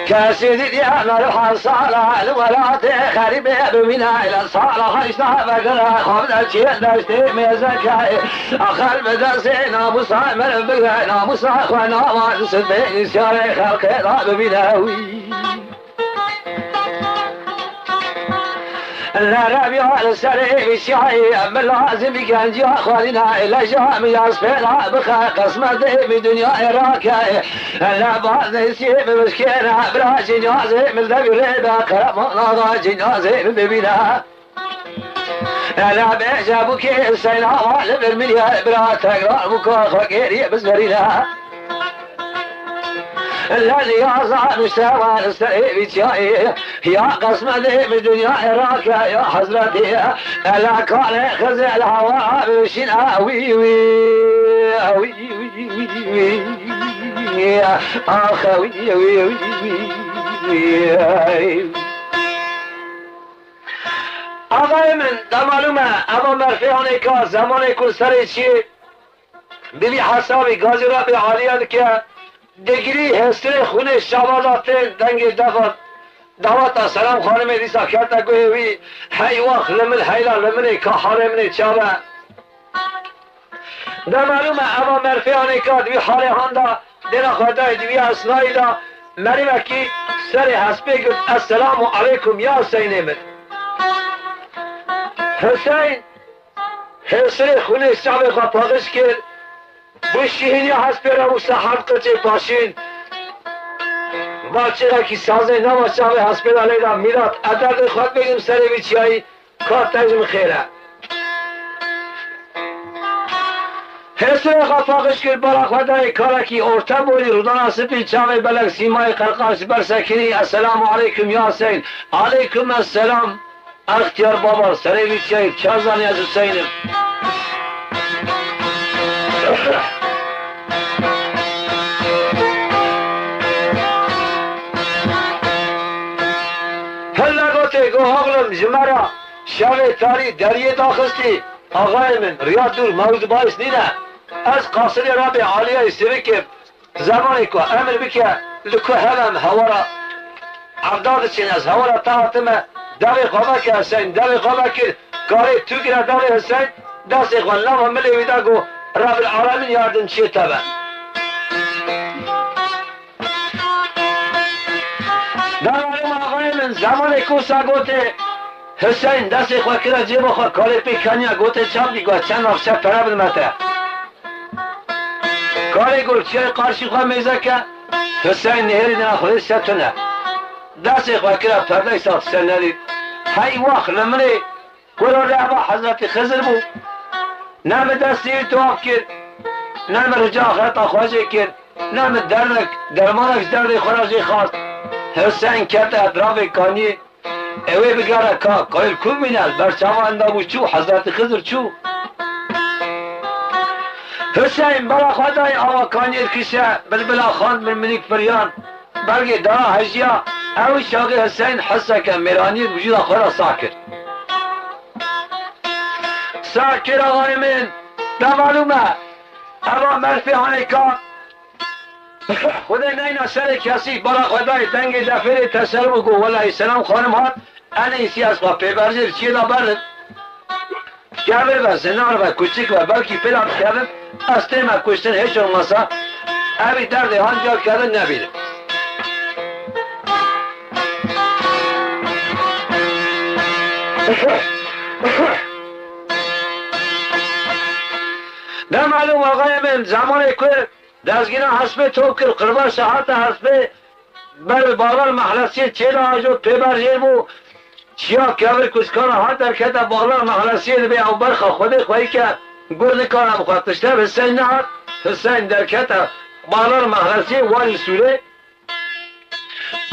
S1: كاسد يا مرحى صالح الولاد خريبه بمنا الى صالح اشتاق بقرا خبز الشيء داشتي مزكاي اخر بدرسنا مصامر بقينا مصاخنا ما سبين شارع خلق بمناوي الربيع على السريع الشعي من لازم كان جا خالنا إلى جامع يصفينا بخا قسمة بدنيا راكاي لا بعض يسيب مسكينة بلا جنازة من ذبي ريبا قرمنا جنازة ببنا لا بيجا بكي السينا والب المليا بلا تقرار بكا خكيري بزرينا الذي يصعد السماء السريع بشاي يا قسمة بدنيا عراك يا حضرتي لا كان خزع الهواء بشنا وي وي وي وي وي اخ وي وي وي آقای من در معلومه اما مرفعانه که زمان کل سر چی ببی حسابی گازی را به عالیت که دگری هستر خونه شبازات دنگ دعوت سلام خانم دیسا کرده گوهوی هی وقت لمن هیلا لمنه که حرمنه چابه در معلومه اما مرفعانه که دوی حاله هنده دینا خواهده دوی اصنایی دا مریمه که سر حسبه گفت السلام علیکم یا حسین من حسین هستر خونه شبه خواه پاقش کرد بشیهینی حسبه را و سحر قچه پاشین بچه را که سازه نماشه به حسبه را لیده میراد ادرد خود بگیم سر بیچیایی کار تجم خیره حسر خفاقش کرد برا خدای کارکی ارته بودی رودان اسپی چاوی بلک سیمای قرقاش برسکنی السلام علیکم یا حسین علیکم السلام اختیار بابا سر بیچیایی چه زنی از حسینم هلا آقلم جمرا شب تاری دریه داخستی آقای من ریاض دور موضوع باعث نینه از قاصد رابع عالیه سوی که زمانی که امر بکه لکو هلم هورا عبداد چین از هورا تاعتمه دوی خوابه که حسین دوی خوابه که کاری تو گره دوی حسین دست خوان لما ملی ویده گو رب العالمین یاردن چیه تبه دارم آقای من زمان کوسا گوته حسین دست خواه کرا جیب خواه کاری پی کنیا گوته چم دی گوه چند افشه پره بلمته کاری گل چیه قارشی خواه میزه که حسین نهری نخوری ستونه دست خواه کرا پرده ساخت سنرید هی وقت لمنی گلو رعبا حضرت خزر بود نام دستی تواب کرد نام رجا آخرتا خواجه کرد نام درمانک درد خورازی خواست حسین کرد اطراف کانی اوی بگره که قایل کو مینل برچاوا اندامو چو حضرت خضر چو حسین برا خدای آوا کانی کشه بلبلا خان من منیک فریان بلگه دا هجیا اوی شاگی حسین حسه که میرانی وجود خورا ساکر ساکر آقای من دا معلومه اما مرفی هانی که خدا نینا سر کسی برا خدای دنگ دفیر تسلم گو والله سلام خانم هات اینی سیاس با پیبرزیر چیه دا برد گبر و زنار و کچک و بلکی پیلان کردن از تیم کشتن هیچ olmasa اوی درد هنجار کردن نبیده نه معلوم آقای من زمان که دزگینا حسب تو کر قربان ساعت حسب بر باغل محلسی چیل آجو پیبرزیر بو چیا کبر کسکان ها در کتا باغل محلسی بی او برخ خودی خواهی که گرد کارم خواهدشتر حسین نهاد حسین در کتا باغل محلسی والی سوره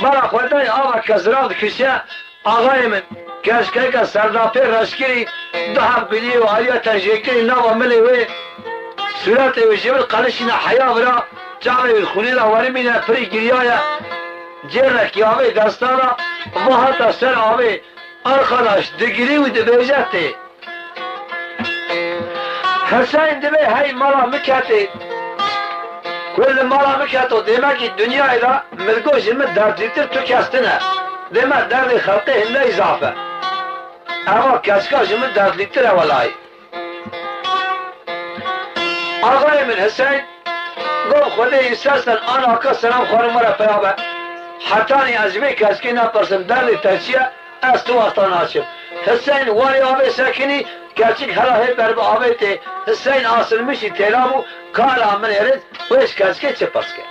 S1: برا خودای آقا کسرات کشه آقای من کشکه که سردافی رشکری دهم گلی و آیا تنجیکری نوا ملی وی صورت وجبل قلشنا حیا برا جامع خونی را وری مینه پری گریایا جر کیاوی دستانا وها سر آوی arkadaş digiri و دبیجتی حسین دبی هی مالا مکتی کل مالا مکتو demek ki dünyayla milgo jilmi derdlidir tu kestine demek derdi halkı hille izafe ama keska jilmi derdlidir evvelay آقای من حسین گفت خدا ایستن آن آقا سلام خانم مرا پیابه حتانی از می کسکی نپرسم درد ترچیه از تو وقتا ناشم حسین واری آبه سکنی کچک هلاهی بر به آبه تی حسین آسل میشی تیلامو کار آمن ایرد ویش کسکی چه پسکه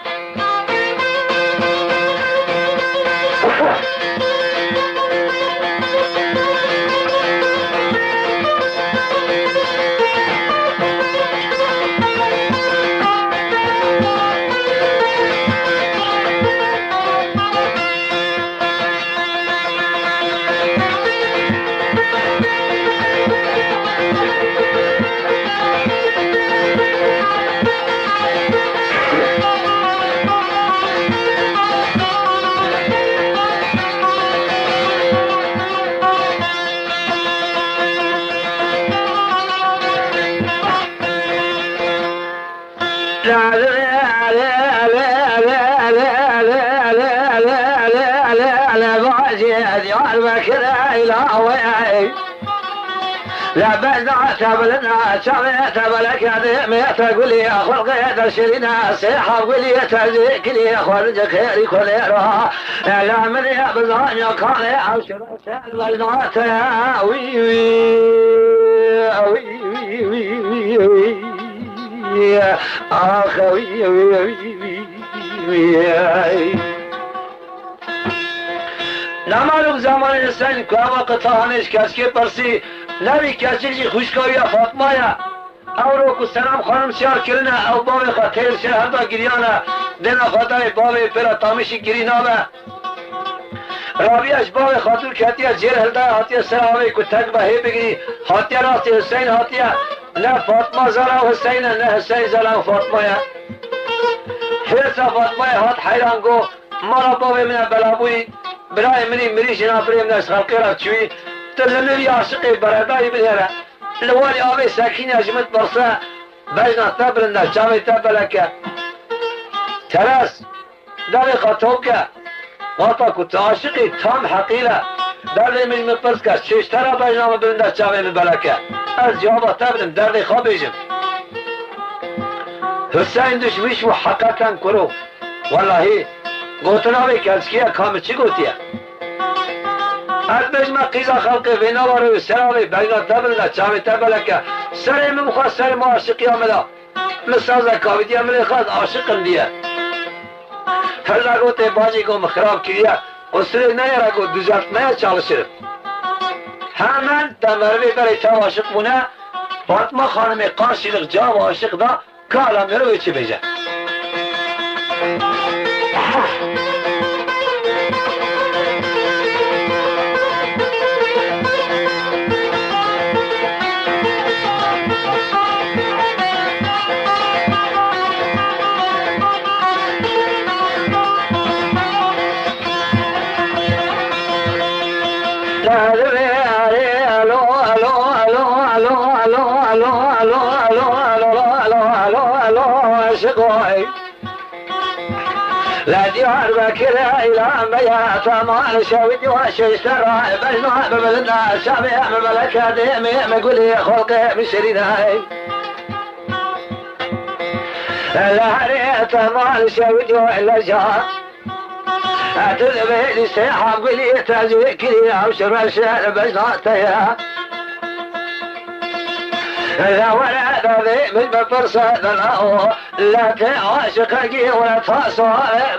S1: لا بعد تبلنا شريت بلك ما تقول يا خلق تشرينا سيحة قول يا تزيك لي خرج خيري كل يرها لا من يا بزان يا كان يا عشر البلدات وي وي وي وي وي اخ وي وي وي نمالوم زمان حسین که وقت هانش کسکی پرسی نبی کسی جی خوشکاوی فاطمه یا او رو که سلام خانم سیار کرنه او باب خطیر شهر دا گریانه دینا خطای باب پر تامشی گری نامه رابیش باب خاطر کتیه جیر هلده حاتیه سراوی که تک بهی بگیری حاتیه راستی حسین حاتیه نه فاطمه زلا حسین نه حسین زلا فاطمه یا حیث فاطمه حات حیران گو مرا باب من بلابوی برای منی جناب بریم نش خلقی را چوی تلنوی عاشقی برادایی بلیره لوالی آبی ساکین اجمت برسا بجنا تبرنده چاوی تبلکه ترس داری خطوکه واتا کت عاشقی تام حقیله دردی مجمع پرس که چشتر بجنا برنده چاوی بلکه از جوابا تبرم دردی خوابیجم حسین دشمیش و حقیقتاً کرو والله گوتناوی کلسکیه کام چی گوتیه از بجمع قیزا خلقی وینا بارو سراوی بجنا تبرنده چاوی تبلکه سر من بخواه سر ما عاشقی آمده مسازه کاویدی عملی خواهد عاشقم دیه هر گوته باجی گم خراب کریه اصلی نیره گو دوزارتمه چالشیر همان تمروی برای تا عاشق بونه فاطمه خانم قاشیلق جواب عاشق دا کالا میروی چی بیجه لا ديار بكرة إلى بيات ما شويت وشيشتر بجنوها ببلدنا شابع بملكة ديمي مقولي خلقي مشريناي لا ريت ما شويت إلا جار أتذبي لي سيحة قولي تجيك لي أبشر الشهر بجناتيا لا ولا ذي من بفرصة الأو لا تعاشق قي ولا تصو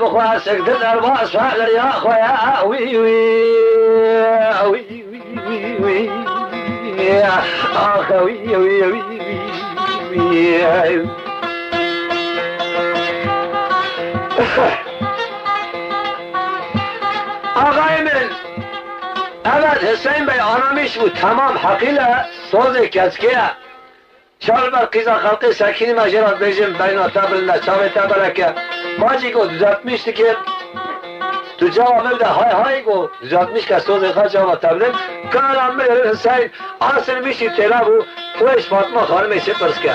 S1: بخواسك تدر باس فعل يا خويا وي وي وي وي وي يا أخوي وي وي وي آقای من اول حسین بی آرامیش بود تمام حقیله سوز کسکیه شال بر قیزا خلقی سکینی مجرات بیجم بینا تبرنده چاوی تبرکه ماجی گو دوزاتمیشتی که تو جواب بده های گو دوزاتمیش که سوز خواه جواب تبرن کارم بیر حسین آسر میشی تیلا بو خوش فاطمه خانمی چه پرس که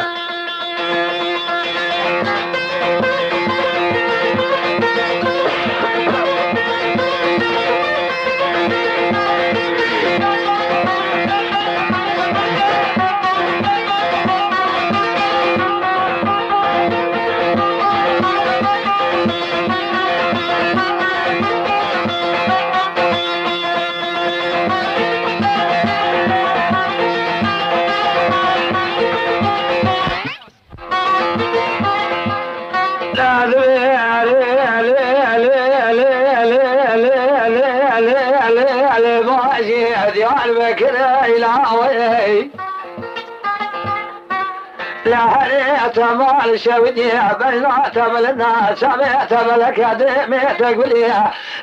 S1: لا هريت مال شودي بينات بلنا سمعت بلك دمي تقولي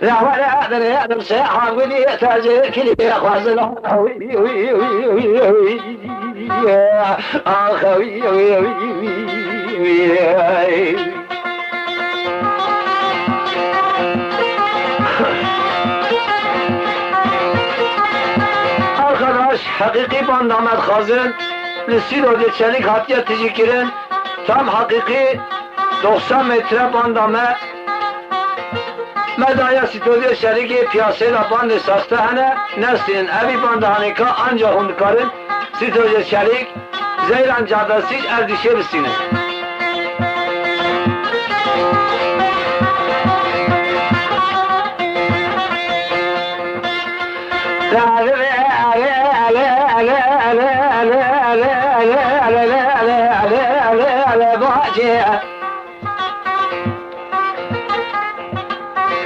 S1: لا ولا دري بصيحة قولي تجيك لي خزن وي وي وي وي وي اخوي وي وي وي arkadaş hakiki bandamet khazin Lisiro'da çelik hatiye ticikirin tam hakiki 90 metre bandame medaya sitodiye şeriki piyasayla bandı sastahane neslin evi bandahanika ancak hunkarın sitodiye çelik Zeyran Caddesi Erdişe bisinin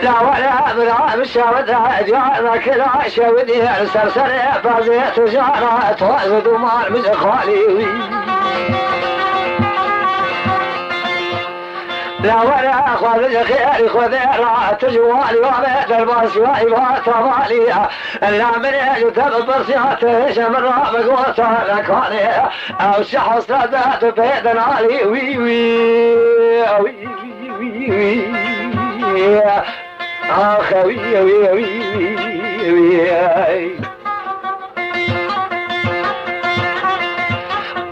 S1: لا ولا بلا مشاوده جارنا كلا شودي سرسر فازيت جارة توازد ومال من خالي لا ولا خذ الخير خذ رات جوالي وبيت الباس وايبات مالي لا من يجتب برسيات شمر مقوطة لكاني او شخص ردات بيد نالي وي وي وي وي وي آخوی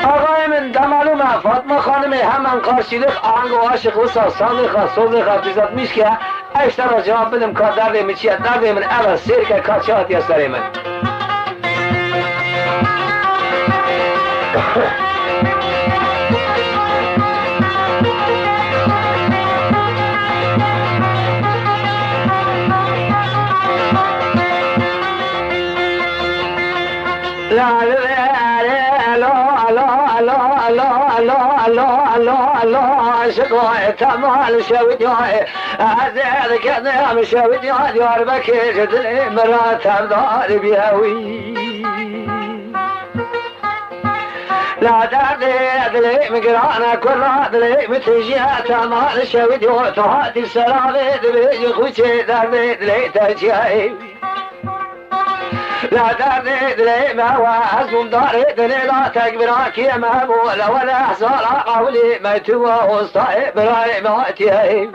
S1: آقای من دمالومه فاطمه خانم همان قارشیلق آنگ و عاشق و صادقه صادقه بیزاد میش که اشتر را جواب بدم کار درده من چیه درده من اول سیر که کارچات یا سر من لا شقاء تمال شويداي هذا كذا مش شويداي ديار بكي جدلي مرات دار بيهوي لا دادي مقرانا كل دلي متجي تمال شويداي تهادي سلامي دبي خوشي دار دلي تجي لا داري دلي ما هو أزم داري دلي لا تكبرك يا مهبول ولا حصل قولي ما توا وصايب براي موتي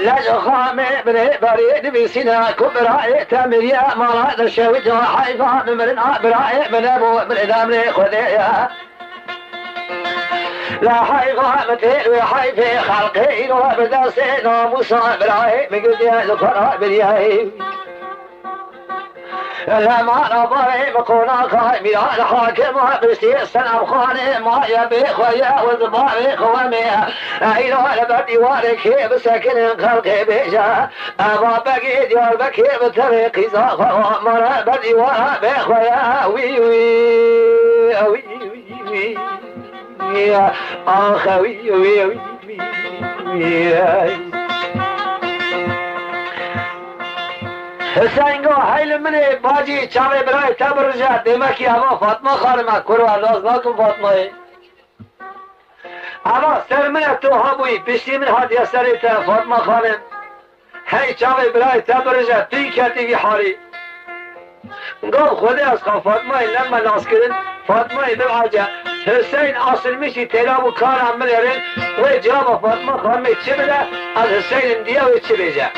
S1: لا جخامي بني بريد بسنا كبراي تمريا مراد الشويت حيفا من براي من أبو من دامني خذيا لا حيفا متين وحيفي خلقين وبدرسين ومصاب براي من قد يذكر برياي لا ما نظري بكونا خايمي على حاكم وبستي سلام خاني ما يبي خويا وزباري خوامي ايلو على بدي واركي بسكن خلقي بيجا ابا بقي ديار بكي بطريقي زاخا مرا بدي وارا بخويا وي وي وي وي يا اخوي وي وي حسین گو حیل منی باجی چاوی برای تبرجه دمکی اما فاطمه خانمه کرو انداز نکن فاطمه اما سر من تو هموی پشتی من هادی سری تا فاطمه خانم هی چاوی برای تبرجه توی کتی بی حالی گو خودی از خواه فاطمه لما ناس کردن فاطمه ببعجه حسین اصل میشی تیراب و کارم من یرین و جواب فاطمه خانمه چی بده از حسین دیه و چی بیجه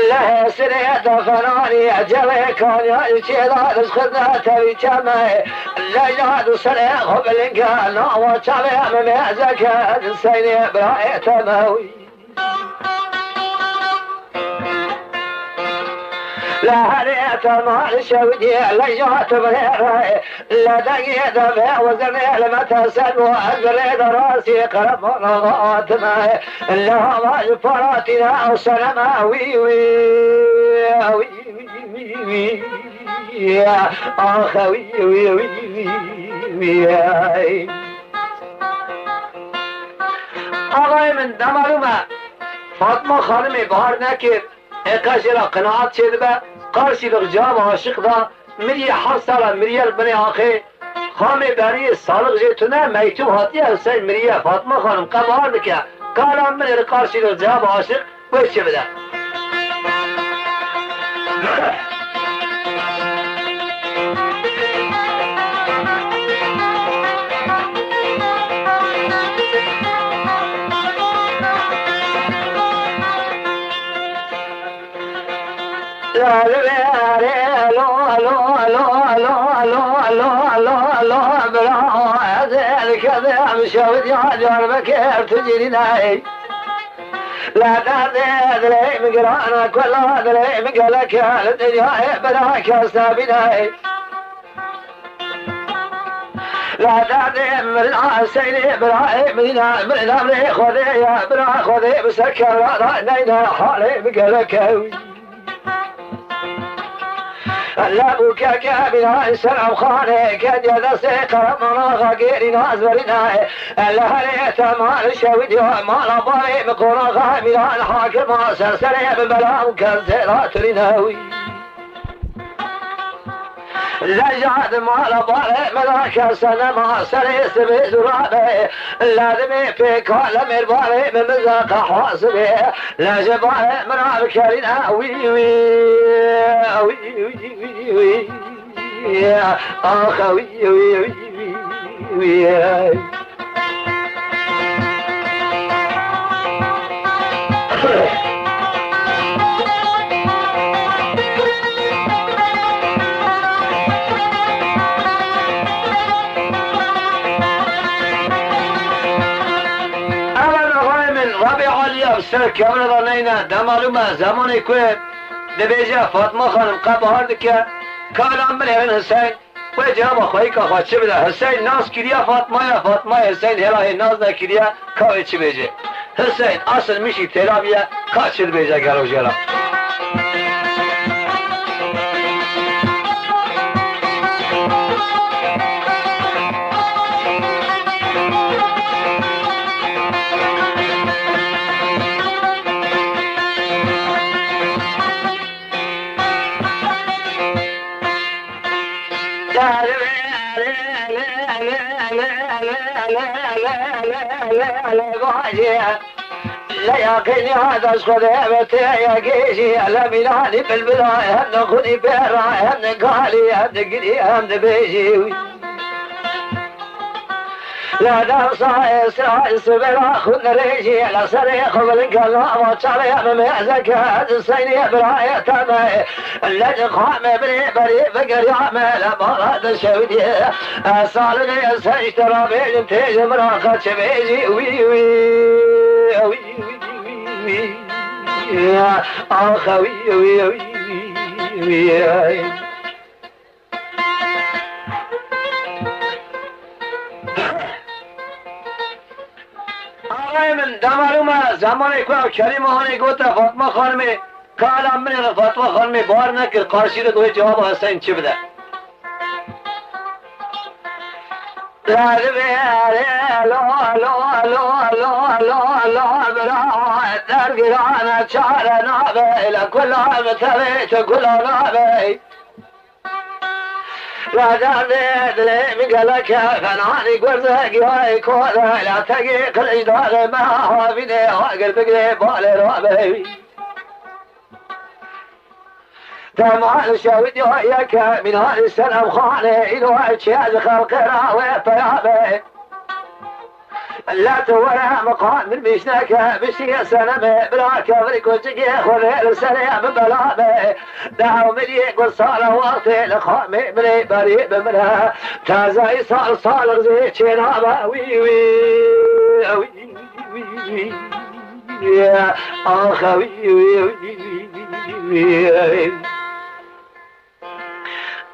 S1: لا سريت فناني جوي كان يشيدا رزقنا تبي كمي لا جاد سري قبل كان وشابي من زكاة السيد براي تموي لا هريت مال شودي لا جات بريراي لا دقيت بيع وزني لما تسد وأزريد راسي قرب نغات ماي لا ما جفراتنا وسلما وي وي وي وي وي يا أخوي وي وي وي آقای من دمالومه فاطمه خانمی بار نکرد اقاش را قناعت شد به قارشی جواب عاشق دا مری 7 ساله مریل بنی آخه خامه بری سالق جیتونه میتوب هاتی حسین مریه فاطمه خانم قبار بکه کارم من قارشی جواب عاشق وی چه بده مشاهد يا بكير تجري ناي لا تدري مقرانا كل هذا مقالك الدنيا بلاك سابناي لا تدري من العسير ابراهيم من الامر خذي يا ابراهيم خذي بسكر لا نينا حالي مقالك لابوك كابنا السلام خانه كد يدسي قرمنا غاقيري نازورنا لهريت مال شويدي مال باري بقونا غامنا الحاكم سلسلي ببلام كالزيرات رناوي لجعد مال باري ملاك سنة ما سريس بزرابي لازمي في كل مرباري من مزاق حاسبي لجباري مناب كرنا وي وي وي وي وي يا أخوي وي وي وي سر کامل دانینا دمارم زمانی که دبیجا فاطمه خانم قبار دکه کارم بلهن حسین و جواب خواهی که خواهد چه بده حسین ناز کریا فاطمه حسین هلاه ناز نکریا که چه بیجه حسین اصل میشی ترابیه که چه بیجه گرو جرا لا يقيني هذا صديبتي يا جيشي لا ميلاني بالبلاي هم نخوني براي هم نقالي هم نقلي هم نبيجي لا نصاي اسرائيل سبلا خذ ريجي لا صريخ بالقلب وشاري مميزك هذا السيني براي تمي الذي قام بني بري فقر يعمل مراد الشودي صالني سيشترى بين تيج مراقة شبيجي وي وي وي وي يا أخوي وي وي وي من دمارم زمانی که کریم هانی گوتا فاطمه خانمی کالم من فاطمه خانمی بار نکر قارشی رو دوی جواب حسین چی بده در گران چار نابه لکل آمتوی چکل نابه راجان دلی میگلک فنانی گرزگی های کوده لاتگی قلج داغ ما حابینه اگر بگره بال رابه تمال شوید یک من هال سلام خانه اینو چیز خلق راوه پیابه لا تورا مقام المشناك بشي سنة بلا كبر كوشكي خذ السلام بلا دعوا مني قل صار وقت لخامي مني بريء بمنها تازاي صار غزي شنابا وي وي وي يا اخوي وي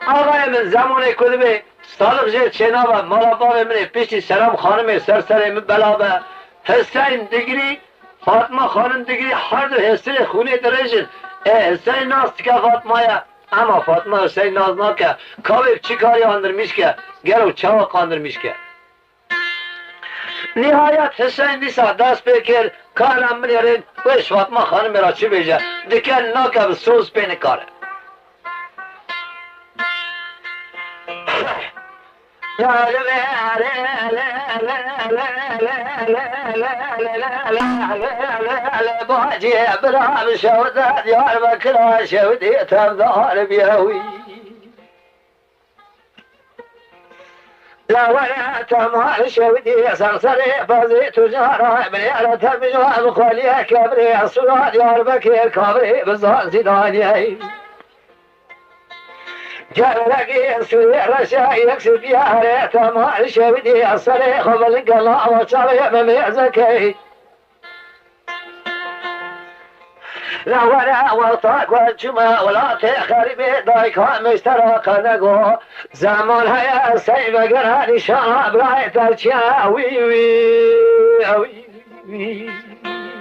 S1: آقای من زمان کلبه صادق جه چنابه مالا باب منه پیشی سلام خانم سرسره من بلابه حسین دگری فاطمه خانم دگری هر دو حسین خونه درجن حسین ناز که فاطمه یا اما فاطمه حسین ناز ناکه کابیب چی کاری اندرمیش که گرو چاوق اندرمیش که نهایت حسین نیسا دست بکر کارم من یارین وش فاطمه خانم را چی بیجه دکن ناکه به سوز پینه کاره باجي برام شودات يا بكرة شودي تمظهر بيهوي لا ولا تمال شودي صرصري فزي تجارة بليالة تبجوها بخوليها كبري الصلاة يا بكير كبري بزهر زيداني جلقي سوي رشاي يكسب يا ريت ما شودي الصريخ بالقلا وشري مميزكي لا ولا وطاق والجمع ولا تخربي ضايق مشترك نقو زمان هيا سيب قراني شراب رايت الشاوي وي وي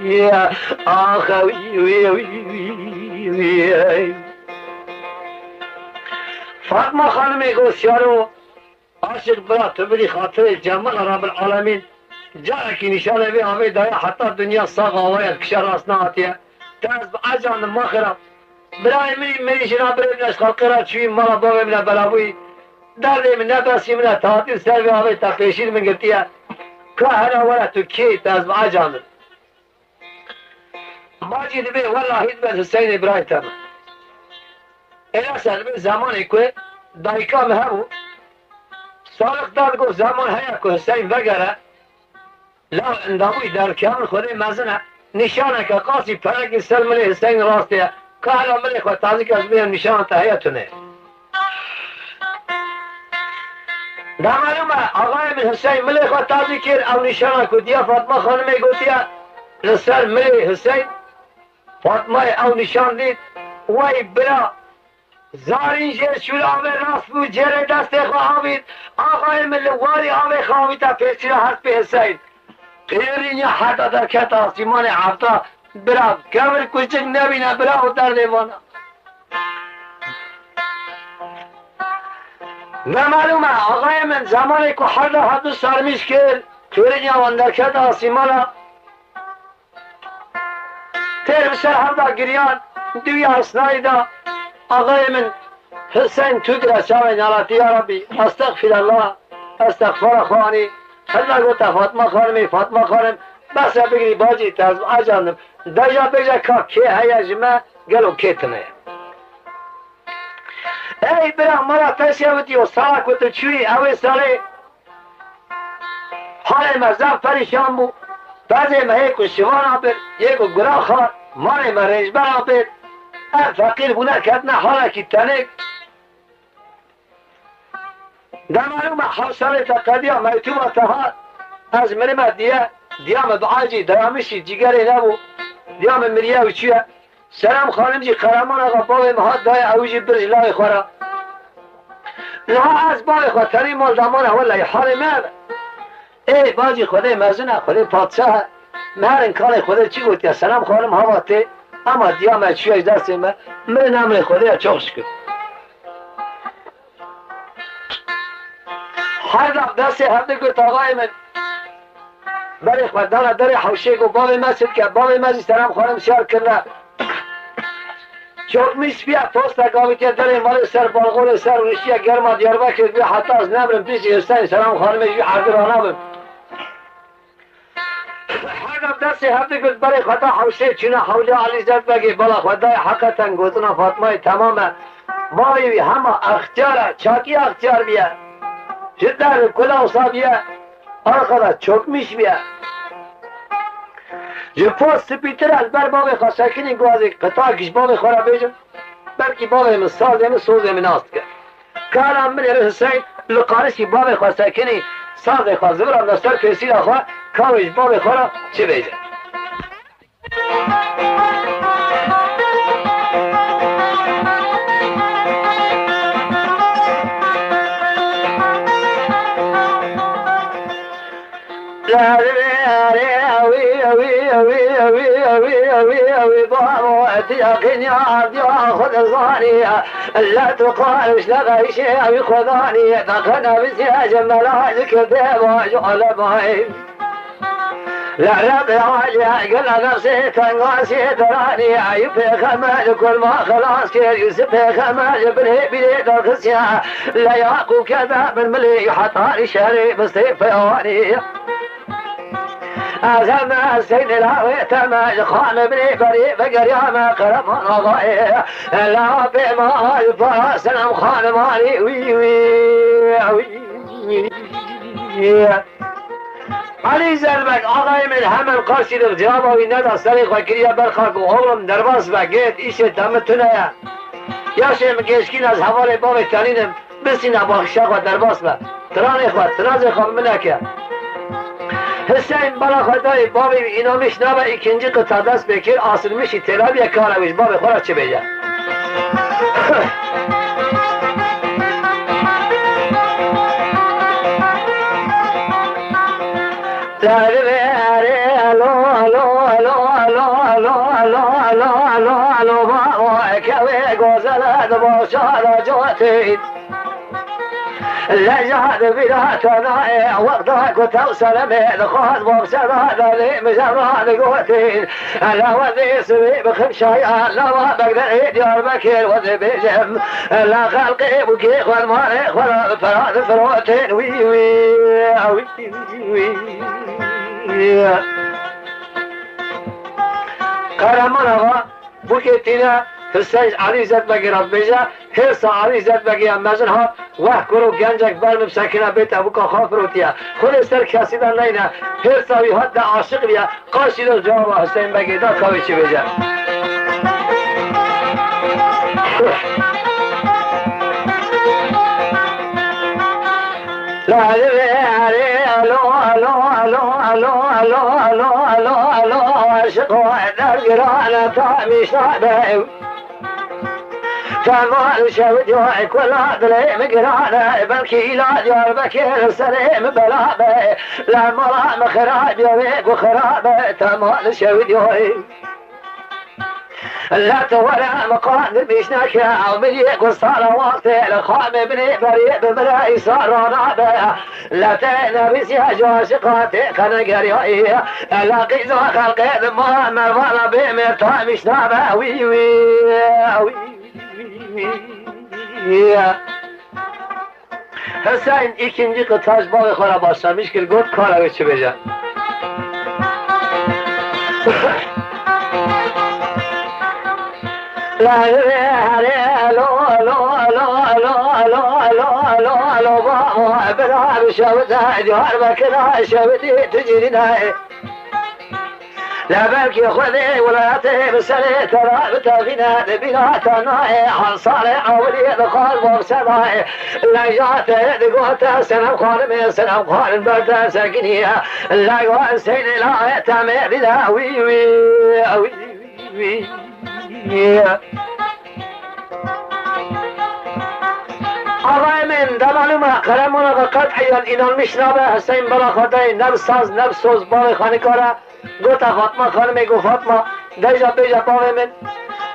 S1: يا اخوي وي فاطمه خانم گوشیارو عاشق برا تو بری خاطر جمال رب العالمین جا کی نشانه به آوی دایا حتی دنیا ساق آوی کشار آسنا آتیه تاز اجان مخرم برای میری شنا برای اشخاص را چوی مالا باقی من بلاوی درد من نباسی من تعطیل سر به آوی تا پیشین من گرتیه که هر ولا تو کی تاز اجان ماجد به والله هیچ به حسین ابراهیم تام اینا سال به زمانی که دایکا مهمو سالک داد گفت زمان هیا که حسین بگره لا انداموی در کامل خود مزنه نشانه که قاسی پرکی سلم لی حسین راسته که حالا ملی خود تازی که از بیم نشانه تا هیتونه در معلومه آقای من حسین ملی خود تازی کرد او نشانه که دیا فاطمه خانمه گوتیه لسر ملی حسین فاطمه او نشان دید وی برا زارین جه شور آوه راست بود جره دست خواهید آقای من لواری آوه خواهید تا پیچی را هست به حسین غیرین یا حتی در کت آسیمان عفتا برا کمر کچک نبینه برا او در دیوانا نمالومه آقای من زمانی که حد سرمیش کرد غیرین یا در کت آسیمان تیر بسر حدا گریان دوی اصنایی دا آقای من حسین تو در شاوی نالاتی یا ربی استغفر الله استغفر خوانی الله گوتا فاطمه خانم بس بگیری باجی تازم اجانم دایا بگه که هیا جمع گلو کتنه ای برا مرا تشیوتی و ساک و تو چوی اوی سالی حال مزم پریشان بو بعضی مهیک و شوان آبر یک و گراه خواد مال مرنج بر آبر فقیر بونه کتنه حالا کی تنک در معلوم حوصله تقدیم میتوب تها از مرمت دیام دعاجی درامشی جگری نبو دیام مریه و چیه سلام خانم جی قرمان آقا باوی مهاد دای اوجی برج لای خورا نه از باوی خود تنی مال دامانه والله حال مرد ای باجی خوده مزنه خوده پادشاه مهر انکار خوده چی گوتی سلام خانم هواته اما دیام چیه دست من نمره خوده چوش کن هر دست هفته گفت آقای من برای خوددان در حوشه گفت باب مسجد که باب مسجد سلام خانم شهر کرده چوکمیش بیا پوست گاوی که در مال سر بالغور سر ونشیه گرما دیار بکر بیا حتی از نمرم پیش حسین سلام خانمش بیا حضر آنها بیم هر دست هفته گفت برای خدا حوشه چونه حوله علی زد بگی بالا خدای حقیقتا گوتنا فاطمه تمامه ماوی همه اختیاره چاکی اختیار بیا جدر کلا صابیه آرخدا چوکمیش بیا جپوس سپیتر از بر باب خواستکنی گوازی قطعه کش باب خورا بیجم بلکی باب من ساز من سوز من آست کرد کارم من حسین لقارشی باب خواستکنی ساز خواه زبرم دستر پیسی را خواه کاوش باب خورا چه بیجم لا تقالش لغي شيء خذاني دخلنا بسياج ملاذك ديما جعل بعين لا رب عالي قل نفسي تنقاسي تراني عيب خمال كل ما خلاص كير يوسف خمال بلي درخسيا لا يعقو كذا من ملي حطاني شهري بسيف يواني أزم السيد الهوي تماج خان بني بري بقريا ما قرب نضائي لا بما الفراس سلام خان مالي وي علي زلمك آقای من همه قاشد جواب وی ندا سریق و کریه برخاک و اولم درباس بگید ایشه دمتونه یا شه مگشکین از حوال باب تنینم بسینه با خشاق و درباس با تران اخوات تراز خواب منکه حسین بالا خدای باب اینامش نبا ikinci قطع دست بکر آسلمشی تلابیه کارویش باب خورا چه بیجه ما كوي غزلت باشا جوتي لجهد بلا تنايع وقتك وتوصل من خاص بوصل ذلك مجرد قوتين انا وذي سوي بخمشاي لا ما بقدر يدير بكير وذي بجم لا خلقي بكيخ والمالك ولا فراد فروتين وي وي وي وي قرمنا بكيتنا حسین علی زد بگیرد بیجا حرص علی زد بگیرد مجنها وح کرو گنجک برم سکنه بیت ابو که خواب روتیا خود سر کسی در نینه حرصاوی حد عاشق بیا قاشی رو جواب حسین بگیر دا کاوی چی بیجا لا عاشق در گرانه تا میشنابه فمال شود يوعي كل عدلي مقرانه بلكي لا ديار بكير سليم بلابه لا مرام خراب يويك وخرابه تمال شود يوعي لا تورع مقادر بيشناك عمليك وصار وقتي لخام بني بريء بملائي صار رابع لا تنبس يا جواشقاتي كان قريئي لا قيزو خلقي ما مرضى بمرتوى مش نابع وي وي حسین ikinci kıtaç bağı kara başlamış ki got kara geçirecek. La la la lo lo lo lo lo lo lo lo ba beraber şavda diyar bakına şavdi tecrina لا بالكي خذي ولاته بسنة ترى بتغنى بلا تناي عن صالح أولي دخل وبسماي لا جاته دقوته سنة خالمي سنة خالم برده سكنية لا يوان سين لا يتمي بلا وي وي وي وي آقای من در معلومه قلمون قد حیال اینان مشنابه حسین بلا خدای نفس ساز نفس سوز بال خانه کاره گوتا فاطمه خانم گو فاطمه دیجا بیجا باوی من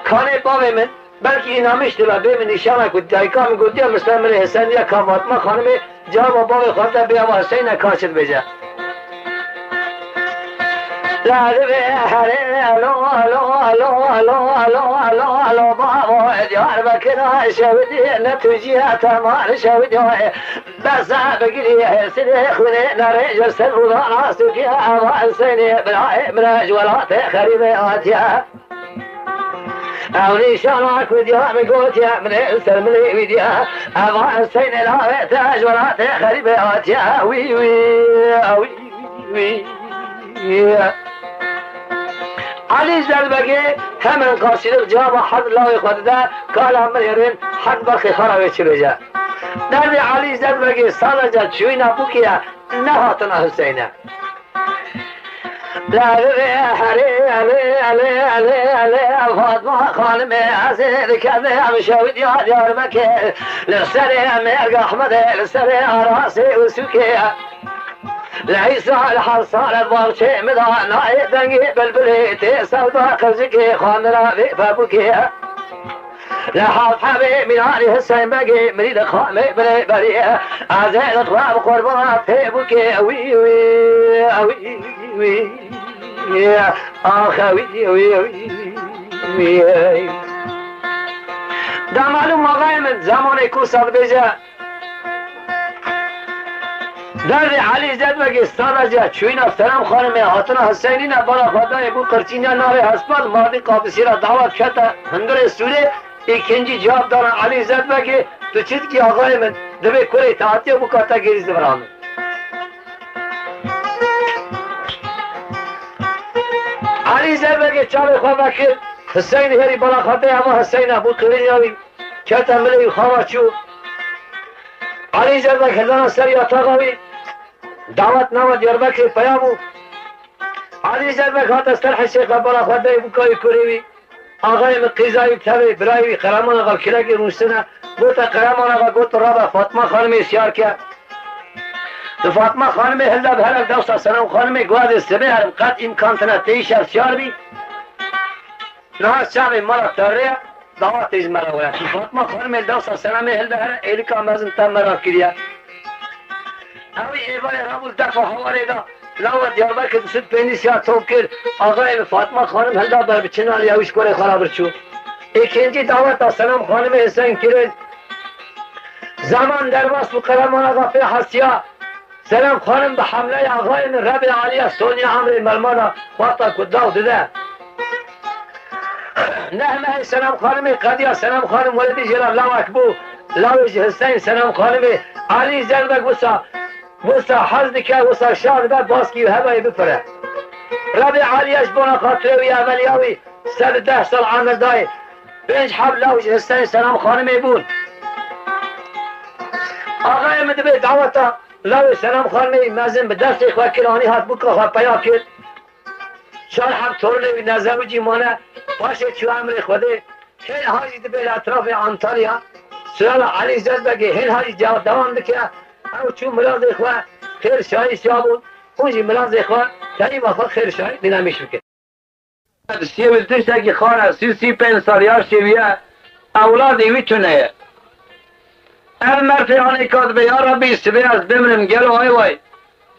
S1: خانه باوی من بلکه این همیش دلا ببین نشانه کد دایکا میگو دیا مثل من حسین یا که فاطمه خانم جواب باوی خانده بیا و حسین کاشد بیجا لا الو الو الو الو الو الو الو بابا ديار بكنا شودي نتوجيه تمام شودي بس بقري سني خوني نرجع سر راسك يا ابا سني براج ولا تخريبات يا أولي شانك وديا مقوت يا من السلملي وديا ابا سني لا تاج ولا تخريبات يا وي وي وي وي علی زربگی همین قاصدق جواب حد لاوی خود ده کال همه یرین حد برخی خراوی چی بجا درد علی زربگی سالا جا چوی نبو کیا نهاتنا حسینه فاطمه خانم عزیز کده هم شوید یاد یار بکه لسر مرگ احمد لسر آراسی و سوکه لعيسى الحصان الضرشي مدانا دنقي بالبليت سودا قرزكي خان رابي فابوكي لحاف حبيب من علي حسين بقي مريد خامي بلي بريه عزيز اخواب قربان في بوكي وي وي وي وي اخ وي وي وي دا معلوم آقای من زمان کو صد بجا درد علی زد بگی سالجا چوین افترم خانم حاتنا حسینی نه بالا خدای بو قرچینیا ناره هسپال مادی قابسی را دعوت کتا هندر سوره ikinci cevap dana علی زد بگی تو چید کی آقای من دبی کلی تاعتی بو کاتا گریز برامه علی زد بگی چاوی خواه بکر حسین هری بالا خدای اما حسین ابو قرینیاوی کتا ملی خواه چو علی زد بگی هزان سری اتاقاوی دعوت نامه دیاربکر پیامو علی زد بگی هات استرح شیخ بالا خدای بکای کریوی آقای من قیزایی تبی برایوی قرمان آقا کلکی روشتنه بوتا قرمان آقا گوت رابا فاطمه خانمی سیار کرد تو فاطمه خانمی هلده به هلک دوستا سنم خانمی گواد سبه هرم قد امکان تنه تیشر سیار بی نه شب مرا تره دعوت از مرا ولی فاطمه خانم دوست سلام هل ده ایلی کامزن تم مرا کریه اوی ایوای رابول دفع حوالی دا لو دیاربر که دوست پینی سیاه توب کرد آقای فاطمه خانم هل دا بر بچنان یاوش کوره خرابر چو ikinci davet aslanım hanımı Hüseyin Kirin zaman dervas bu karamana gafir hasya selam hanım da hamle ağayın Rabbi Aliye Sonya Amri Melmana Fata Kuddav dede Nehme selam hanımı Kadiya selam hanım Veledi Celal Lavak bu Lavic Hüseyin selam hanımı Ali Zerbek Vusa Hazdike Vusa Şahıda Baski Hebeyi Bifre Rabbi Aliye Jbona Katrevi Ameliyavi Sel 10 sal Amir Dayı Benç Hablavic Hüseyin selam hanımı بود آقای مدبی دعوتا لوی سلام خانمی مزن به دست خوکرانی هات بکا خواه پیا کرد شان هم طورنوی نزوجی مانه باشه چو امر خوده هین حاجی دبی اطراف انطالیا سلال علی زد بگی هین حاجی جواب دوام بکه او چو ملاز خواه خیر شایی شابون اونجی ملاز خواه تایی مخواه خیر شایی دینامیش بکه سیویل تشتا که خانه 35 سالیار شویه اولادی ویتونه مرفعانی کاد به یا ربی سبی از بمرم گل وای وای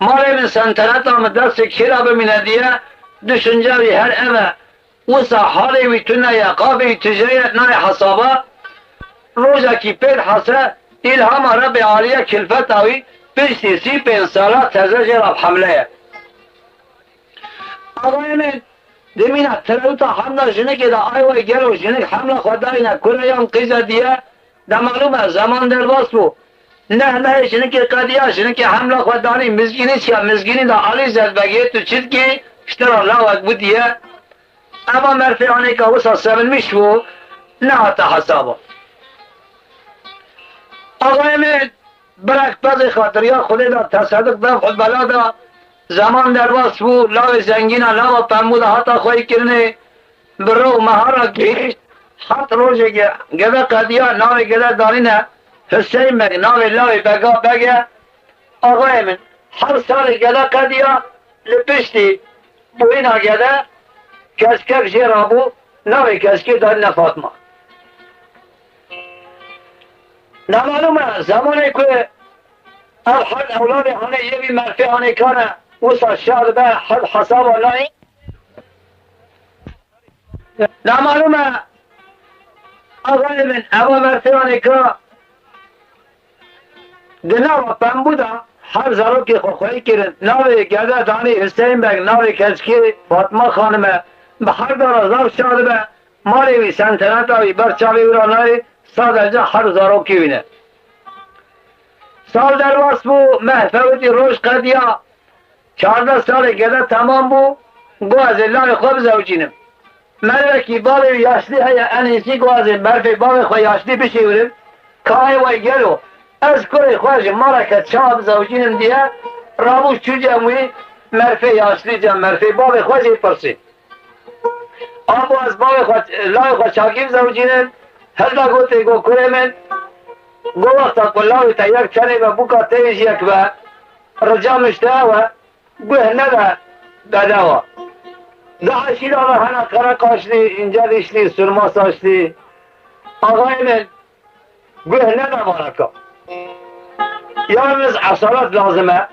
S1: مالی من سنتنت آمد دست کیرا بمینه دیه دشنجاوی هر امه وسا حالی وی تونه یقابی تجریت نای حسابا روزا کی پید حسه الهام رب عالیه کلفت آوی پشتی 35 ساله تزرج رب حمله آقای من دمینه تلوتا حمله جنگی دا آی وای گلو جنگ حمله خداینا کلیان قیزه دیه ده معلومه زمان در باز بو نه شنه که قدیه شنه که حمله خودانی مزگینی چیه مزگینی دا علی زد بگیه تو چید که اشترا لاوک بودیه اما مرفعانی که وسا سبن میشو نه حتی حسابه آقای من برک پز خاطریا خودی دا تصدق دا خود بلا دا زمان در باز بو لاو زنگینا لاو پمودا حتی خواهی کرنه برو مهارا گیشت حت روزی گده قدیا ناوی گده دارینه حسین بگ ناوی لاوی بگا بگه آقای من هر سال گده قدیا لپشتی بوینا گده کسکک جیرابو ناوی کسکی دارینه فاطمه نمالومه زمانی که حد اولاد هنه یوی مرفی هنه کانه وسا شاد به حد حساب اللهی نمالومه آقای من اما مرتبانی که دناو پنبودا هر زروکی خوخوری کرد ناوی گده دانی حسین بگ ناوی کسکی فاطمه خانمه به هر دار زار شاده به مالی وی سنتنت آوی برچاوی ورانای سادرجا هر زروکی وینه سال در واس بو محفوتی روش قدیا 14 سال گده تمام بو گو از الله خوب زوجینم ملکی باوی یاشلی های انیسی گوازی برفی باوی خواه یاشلی بشیورم کای وی گلو از کوری خواهش مارکت چاب زوجینم دیه رابوش چو جمعی مرفی یاشلی جم مرفی باوی خواهشی پرسی آبو از باوی خواه لای خواه چاکیم زوجینم هلدا گوتی گو کوری من گو وقتا کلاوی تا یک چنی و بوکا تیش یک و رجا مشته و گوه نده داده و ده شیلا و هنه قره کاشلی اینجا دیشلی سرما ساشلی آقای من گوه نده مارکا یالمز اصالت لازمه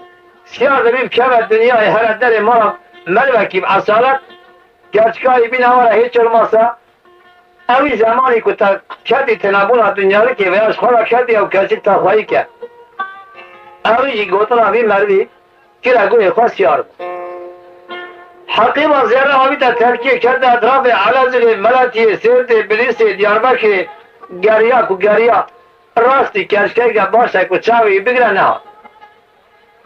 S1: سیار دبیم کم دنیای هر در ما ملوکیم اصالت گرچکایی بین اولا هیچ الماسا اوی زمانی که تا کدی تنبون دنیا رو که ویاش خورا کدی او کسی تا خواهی که اوی جی گوتن اوی مروی که رگوی خواه سیار بود حقیقا زیره آبی تا ترکیه کرده اطراف علازل ملتی سیرت بلیس دیاربکر گریا کو گریا راستی کشکی که باشه که چاوی بگره نه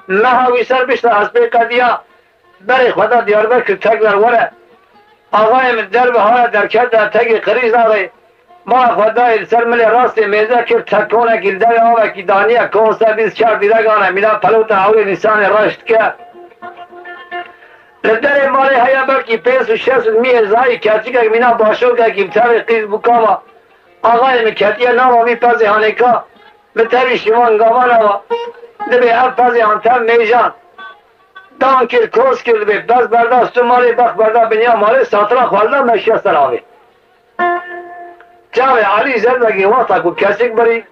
S1: مهاوی سر بشتا حسبه قدیا بری خدا دیاربکر تک در وره آقای من در به حال در کرده تکی قریز داره ما خدای سر ملی راستی میزه که تکونه گلده آوه که دانیه کونسه 24 دیدگانه میلا پلوت اولی نیسان رشت که لدر مالی هیا بلکی 5 و 6 میه زایی کتی که مینا باشو که کمتر قیز بکاما آقای من کتیه ناما می پزی هانیکا به تری شیوان گامان آوا دبی هر پزی هانتم میجان دان کل کوس کل بی بس برداست تو مالی بخ بردا بنیا مالی ساترا خوالده مشیه سراوی چاوی علی زد بگی وقتا کو کسک بری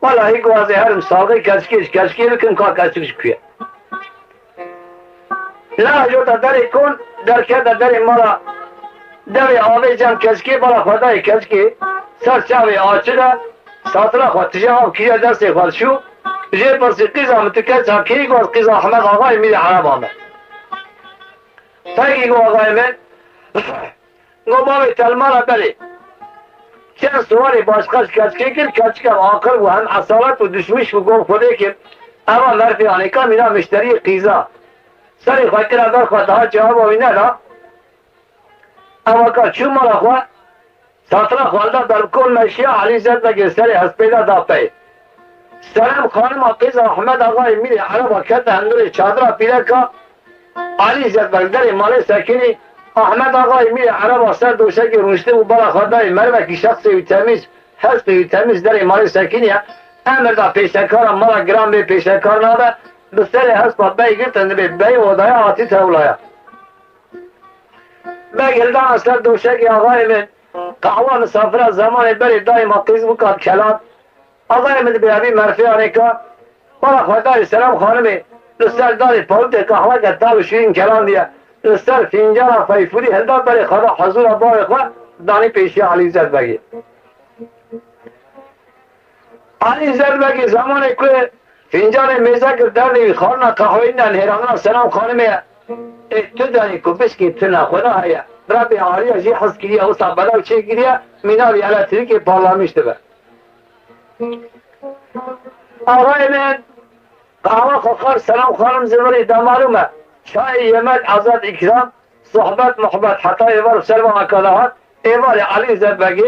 S1: والا هی گوازه هرم ساقی کسکی بکن که کسکش کویه لا جوتا داری کن در که داری مالا داری آوی جم کسکی بالا خدای کسکی سر چاوی آچه ساترا خود تجاه آب کیا دستی خود شو جه پرسی قیزا متکل چا کی گوز قیزا احمد آقای میری عرب آمد تاکی گو آقای من گو بابی تلمانا بری چند سواری باشقاش کچکی کن کچکم آخر و هم اصالت و دشمش و گم خوده کن اما مرفی آنکا مینا مشتری قیزا سری خواهی کرا در خواهد ها جواب آوی نه اما که چون مالا خواه ساترا خوالده در کل مشیا علی زد بگیر سری از پیدا داپه سلام خانم قیز احمد آقای میری عربا کت هنگوری چادرا پیره که علی زد بگیر مال سکینی احمد آقای میری عربا سر دوشکی رونشته و بالا خدای مروکی شخصی و تمیز حسبی و تمیز در مال سکینی امر دا پیشکارم مالا گرام به پیشکار ناده بسر حسب بای گرتن بی ودایا آتی تولایا بگردان اصلا دوشکی آقای من قهوه مسافر زمان بری دایم قیز بکن کلان آقای من بیابی مرفی آنکا بالا خدای سلام خانمی لسر داری پولت قهوه گتا و شیرین کلان دیا لسر فینجان فیفوری هندار بری خدا حضور بار خواه دانی پیشی علی زد بگی علی زد بگی زمان که فینجان میزه که در دیوی خارنا قهوه نه نهرانه سلام خانمی تو دانی که بشکی تو نخونا هیا ربی عالی جی حس کریه و صحبه چه کریه میناوی علتری که پارلامیشته به آقای من قهوه خوخار سلام خانم زمری دا معلومه چای یمد عزت اکرام صحبت محبت حتی ایوار سلمان اکالهات ایوار علی زد بگی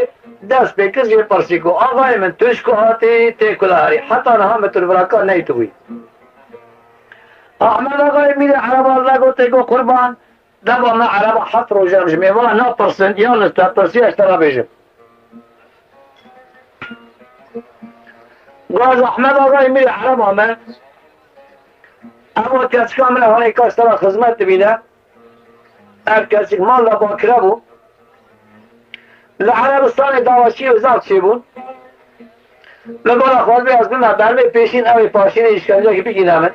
S1: دست بکز یه پرسی کو آقای من توش کو آتی تی کلاری حتی نهامتون براکا نیتوی احمد آقای میره عرب الله گوته گو قربان دبا ما عرب حط رو جمج میوان نا پرسن یا نستا پرسی اشترا بیجم گوز احمد آقای میره عرب آمد اما کسی کامل هایی کاش ترا خدمت بینه اب کسی مال را باکره بود لعربستان داوشی و زاد چی بود لبالا خواهد بی از بنا برمی پیشین اوی پاشین اشکنجا که بگینم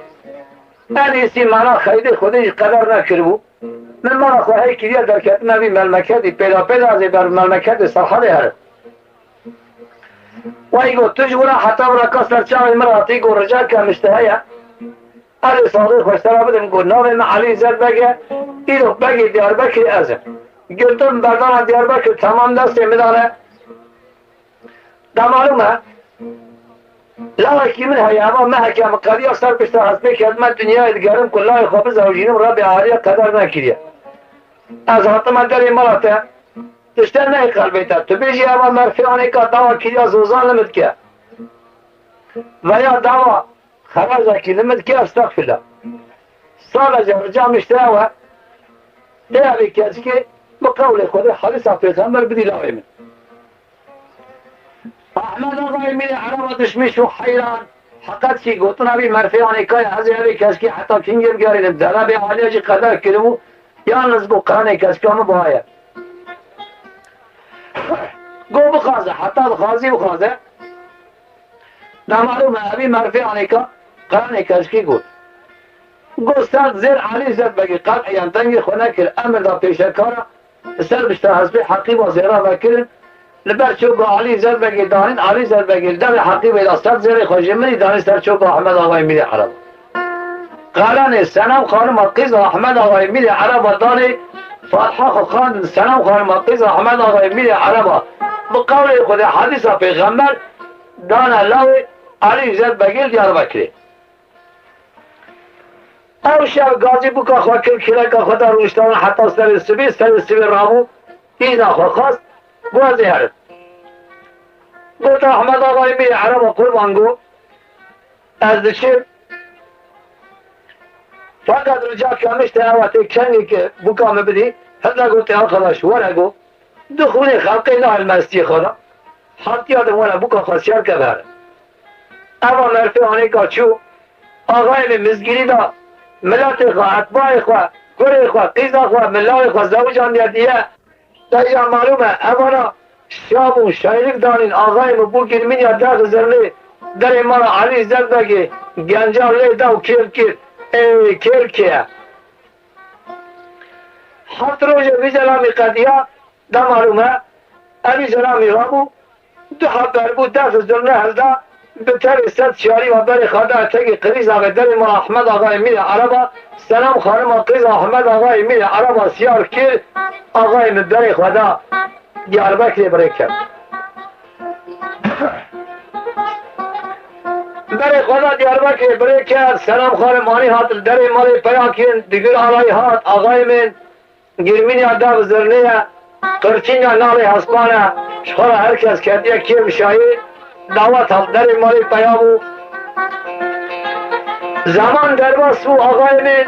S1: من ایسی مانا خیلی خودش قدر نکر بود من مانا خواهی کریه در کتنه بی ملمکتی پیدا ازی بر ملمکت سرحاله هره و ایگو تجورا حتی برا کس در چاوی مراتی گو رجا کمشته هیا علی صادق خوشترا بدم گو نام من علی زد بگه ایرو بگی دیاربکر ازم گردم بردان دیاربکر تمام دستی میدانه دا معلومه لاکی من هیا اما محکی اما قدی اکثر پشتر حسبه خدمت دنیای دگرم کلای خواب زوجینم رب عالی قدر نکریه از حتما داری مراته تشتر نه قلبیتا تو بیجی اما مرفیانی که دعوا کریا زوزان نمید که و یا دعوا خرازه که نمید که استغفر سال جا مشتره و دیابی کسی که بقول خود حدیث پیغمبر بدی لای من احمد آقای میره عرب دشمش و حیران حقیقت که گوتنا بی مرفیانی که از یابی کسی که حتی کنگیم گاریم درابی عالی جی قدر کرمو یالنز گو قرانه کسی که همه باید گو بخوازه حتی بخوازی بخوازه نمالومه ابی مرفیانی که قرانه کسی که گوت گو سر زیر علی زد بگی قطعیان تنگی خونه کر امر دا پیشکارا سر بشتر حسبی حقیب و زیرا بکرن لبر چوب علی زد بگی دانین علی زد بگی دم حقیب داستان زیر خوشی منی دانین سر چوب احمد آقای میری عرب قرانه سنم خانم قیز احمد آقای میری عرب دانی فاتحه خان سنم خانم قیز احمد آقای میری عرب بقول خود حدیث پیغمبر دانا لاوی علی زد بگی دیار بکری او شب گازی بکا خواه کلکا خدا روشتان حتی سر سبی رامو اینا خواه خواست گوزی هرد گوت احمد آقای میری عرب و قربان گو از دشیم فقط رجا کامشته اواتی کنگی که بکا مبدی هدنا گوتی آخلاش ورا گو دخونی خلقی نه المستی خدا حتی آدم ورا بکا خواستیار که بره اما مرفی آنی که چو آقای مزگیری دا ملت خواه اتباع خواه گره خواه قیزا خواه ملای خواه زوجان دیه دا یا معلومه اولا شابون شایlik دانین آقایم بو گرمین یا داغ زرلی در مالا علی زردگی گنجا لی داو کل کل ای کل که هفت روز ویزلامی قدیا دا معلومه اوی زلامی رابو دو حبر بود داغ زرلی هلدا بتر ست شاری و بری خدا تگی قریز آقای در مالا احمد آقای میره عربا سلام خانم قریز احمد آقای میره عربا سیار کل آقای بری خدا دیاربکر برکت بری خدا دیاربکر برکت سلام خانمانی هات در مالی پیاکین دیگر آلای هات آقای من گرمین یادا بزرنیه قرچین یا نالی حسبانه شخور هر کس کردیه که بشایی دعوت هات در مالی پیامو زمان در باسو آقای من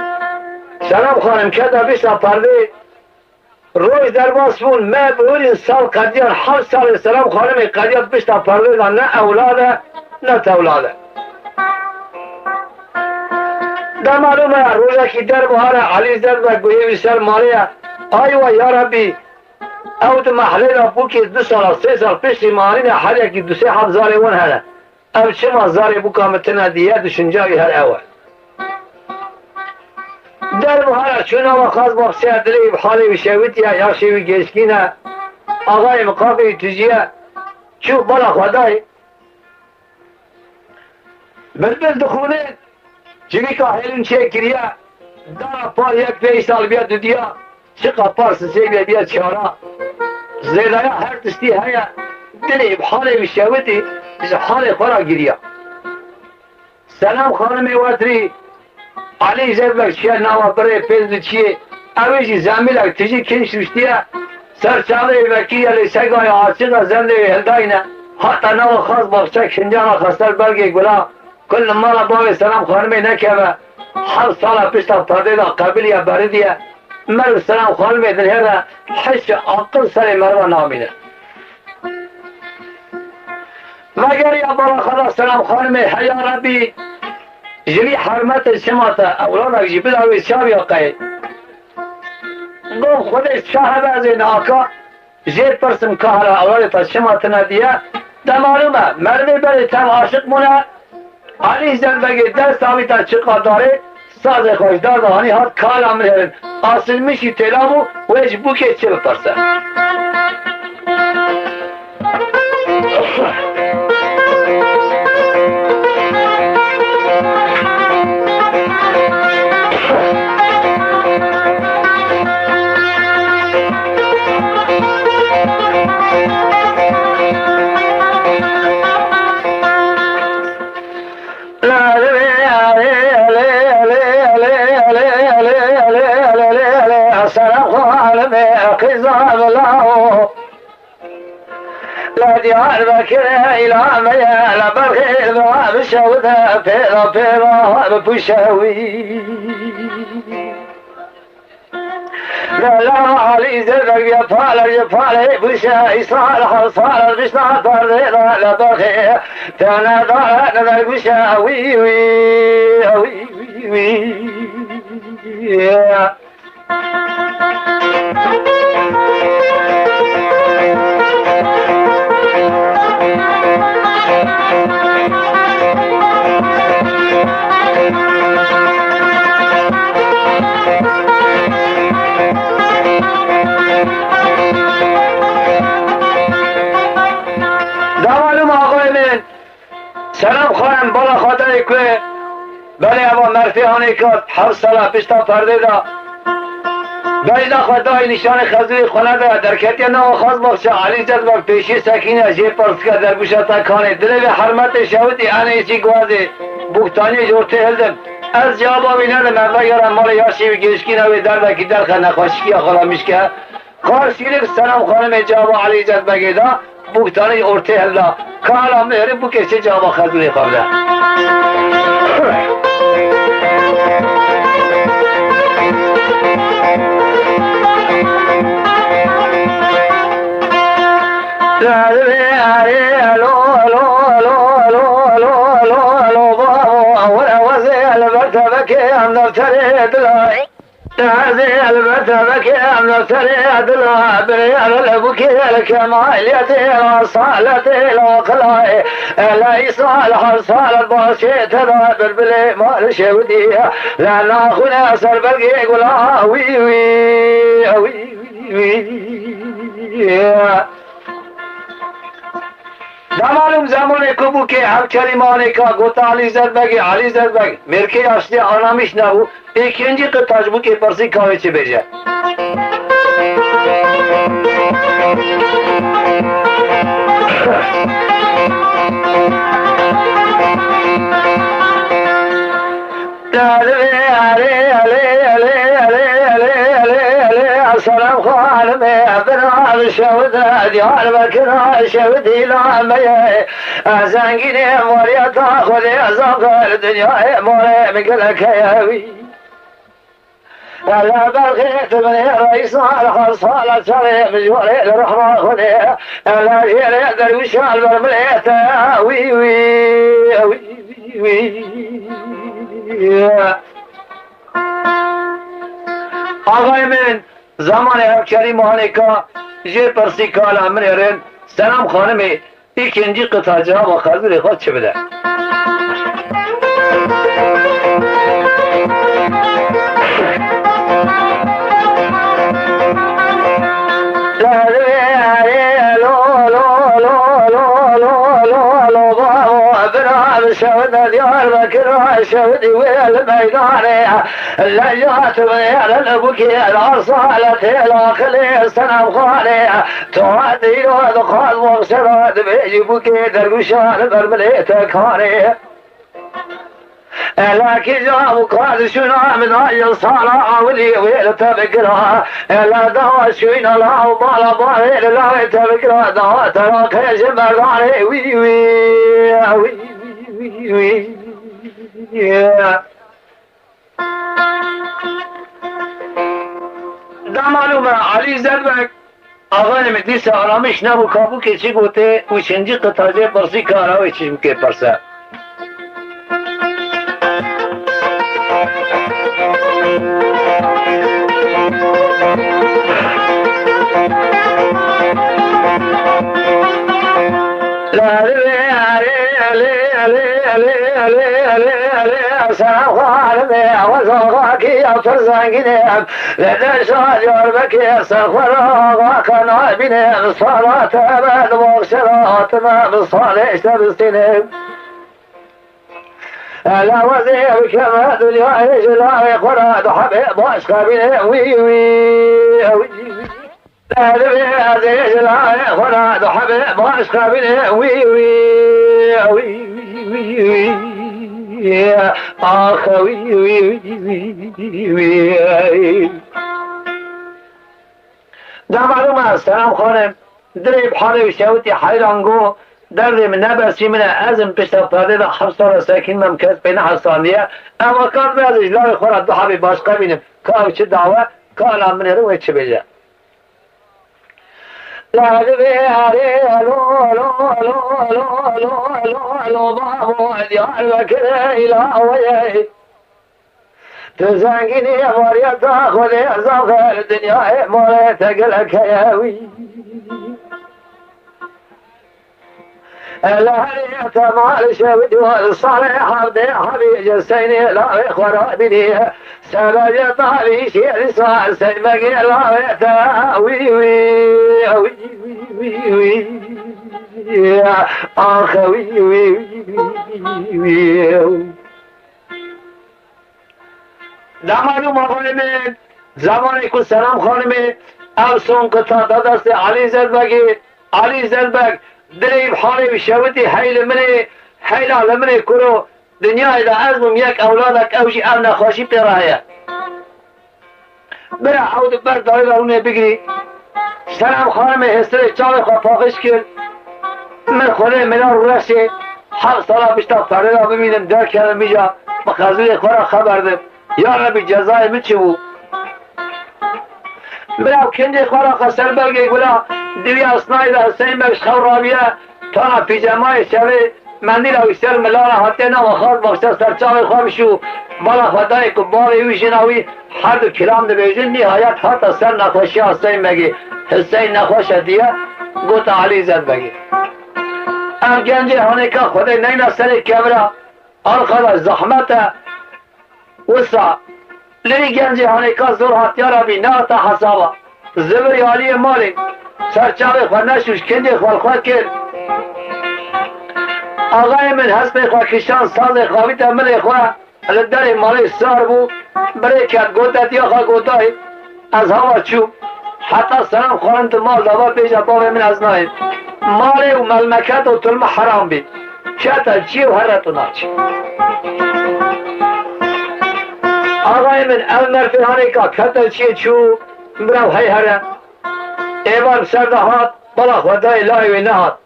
S1: سلام خانم کده بیشتا پرده روی در باسمون ما بقول سال قدیان 7 سال سلام خانم قدیان بیشتر پرده نه اولاده نه تولاده در معلومه روزه که در بحر علی زد و گویه ویسر مالیه آیوه یا ربی او دو محله را بو که 2 سال 3 سال پیش مالین هر یکی 2-3 هزار ون هره او چه مزاری بو کامتنه دیه دشنجاوی هر اول در بحر چون آقا خواست با سیادلی بحالی بشویتیه یا شوی گشکینه آقای مقابل تجیه چوب بالا خدای بلبل دخونه چونی که حیلون چه کریه دارا پار 1-5 سال بیاد دو دیا چقا پار سسیبه بیاد چارا زیدایا هر تستی هیا دلی بحالی بشویتی بحالی خورا گریه سلام خانم واتری علی زربک چیه نوا برای پیز چیه اویجی زمیلک تیجی کنش روشتیه سرچاله وکی علی سگای عاشق زنده هلداینه حتی نوا خاص باقشک شنجانا خستر برگی گلا کل مالا باوی سلام خانمی نکوه 7 سال پیشتا پرده دا قبل یا بردیه مرو سلام خانمی دنهره حش عقل سر مرو نامینه مگر یا بالا خدا سلام خانمی حیا ربی جلی حرمت شماتا اولانا جبل اوی شابی آقای گفت خودش شاه بازین آقا جیر پرسم که حالا اولانا تا شماتا ندیه ده معلومه مردی بری تم عاشق مونه علی زندگی دست آمی تا چقا داره ساز خوشدار دهانی هات کال امره آسل میشی تلامو و ایج بوکه چه بپرسه لا ديار بكره إلى ميا لا برخي ذواب الشوذة فيرا فيرا ببشاوي لا علي زرق يفعل بشا إصالح صار بشنا فرضا لا برخي تانا دار نذر بشاوي وي وي وي سلام خانم بالا خاطر که بله اما مرفیانه که 7 سال پیشتا پرده دا بایده خدای نشان خزوی خونه دا در کتی نو خواست باشه علی زد با پیشی سکینه جه پرس که در گوشه تکانه دل به حرمت شهودی انه چی گوازه بوکتانی جورته هلدم از جوابا بینه ده مرده یارم مال یاشی و گشکی نوی در بکی در خد نخواشکی خلامیش که کار شیرک سلام خانم جواب علی زد بگی دا بوکتانی ارته هلدا کالا مهره بوکه چه جواب خزوی خوابده هذه البتبك نسري أدلها بريال البكي الكمالية الصالة الأخلاء ليس صالح صالح باشي تدابر بلي مال شودية لا ناخذ أسر بلقي يقول وي وي وي وي زمانم زمانی که بو که هم کلمانی که گوتا علی زربگ مرکی اصلی آنامیش نبو ikinci kıtaç bu ki parsi kahveci bece سلام خانم ابن شود دیار بکر شود لامه زنگین موریتا خود ازاقر دنیا موره مگل کیوی لا بلغيت من رئيس الخرصالة سري مجوري الرحمة خذي لا جيري درويش البرمليت وي وي وي وي آقای زمان کریم هانیکا جه پرسی کالا من ارین سلام خانمی ikinci kıtacağı bakardı rekod çebede شهد ديار بكر شهد والميدان اللجات ويا البكي الأرصالة الأخلي سنم خالي تعدي ودخل مغسرات بيجي بكي درقشان برمليت كاري لكن جاب قاد شنا من هاي الصلاة ولي ويل تبكرها لا دوا شوينا لا وبالا بالا لا تبكرها دوا تراك يا جمال وي وي وي دا معلومه علی زربک آقا نمیدی سه آرامش نبو کابو که چی گوته و چنجی قطعه پرسی کاراوی چی که پرسه وزغاك يا فرزانجني لدى شاجر بكي سخر غاكنا بني صلاة بعد مغشرات ما بصالح تبستني لا وزير كما دنيا يجلا يقرأ حبيب عشق بني وي وي وي لا دنيا يجلا يقرأ حبيب عشق بني وي وي وي وي يا أخوي وي وي ده معلومة السلام خانم دريب حالي وشاوتي حيرانگو درد من نبسی من ازم پشت پرده ده 7 سال ساکن ممکن بین حسانیه اما کار به از اجلال خورد دو حبی باشقه بینم که چه دعوه که الان من رو چه بجه لا دبياري لو لو لو لو لو لو لو بابو ديار بكر إلى وجهي تزنقني مريم تاخذ زغر الدنيا مريت قلك يا وي الهرية مال شود والصالح عبد حبيب جسيني لا إخوة بني سبج طالي شيء صار سيبك لا وي وي وي وي وي يا أخوي وي وي زمانو مغانمه زمانی که سلام خانمه او سون قطع دست علی زربگ دریب حالی شوتی حیل منی حیل علمنی کرو دنیای دا ازمم یک اولادک اوشی او نخواشی پیراهیه برا عود بر داری رونه بگیری سلام خانم هستر چاوی خواه پاقش کرد من خوره منا رو رسی 7 ساله بیشتر پرده را ببینم در کردم میجا مخزوی خورا خبردم یا ربی جزای من چی بود برا کنده خورا خسر برگه گولا دوی اصنایی ده حسین بکش خورابیه تا پیجمای شوی مندیل اویستر ملان حتی نام خواست بخشت سرچاوی خوابشو بالا خدای که باوی ویشن اوی هر دو کلام ده بیجن نهایت حتی سر نخوشی حسین بگی حسین نخوش دیه گوت علی زد بگی ام گنجی هانه که خدای نینا سر کبرا آن خدا زحمت وسا لری گنجی هانه که زور حتیارا بی ناتا حسابا زبری علی مالی سرچاوی خود نشوش کنجی خالخواه کرد آقای من هست خواه کشان ساز خواهی تا من خواه لدر مالی سار بو برای کت گوتت یا خواه گوتای از هوا چوب حتی سلام خواهند مال دابا پیجا باب من از ناید مالی و ملمکت و طلم حرام بید چتا چی و هرتو ناچی آقای من المرفی هانی که کتا چی چو برو هی هره ایوان سردهات بلا خدای لای و نهات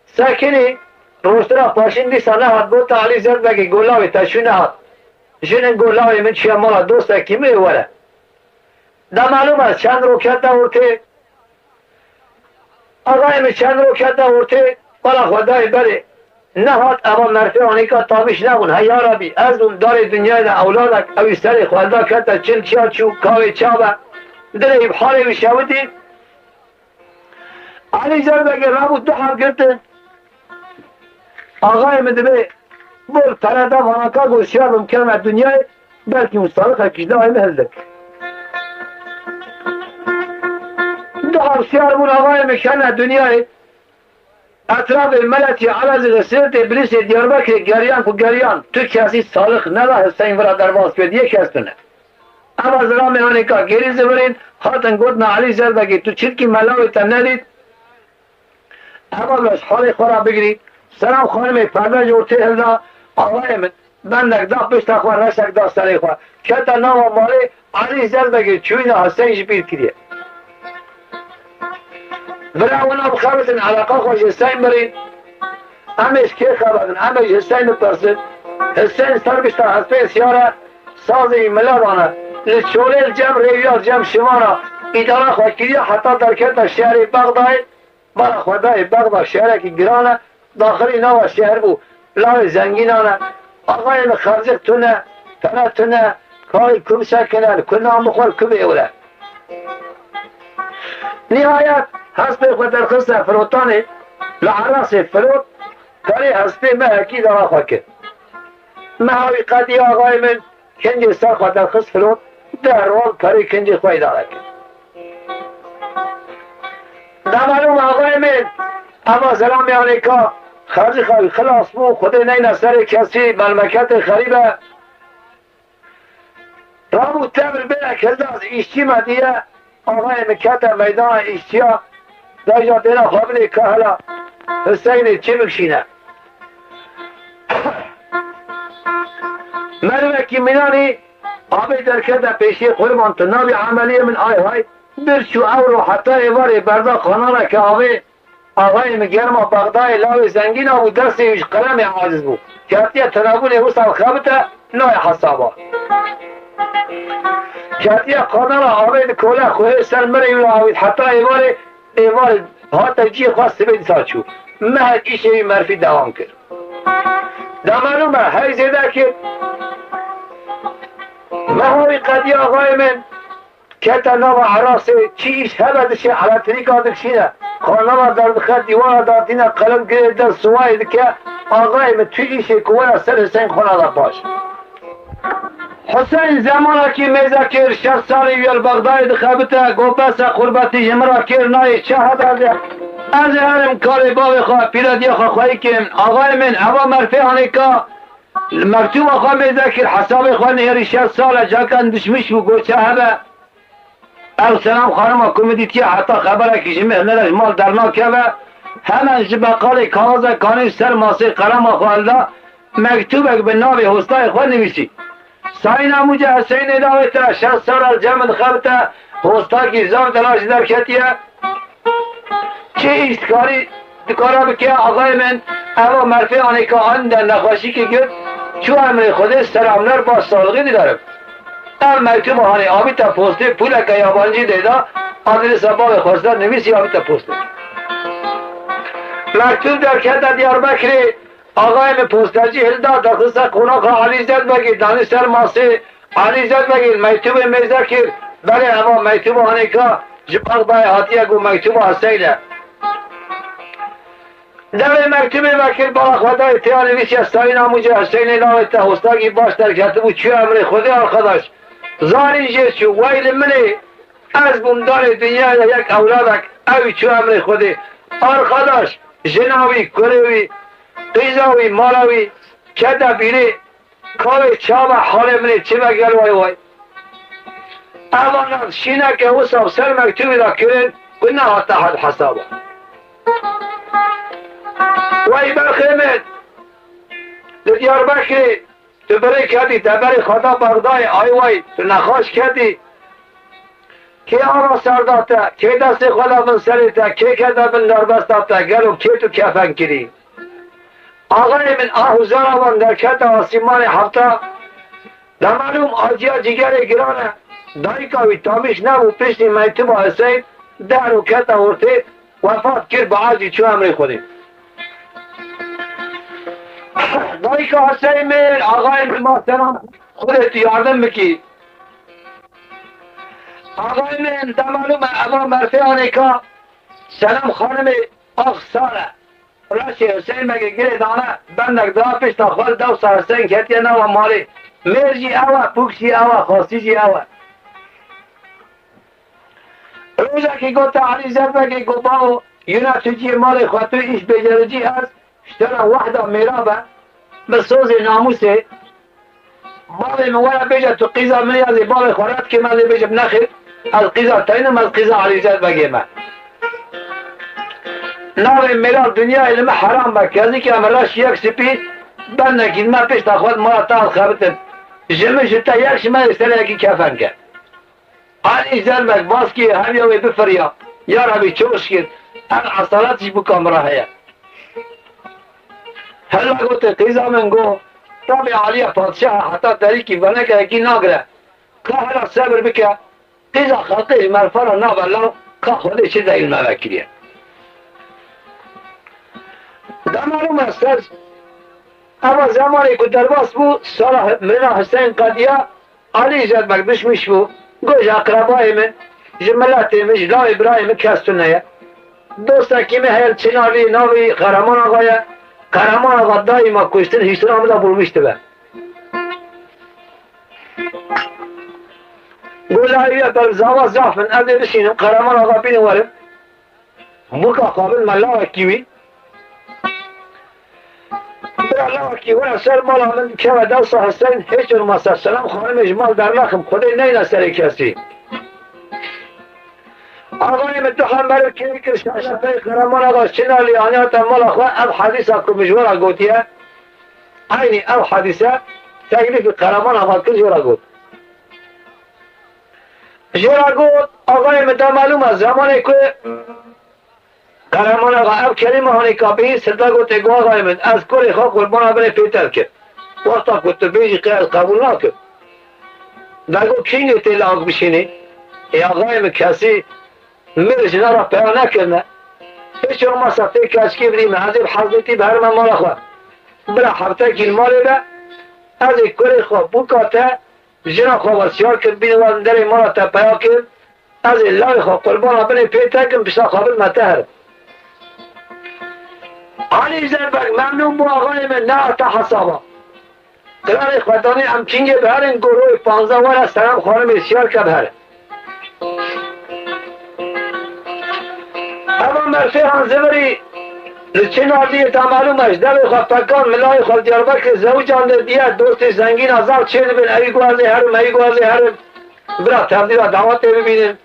S1: ساکنی روسترا پاشین دیسا نهات بوتا علی زرد بگی گولاوی تا شو نهات جن گولاوی من چیه مالا دوستا کمی وره دا معلوم است چند روکت دا ورته آقای من چند روکت دا ورته بلا خدای بره نهات اما مرفعانی که تابش نبون هیا ربی از اون دار دنیای دا اولادک اوی سر خالدا کتا چل چیا چو کاوی چابه دره بحالی بشاودی علی زرد بگی رابو دو حال گرته آقای مدبه بر ترده وانکا گوشیار بمکنم از دنیای بلکه مستالقه کشده های مهلدک دو حبسیار بون آقای مکن از دنیای اطراف ملتی عرض غسیرت ابلیس دیاربکر گریان کو گریان تو کسی صالح نده حسین ورا درواز پید یک کس نه اما زرام هانکا گریز برین خاطن گوتنا علی زرد بگی تو چرکی ملاوی تا ندید اما بس حال خورا بگیرید سلام خانم پرده جورته هلدا آقای من بندک دا پشت خواه رشک دا سری خواه کتا نام مالی علی زرد بگیر چوینا حسین جبیر کریه برای اونا بخبرتن علاقه خوش حسین برین امیش که خبرتن امیش حسین بپرسن حسین سر بشتر حسین سیاره سازی ملادانه لچوله جمع ریویات جمع شمانا ایدالا خواه کریه حتی در کتا شهر بغدای برا خدای بغداد شهره که گرانه داخلی نوا شهر بو لای زنگینانه آقای خرزق تونه تنه تونه کاری کم سکنه کنام بخور کبه اوله نهایت حسب خود در خسته فروتانه لعراس فروت کاری حسب محکی دارا خواه کرد محاوی قدی آقای من کنجی سر خود در خست فروت در روال کاری کنجی خواهی دارا کرد در معلوم آقای من اما سلام علیکا خرجی خواهی خلاص بو خود نین سر کسی ملمکت خریبه رامو تبر بره کرداز ایشتی مدیه آقای مکت میدان ایشتیا دایجا دینا خوابلی که حالا حسین چی بکشینه مروکی منانی آبی در کرده پیشی قربان تنابی عملی من آی های برچو اورو حتی ایواری بردا خانانه که آقای مگرما بغدای لاوی زنگین آبو دستی قلم عاجز بود که حتی تنابون حساب خبته نای حسابا که حتی قانان آبید کوله خواه سر مری و آبید حتی ایواری حتی جی خواست بید ساچو مهد ایشه مرفی دوام کرد در معلومه های زیده که مهوی قدی آقای من که تنها عراسه چیش هبدشه على طریقه دکشینه خانما در دخل دیوار داتینه قلم گره در سوای دکه آقای من تویشه کوه سر حسین خونه دا باش حسین زمانه که میزه کر 60 سالی ویل بغدای دخبته گوپس قربتی جمرا کر نای چه هدازه از هرم کاری باوی خواه پیرادی خواه خواهی کن آقای من اوا مرفعانی که مکتوب خواه میزه کر حساب خواه نهری 60 ساله جاکن دشمش بو گوچه هبه او سلام خانم کمیدیتی حتی خبره که جمعه نرش مال درنا که همه جبقال کاغذ کانی سر ماسه قلم خوالده مکتوبک به ناوی حسنای خواه نویسی ساین اموجه حسین داویتا 60 سال از جمع دخبتا حسنا کی زم دلاش در کتیه چه ایستکاری دکارا بکه آقای من اما مرفع آنه که آن در نخواشی که گرد چو امر خود سلامنر با سالغی دارم ام مکتوب هانی آبی تا پوسته پول که یابانجی دیدا آدرس باب خواستن نویسی آبی تا پوسته مکتوب در کتا دیاربکری آقای من پوستجی هلدا دخلصه قناق علی زد بگیر دانی سر ماسی علی زد بگیر میتوب میزه کر بله اما میتوب هنکا جباق دای حاتیه گو میتوب حسینه دوی مکتوب وکیل بالا خدای تیان ویسی استایی ناموجه حسین نامت حسناگی باش در کتبو چی امر خودی آرخداش زانی جیسو ویل منی از بومدار دنیا یک اولادک اوی چو امر خودی آرخداش جناوی کروی قیزاوی مالاوی کده بیری کاوی چابه حال منی چی بگل وای وای اولا شینه که وصف سر مکتوبی را کرن کنه حتی حد حسابه وای برخیمت دیار بکری تو بری کردی تبری خدا بغدای آی وای تو نخواش کردی که آرا سرداته که دست خدا من سریته که کده من نربستاته گلو که تو کفن کری آقای من آهوزار آوان در کت آسیمان هفته در معلوم آجیا جگر گرانه دایکاوی تامیش نبو پیشنی میتو با حسین در و کت آورته وفات کرد با آجی چو امری خودی دایکا حسین من آقای من محترم خودت یاردم بکی آقای من در معلوم اما مرفه آنکا سلام خانم آخ ساله راشی حسین مگه گره دانه بندک دا پیش تا خال دو سا حسین کتی نو مالی مرجی اوه پوکسی اوه خاصی جی اوه روزا که گو تعالی زربه که گو باو یونا چجی مال خواهتو ایش بجرجی هست اشترا وحده میرابه بسوز ناموسه بابی مولا بیجه تو قیزا منی از بابی خورد که من بیجه بنخیر از قیزا تاینم از قیزا علی زربه من ناوی میرا دنیا علم حرام با کسی که امراش یک سپید بند نکید من پیش تا خود مرا تا خبرتن جمعش تا یک شما سر یکی کفن کرد آنی زربک باز که همیوی بفریا یا ربی چوش کرد ان اصالتش بکام راه هیا هلا گوت قیزا من گو طبع علی پادشاه حتی طریقی بنه که یکی ناگره که هلا صبر بکه قیزا خلقه مرفر نابلا که خوده چه دایل موکریه در معلوم است اما زمانی که در باس بود سال مرنا حسین قدیه علی زد مقدش میش بود گوش اقربای من جملات مش لا ابراهیم کستو نیه دوستا کمی هیل چنالی ناوی قرمان آقای قرمان آقا دایما کشتن هیچتون آمده برومیشته به گوش آیویه بر زاوا زافن ازی بشینم قرمان آقا بینوارم بکا قابل ملاوه کیوی الله کی ورا سر مال من که و دوست حسین هیچ رو مصر سلام خانم اجمال در لخم خودی نه سر کسی آقای متخم برای که شاشه پی قرمان آقا چنالی آنیات مال اخوان اب حدیثه که مجورا گوتیه اینی اب حدیثه تکلیف قرمان آقا که جورا گوت آقای متخم معلوم از زمانی که قرمان آقا اب کلمه هانی کابی سلطه گوته گو آقای من از کلی خواه قربان بره پیتر کرد وقتا کتو بیجی قیاد قبول نکرد دگو کینگی تیلاق بشینی ای آقای من کسی میرش نرا پیدا نکرنه هیچ رو ما سفته کشکی بدیم حضیب حضرتی به هر من مالا خواه برا حبته کل مالی به از ای کلی خواه بکاته جنا خواه وسیار کرد بینوان در مالا تا پیا کرد از ای لای خواه قربان بره پیتر کرد بسا قابل متهر علی زربک ممنون با آقای من نه تا حسابا قرار خودانی امکینگه بهرین گروه 15 ور سلام خانم اسیار که بهره اما مرفی هنزوری لچین آردیه تا معلومش دل خواه پکان ملای خواه دیاربک زوجان دیه دوست زنگین ازال چه بین ای گوازه هرم ای گوازه هرم برا تبدیل دعوت ببینیم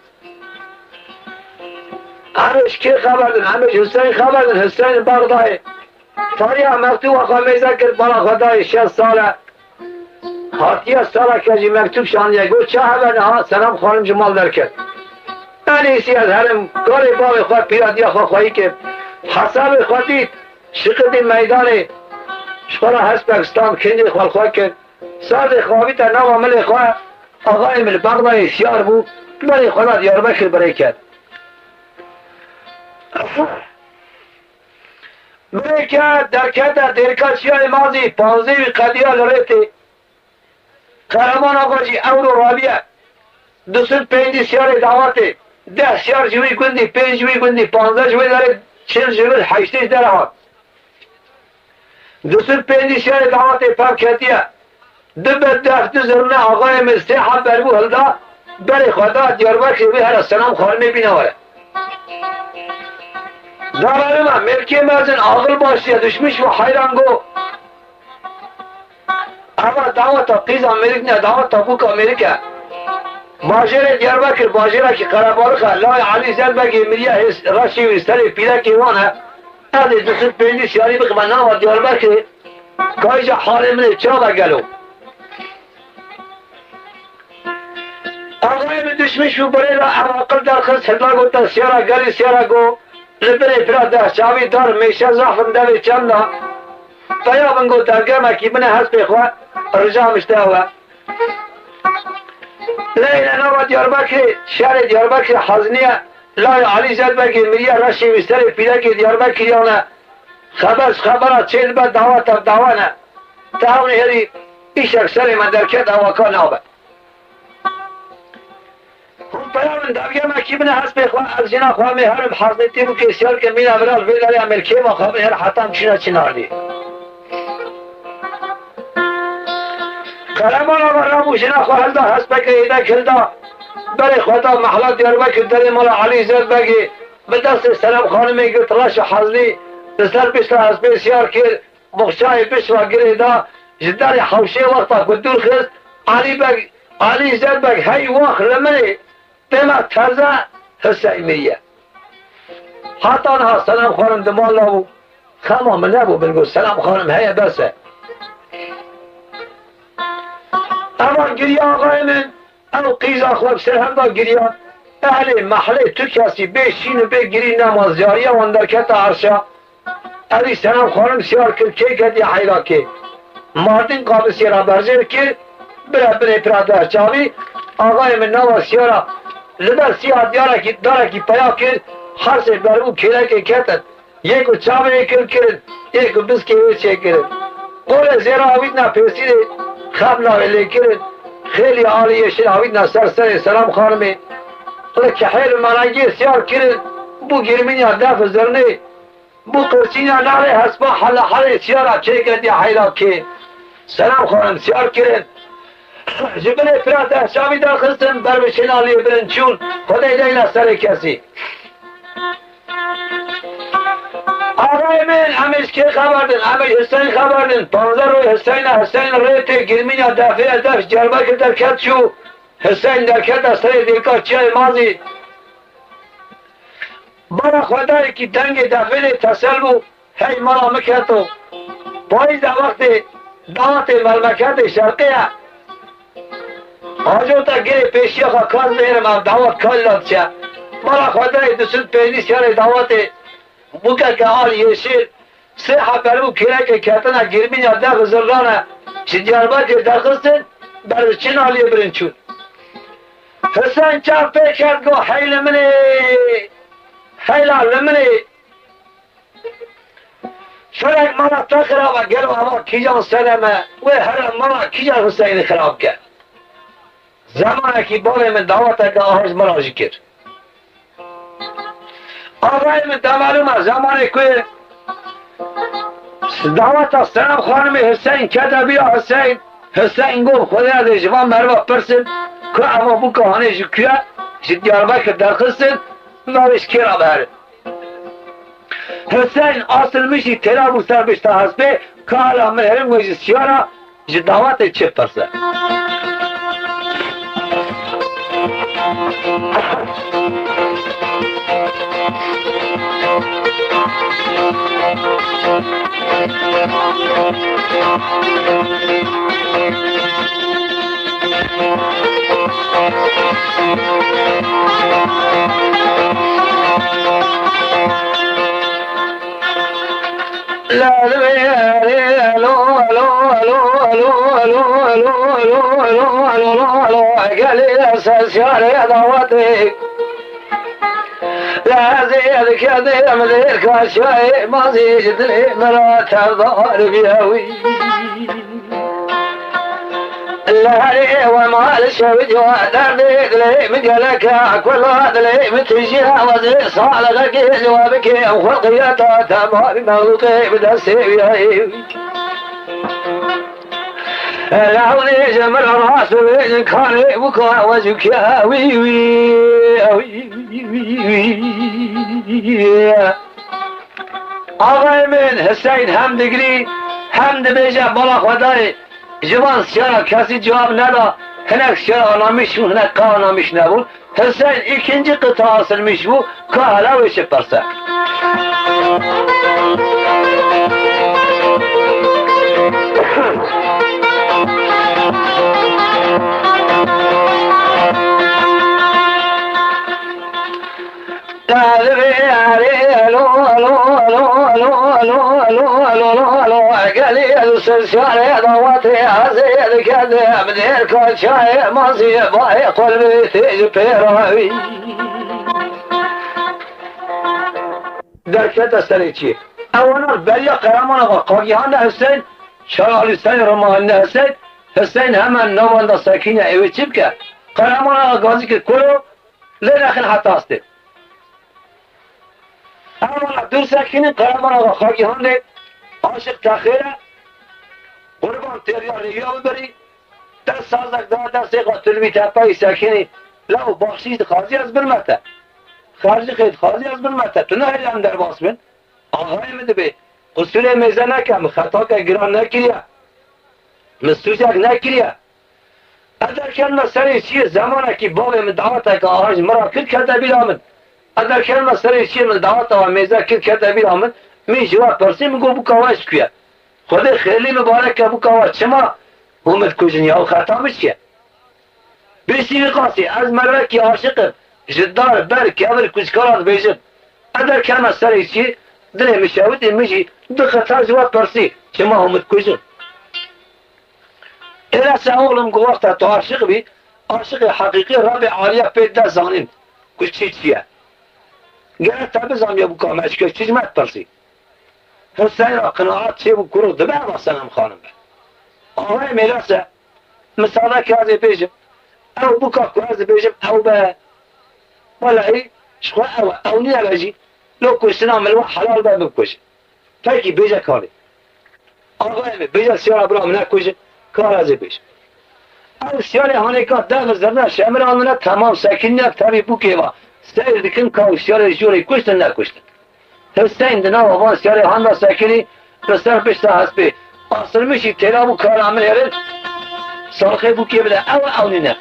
S1: همش کی خبر دن همش حسین خبر دن حسین بغدای تاریخ مکتوب آقا میزه کرد بالا خدای 60 ساله هاتیه ساله کجی مکتوب شانیه گو چه خبر ها سلام خانم جمال در کرد انیسی از هرم کاری باقی خواه پیرادی خواه خواهی که حساب خودید شقید میدان شخورا هست پاکستان کنجی خواه کرد سال خوابی تا نام عمل خواه آقای مل بغدای سیار بود برای خدا دیار بکر برای کرد بره که درکت درکشی مازی 15 قدیال ریتی قهرمان آقا جی اورو رابیه 250 سیار دعوته 10 سیار جوی گندی 5 جوی گندی 15 جوی داره 40 جوی 8 داره ها 250 سیار دعوته پاک کتیه دبت دفت زرنه آقای مستحب بربو هلدا بری خدا دیاربکر بی هر سلام خانمی بینواره دارم ملکی مازن آقل باشیه دشمش و حیران گو اما دعوت قیز امریک نه دعوت تبوک امریکا باجر دیاربکر باجره که قربارخه لای علی زن بگی مریه راشی و استری پیدا که وانه از 250 سیاری بخمه نام دیاربکر کایجا حال منه چرا بگلو آقای به دشمش و بره را عراقل در خست هدلا گوتا سیارا گلی سیارا گو لبره پراده شاوی دار میشه زخم دوی چنده تایا من گوتا گرمه کی منه هست بخواه رجا مشته هوا لیل نوا دیاربکر شهر دیاربکر حزنیه لای علی زد بگی مریه رشی وستر پیدا که دیاربکریانه خبر چیل با دعوت دعوانه تاون هری ایش اکثر من درکت هواکا نابه پیامن داویه ما کی بنه حسب خواه از جنا خواه مهرم حضرتی بو که سیال که مین ابرال بیداری ملکی ما خواه هر حتم چناردی قرمان آقا رامو جنا خواه هلدا حسب که ایده کلدا بری خدا محلات دیاربکر داری مالا علی زد بگی به دست سلام خانمی گرت راش حضری دستر بشتا حسب سیار کرد مخشای بشوا گریدا جدار حوشه وقتا کدور خست علی زد بگ هی واخ لمنی بما تازه حسینیه حتی آنها سلام خانم دمال نبو خمام نبو بلگو سلام خانم هیا بسه اما گریه آقای من او قیز اخواب سر هم دا گریه اهل محله تو کسی بشین و بگیری نمازیاریه و اندرکت عرشا اوی سلام خانم سیار کل که کدی حیلا که مردین قابل سیارا برزیر که بره پراده چاوی آقای من نوا سیارا لبر سیاه داره که پیا کرد هر سه برمو کله که کتن یکو چاوه کل کرد یکو بسکه ویچه کرد قول زیرا آوید نا پیسید خب لاوله کرد خیلی عالیه شد آوید نا سر سلام خانمه که حیل منانگی سیار کرد بو گرمین یا دف زرنه بو قرچین یا ناله حسبا حل سیارا چه کردی حیلا که سلام خانم سیار کرد جبل فراته شاوی در خستن بر بشنالی برن چون خدای دینا سر کسی آقای من همیش که خبردن همیش حسین خبردن 15 روی حسین ریت گرمین یا دفعه دفع جربه که در کت شو حسین در کت از سر دیکا چه مازی برا خدای که دنگ دفعه تسل بو هی مرا مکتو پایز در وقت دعوت ملمکت شرقیه آجو تا گره پیشی خواه کاز میرم هم دعوت کل لاد چه مرا خدای 250 سیار دعوت بوکه که آل یشیر سه حبرمو کره که کتنه گرمین یا ده بزرگانه چه دیاربکر درخستن بر چین آلیه برن چون حسین چار پی کرد گو حیل منی حیلا لمنی فرق مرا تا خرابه گرم اما کجا سلمه و هر مرا کجا حسین خراب کرد زمانه که باره من دعوت که آهاز مراجع کرد آقای من معلومه زمانه که دعوت سلام خانم حسین کده بیا حسین گفت خدا از جوان مروا پرسن که اما بو کهانه جو که دیاربکر درخستن نوش کرا بره حسین اصل میشی تیرا بو سر بشتا حسبه که حالا من هرم گوشی سیارا جو دعوت چه پرسن لازم كذا مدير كاشاي ما زيد لي مرات الضار بيهوي اللهري ومال الشوج ودرديد لي مقلك كل هذا لي متجيها وزي صالك جوابك وخلقياتا تمام مغلوقي بدسي بيهوي العوني جمل راس بين كاري وكا وجهك يا وي وي آقای من حسین هم دگری هم دبیجه بالا خدای جوان سیارا کسی جواب ندا هنک سیارا آنامیش بود هنک که آنامیش نبود حسین ikinci قطعه asılmış bu که hala ویشه پرسه قالي السلسال ضواتي عزيز كذا بدير كل شاي ماضي باي قلبي تجبراوي دركت سريتي اولا بلي قرامنا قاقيان حسين شغال حسين رمان حسين حسين همان نوان ساكينه ايوه تبكى قرامنا غازي كله لداخل حتى است اولا دور ساكينه قرامنا قاقيان عاشق تاخيره قربان تريا ريال بري دست سازك دست قاتل بيتابعي ساكني لو بخشيش خارجي از بالمتا خارجي خيد خارجي از بالمتا تو نه هم در باس من آهای مدبه قصول میزه نکم خطا که گران نکریا مستوزک نکریا اگر کلمه سری چیه زمانه که باب مدعوته که آهاج مرا کل کرده بیرامن اگر کلمه سری چیه مدعوته و میزه کل کرده بیرامن می جواب پرسی میگو بو کواش کیا خود خیلی مبارک ابو کواش چما اومد کجنی او خطا بچه بیشی قاسی از مرا کی عاشقم جدار بر کابر کچکارات بیجم اگر کلمه سری چی دل میشود میجی دو خطا جواب پرسی چما اومد کجن الا ساولم گو وقت تو عاشق بی عاشق حقیقی رب عالیه پیدا زانین کچی چیه گره تابزام یا بو کواش که چیزمت پرسی حسین را قناعت چه بو کرو دبه واسنم خانم به آهای میرسه مثلا که از بیجم او بکا که از بیجم او به ولعی شخواه او نی علاجی لو کشتنا ملوه حلال به بکشه تاکی بیجه کاری آقای می بیجه سیار برا منه کشه کار از بیجم او سیار هانه که ده زرنه شمر آنونه تمام سکین نک تبی بوکه و سیر دکن که سیار جوری کشتن نکشتن حسین دنا و وان سیاره هنده ساکنی بسر پشتا هسته آسرمشی تیرا بو کار عمل یارد سالخه بو که بده او نینه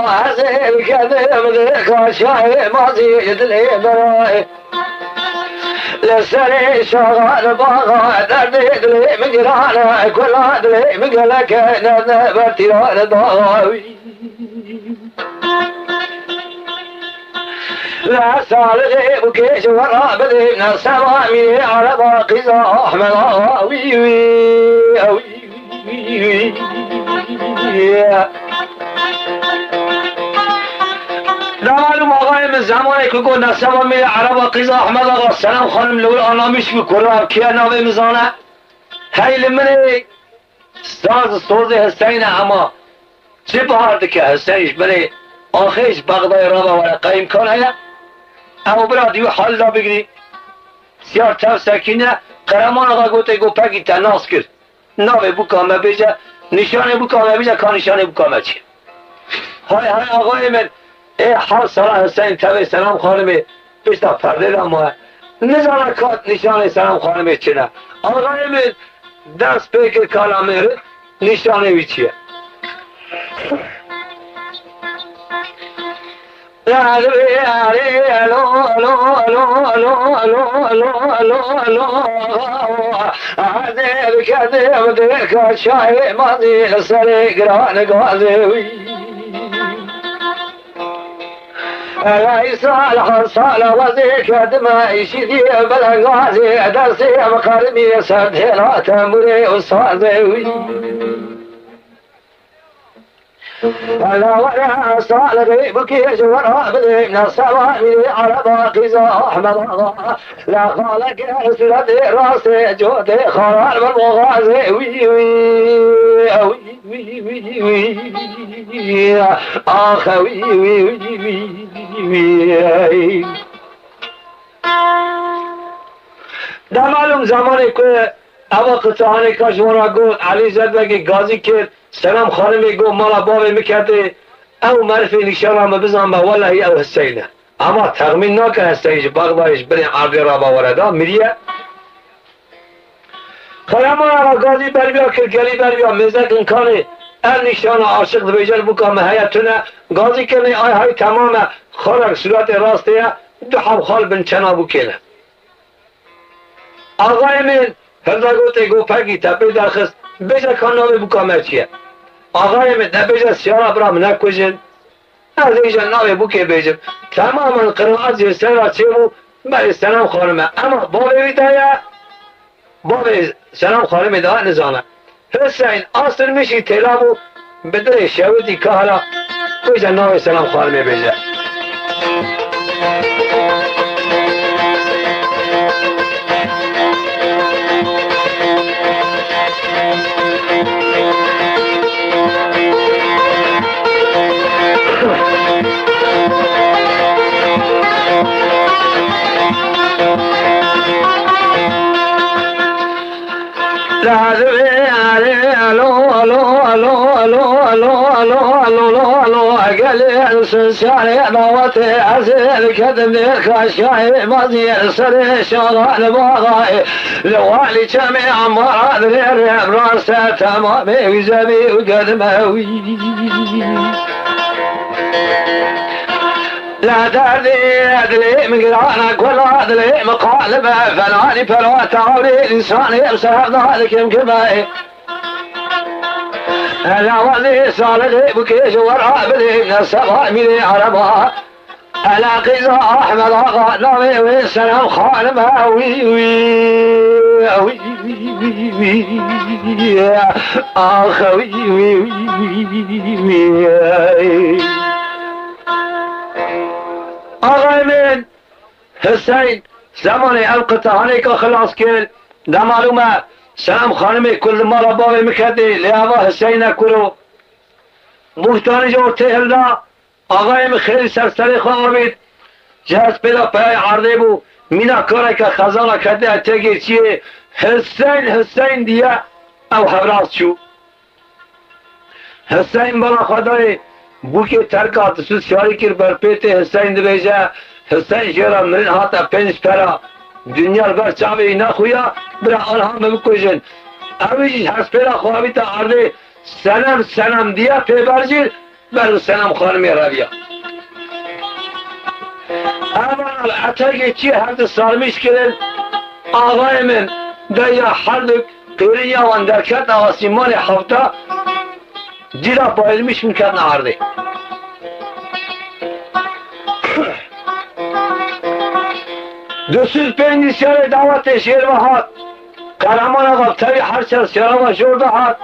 S1: عزيز كذب ذيك شاي ما زيد لي براي لسري شغال باغا درديد لي مقرانا كل هاد لي مقلك نذبرتي ضاوي لا صالحي بكيش ورا بدينا سوامي على باقي احمد وي وي لا معلوم آقای من زمانی که گو نسبه می عرب قیزا احمد آقا سلام خانم لول آنامیش بکرم کیا ناوی مزانه حیل منی ساز حسین اما چه بهارده که حسینش بلی آخیش بغدای رابا ولی قیم کنه او برا دیو حال دا بگیری سیار تف سکینه قرمان آقا گوته گو پکی تناس کرد ناوی بکامه بیجه نشانه بکامه بیجه که نشانه بکامه چیه های آقای من ای حال سلام حسین تبه سلام خانمه پیشتا پرده را ماه نزانه کات نشانه سلام خانمه چه نه آقای من دست پیکر کلامه نشانه بی چیه عذاب كذب ذيك شاي ماضي سري قران قاضي صالح صالح وذيك دماء يشدي بالغازي درسي مقربي سدي لا تمري وصادي ألا ولا صالح بكي جورا بدي من الصوامي على باقي أحمد الله لا خالق سلد راسي جودي خلال بالمغازي وي وي وي وي وي آخ وي وي وي ده معلوم زمانی که اما قطعانی کشورا گفت علی زدبگی گازی کرد سلام خانمی گفت مالا بابی میکرده او مرفی نشان هم بزن با والله او حسینه اما تغمین نکن حسینش بغدایش بریم عرضی را باورده میریه خانمان اما گازی بر بیا کرگلی بر بیا مزدک انکانی ال نشان عاشق بیجل بکام حیاتونه گازی کنی آی های تمام خالق صورت راستیه دو حب خال بن چنا بکنه آقای من هرده گوته گو پگی تپی درخست بیجا کانامی بکامه چیه آقای من نبیجا سیارا برام نکوشن از ایجا ناوی بکی بیجم تماما قرآت جسر را چه بو بلی سلام خانمه اما بابی بیتایه بابی سلام خانمه ده نزانه حسین آسر میشی تلابو بدر شویدی کهلا بیجا ناوی سلام خانمه بیجا سنساني موتي عزيز كذب خشاي ماضي سري شغال بغاي لوالي جميع مراد غير براسه تمامي وزبي وقدموي لا تدري من قرانك ولا ادري مقالبه فلاني فلا تعوري انساني بسبب ذلك يمكن أنا ولي صالح بكيش ورا بدي من السبع من عربها أنا قيزة أحمد أغا نامي والسلام خانمها وي وي وي وي آخ وي وي وي أغا من حسين زماني القطعاني كخلاص كل ده معلومة سلام خانمی کل مالا بابی میکردی لیاوا حسین کرو محتانی جو تهلدا آقایم خیلی سرسری خواه بید جهاز پیدا پای عرضه بو مینا کاره که خزانه کرده اتگی چیه حسین دیه او حبراز شو حسین بلا خدای بو که ترکات سوز شاری کر بر پیت حسین دبیجه حسین شیرا مرین هاتا پنج پرا دنیا بر چاوی اینا خویا برا آنها بکشن اویش هست پیرا خواهی تا عرضه سلام دیا پیبرجیر بر سلام خانمی رویا اما اتاقی چی هرد سالمیش کردن آقای من دیا حردک قیری وان درکت آسیمان هفته جیرا پایلمیش میکردن عرضه دوسوز پنجی سر دعوت شیر و هات قهرمان آقا تایی هر سر سلام و جورده هات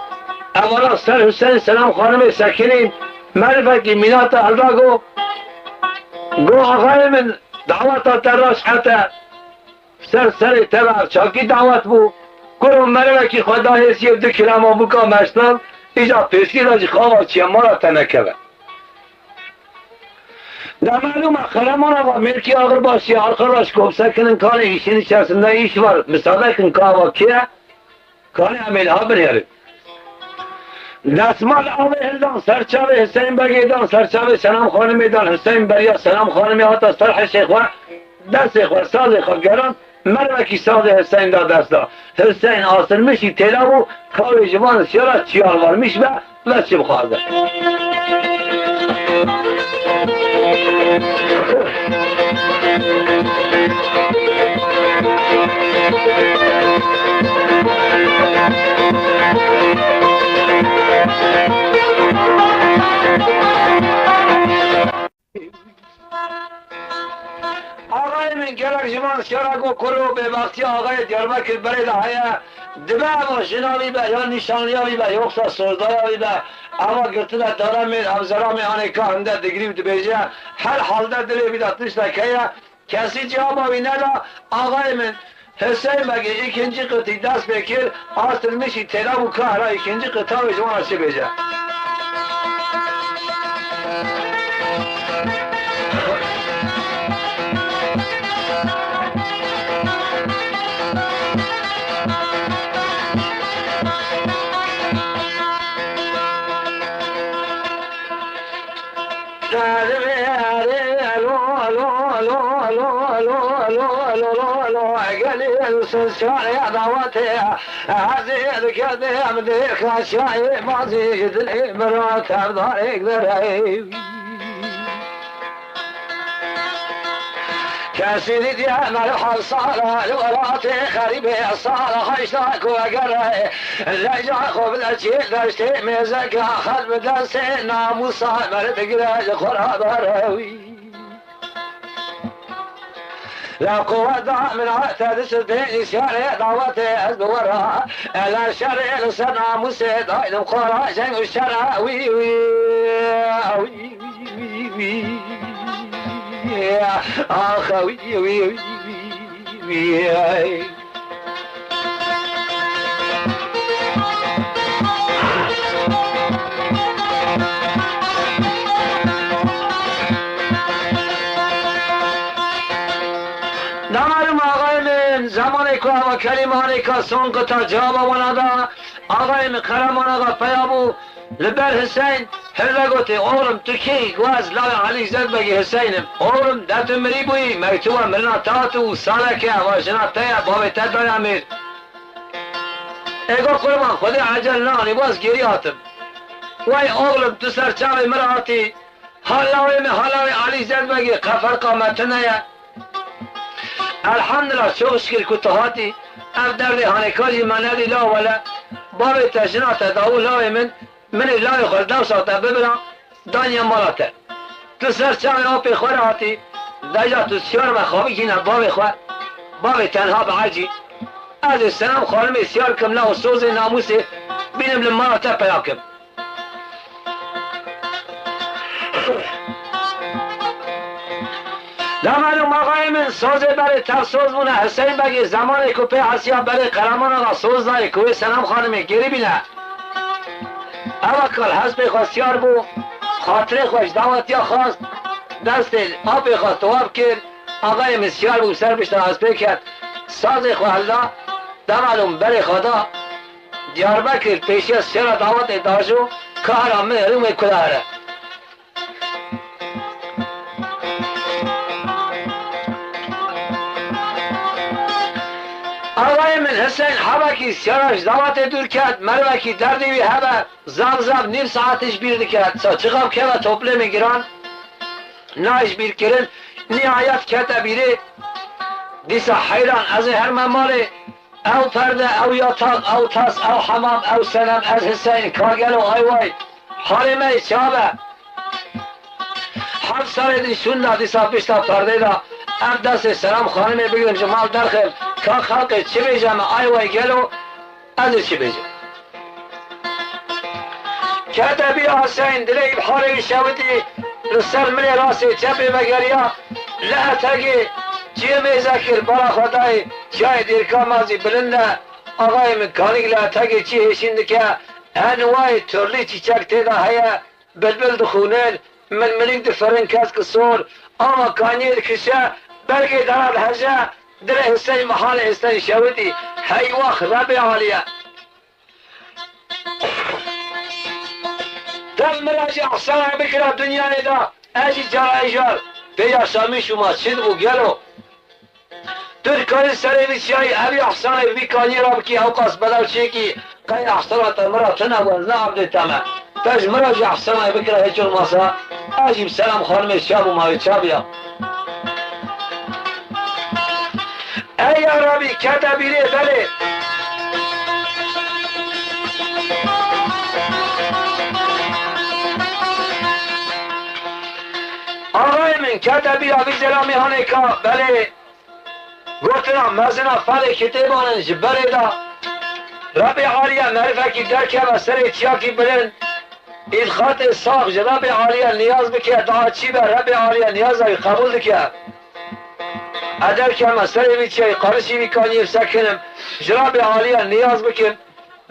S1: اولا سر حسین سلام خانم سکنین معرفتی مینات الدا گو آقای من دعوت تراش حتی سر تبع چاکی دعوت بو کرو معرفتی خدا حسیب دو کلام بکا مشتم ایجا پیشکی راجی خواه چیه مارا تنکه در معلوم قهرمان آقا ملکی آقر باشی آرخراش گفته کنن کار ایشین içerisinde iş var müsaade kın kahva kiye kani amelha binirim دستمال آوهلدان سرچاوه حسین بگیدان سرچاوه سلام خانمیدان حسین بریا سلام خانمی آتا سرح شیخ و دست خور ساز خور گران مروکی ساز حسین دا دست دا حسین آسر میشی تلاو کاوی جوان سیارت چیار وارمیش و چی بخوارده آقای من گرک جمان شرک و کرو به وقتی آقای دیاربکر برید هیا دبه ماشیناوی به یا نشانیاوی به یا اقصا سوزداراوی به اما گرتنه دارم من افزرامی آنه که هنده دگری بیتو بیجه هر حال در دلی بیدات نشته که کسی جوابی ندا آقای من حسین بگه ikinci قطعی دست بکر آسترمیشی تیرا و کهرا ikinci قطعه جمان چه بیجه شاعر دعوتها عزيز كذا مديك شاعر مزيد الإمرات أرضارك ذرعي كاسيدي ديانا الحصالة الوراتي خريبي الصالة خيشتاك وقرأي اللي جاكو بالأجيل داشتي ميزك خلب دستي ناموسا مرد قراج خراب راوي لا قوة من عتاد سدين شارع دعوتي أزد وراء لا شارع لسنا مسيد أيضا قراء شيء الشرع وي وي وي وي وي آخ وي وي وي نمارم آقای من زمانی که و کلمانی که سنگ تا جواب ونادا آقای من قرمان آقا پیابو لبر حسین هر گوتی اولم تو کی گواز لای علی زد بگی حسینم اولم دت مری بوی میتو مرنا تاتو سالکه و جناتیا بابی تدای امیر ایگو قربان خود عجل نانی باز گیری آتم وای اولم تو سر چاوی مراتی حالاوی علی زد بگی قفر قامتنه الحمدلله شو اشكال كتهاتي افدر هانيكاجي منادي لا ولا باب تجنات داو لا من لا يخل داو صوتا ببرا دانيا مالاته تسر چاوي اوبي خوراتي دايجا تسيار مخابي كينا باب خور باب تنها بعجي از السلام خالمي سيار كم لا وصوزي ناموسي بينم لمالاته بياكم نمانم آقای من سوز برای تفسوز مونه حسین بگی زمانی که پی حسیا برای قرمان آقا سوز داری که سلام خانمی گیری بینه اما کل حسب خواستیار بو خاطر خوش دعوتیا خواست دست آبی خواست تواب کرد آقای مسیار بو سر بشتا حسبه کرد ساز خوالده دمالم برای خدا دیاربکر پیشی از سر دعوت داشو که هرام روم کداره آقای من حسین حبکی سیارش دعوت دور کرد مروکی دردی هبه زب نیم ساعتش بیرد کرد سا چقاب که و توپله میگیران نایش بیر کرن نهایت کتا بیره دیسا حیران از هر مماله او پرده او یاتاق او تاس او حمام او سنم از حسین کاگل و آیوای حالمه چابه هر سال دیشون دیسا پیشتا پرده دا ام دست سلام خانمه بگیرم جمال درخل که خلق چه بیجم آیوای گلو از چه بیجم کتبی حسین دلی بحالی شویدی لسر منی راسی چپی بگریا لعتگی چیه میزکر برا خدای چای دیرکا مازی بلنده آقای مکانیک لعتگی چی هشینده که انواع ترلی چیچک تیدا هیا بلبل دخونل من ملک دفرن کس کسول اما کانی دکشه بلکه درال هجا در حسین محال حسین شویدی هی وقت ربی عالیه دل مراجع احسان بکره دنیا ندا اجی جارای جار بیا شامی شما چید بو گلو ترکانی سری بیچایی اوی احسان بی کانی را بکی اوقاس بدو چیکی قای احسانات مرا تنه و نه عبد تمه تاج مراجع السماء بكرة هيك المساء أجيب سلام خانم الشاب وما يتشاب يا أي يا ربي كتب لي بلي آقای من کتبی آبی زلامی هانیکا بله گفتنا مزنا فعل کتبانش بله دا رب عالیه معرفه کی درکه و سر چیاکی بلند ایدخات ساق رب عالیه نیاز بکه دعا چی به رب عالیه نیاز های قبول بکه ادر که مسئله بیچه قرشی بیکانی سکنم رب عالیه نیاز بکن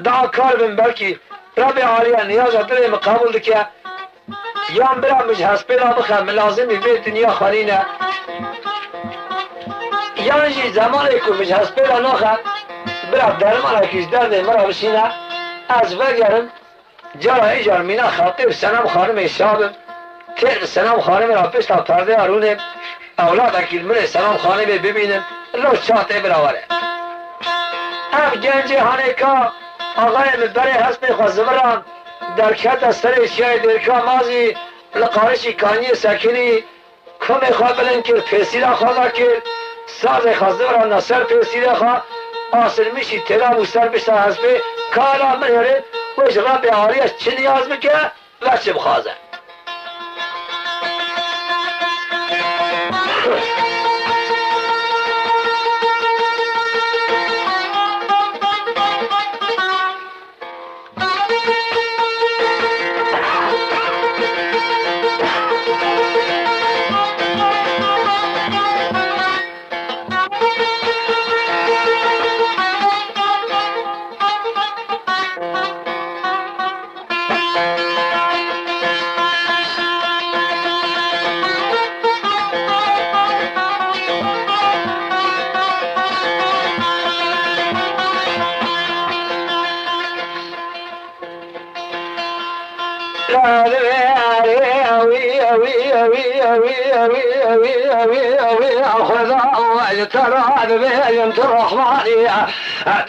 S1: دعا کار بم بلکی رب عالیه نیاز دلم قبول بکه یام برام مش هسپیلا بخم لازمی به دنیا خارینه یعنی زمانی که مش هسپیلا نخم برام درمان کش درد مرا بشینه از بگرم جرا ایجار مینا خاطر سنم خانم شابم تر سنم خانم را پشت پرده آرونم اولاد اکیل من سنم خانم ببینم رو چاته براوره ام گنج هانیکا آقای مبره هست میخواست برام در کت سر شیای درکا مازی لقارشی کانی سکنی کم خواه بلند کرد پیسیره خواه کرد ساز خواسته برام نصر پیسیره خواه آسل میشی تلا و سر بشتا هسته کارا من هره ویش رب عالیش چه نیاز بکه و چه بخوازه ترى بين الرحمانية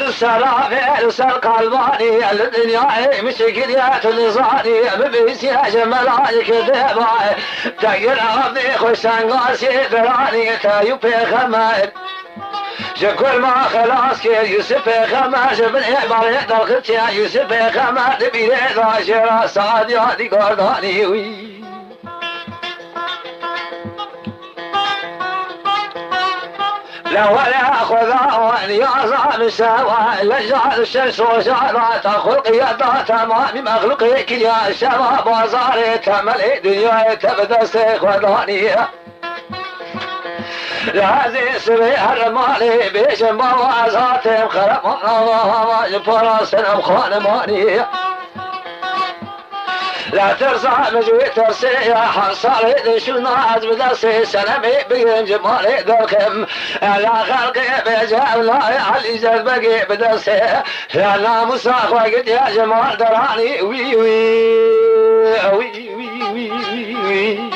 S1: السلام سلق البانية الدنيا مشكلات لصانية ببيسي جمال كذبا تقل عبدي خشان قاسي دراني تايو بخمال شكل ما خلاص كي يوسف خماش بن عبر دلخت يا يوسف خماش بيد عشرة صاد يادي قرداني وي لا ولا خذا وان يعظم السوا لجعل الشمس وشعرات خلق يدا تمام مخلوقك يا شباب وزارت ملء دنيا تبدا سيخوانيه لهذه السبيع المالي بيشم بوازاتهم خرمنا الله فراسنا بخانماني لا ترزع مجوي ترسي يا حصالي شو ناز بدرسي سلامي بين جمالي دركم لا خلقي بجاب لا علي زاد بقي بدرسي يا لا مساق وقت يا جمال دراني وي وي وي وي وي وي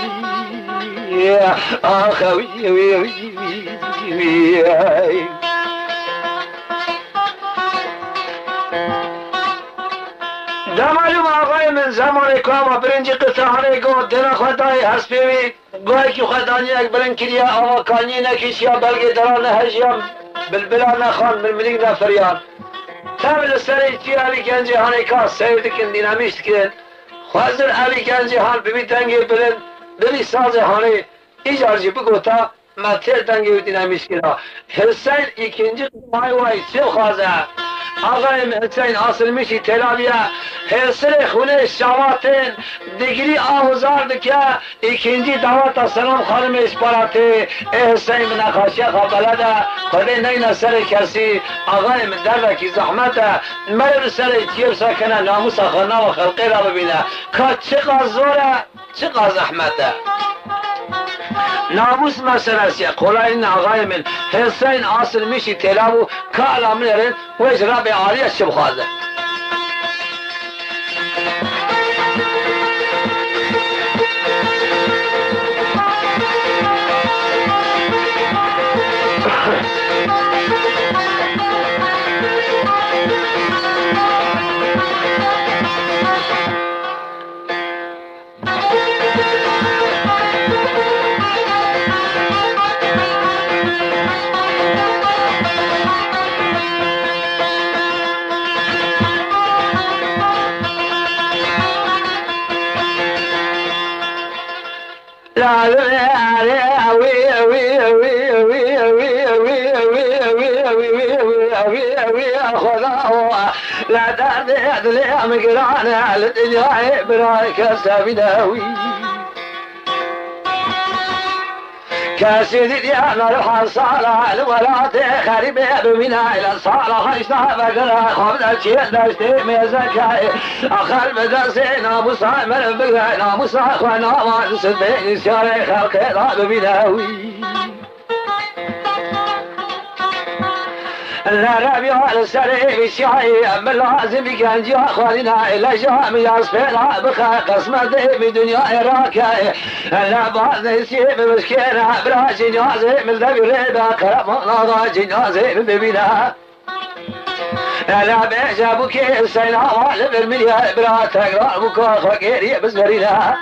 S1: يا أخوي وي وي وي دمالو آقای من زمان کام برنج قطعه گو دل خدای هسپیوی گوی که خدانی یک برن کریا آقا کانی نکیشیا بلگه دران هجیم بلبلان خان بالملیک نفریان تابل سری چی علی گنجی هانی که سیرد کن دینامیشت کن خوازر علی گنجی هان ببی دنگی برن ببی ساز هانی ایجارجی بگو تا مطر دنگی و دینامیشت کن حسین ikinci وای چه خوازه آقای حسین حاصل میشی تلاویه حسر خونه شواتن دیگری آوزار که ikinci دعوت سلام خانم اشپاراتی حسین من نخاشیه بلده خده نین سر کسی آقای من در کی زحمته مرد سر جیب سکنه ناموس خانه و خلقی را ببینه که چقدر زوره چقدر زحمته ناموس مسئله قولای آقای من حسین حاصل میشی تلاو کالا منرن و اجراب عالیه شب خوازه لا درد لي مقرانة على الدنيا برايك سابناوي كاسيدي يا نار صالح الولاد خريبة بمنا إلى صالح يصاب قرا خبز شيء داشتي مزكاي آخر بدرسنا مصامر بقينا مصاخ وانا ما سبين شارع خلق بمناوي الربيع السريع بالشعي من لازم كان جا خالنا إلى جامي أسفلها بخا قسمة بدنيا إراكاي أنا بعض يسيب مسكينة بلا جنازة من ذبي ريبا قرب ناضا جنازة ببنا أنا بيجابك السينا والب المليا بلا تقرأ بكا خيري بزبرنا